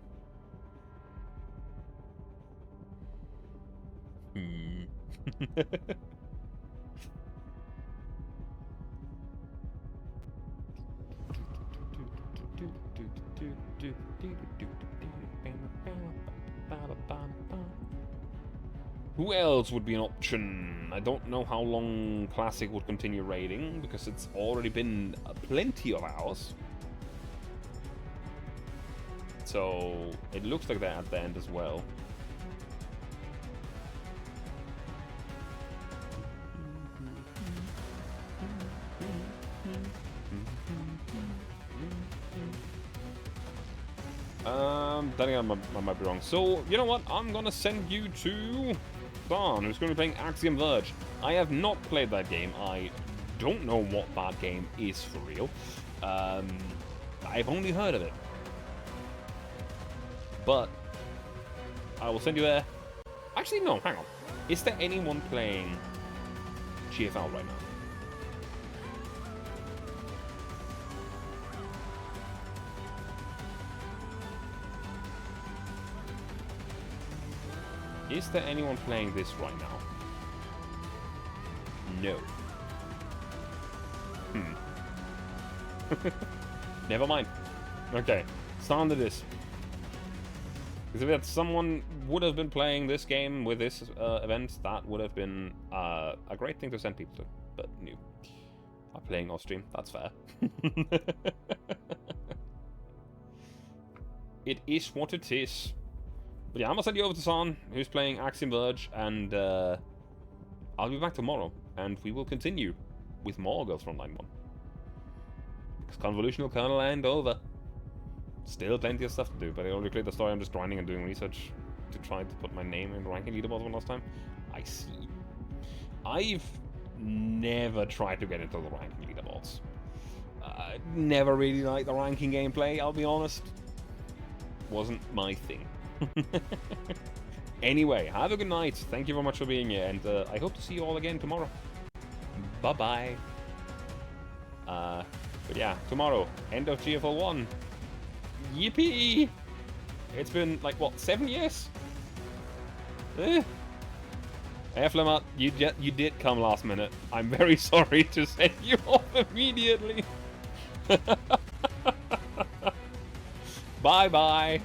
Who else would be an option? I don't know how long Classic would continue raiding, because it's already been plenty of hours. So, it looks like they're at the end as well. Then again, I might be wrong. So, you know what? I'm gonna send you to Don, who's gonna be playing Axiom Verge. I have not played that game. I don't know what that game is for real. I've only heard of it. But I will send you there. Actually, no, hang on. Is there anyone playing GFL right now? Is there anyone playing this right now? No. Never mind. Okay, standard is. Because if someone would have been playing this game with this event, that would have been a great thing to send people to. But no. I'm playing off stream, that's fair. It is what it is. But yeah, I'm gonna send you over to San, who's playing Axiom Verge, and I'll be back tomorrow, and we will continue with more Girls Frontline 1. Because convolutional kernel and over. Still plenty of stuff to do, but I already cleared the story. I'm just grinding and doing research. to try to put my name in the ranking leaderboard one last time. I see. I've never tried to get into the ranking leaderboards. Never really liked the ranking gameplay, I'll be honest. Wasn't my thing. Anyway, have a good night. Thank you very much for being here, and I hope to see you all again tomorrow. Bye-bye. But yeah, tomorrow, end of GFL 1. Yippee! It's been, like, what, 7 years? Hey, Flamat, you did come last minute. I'm very sorry to send you off immediately. Bye-bye.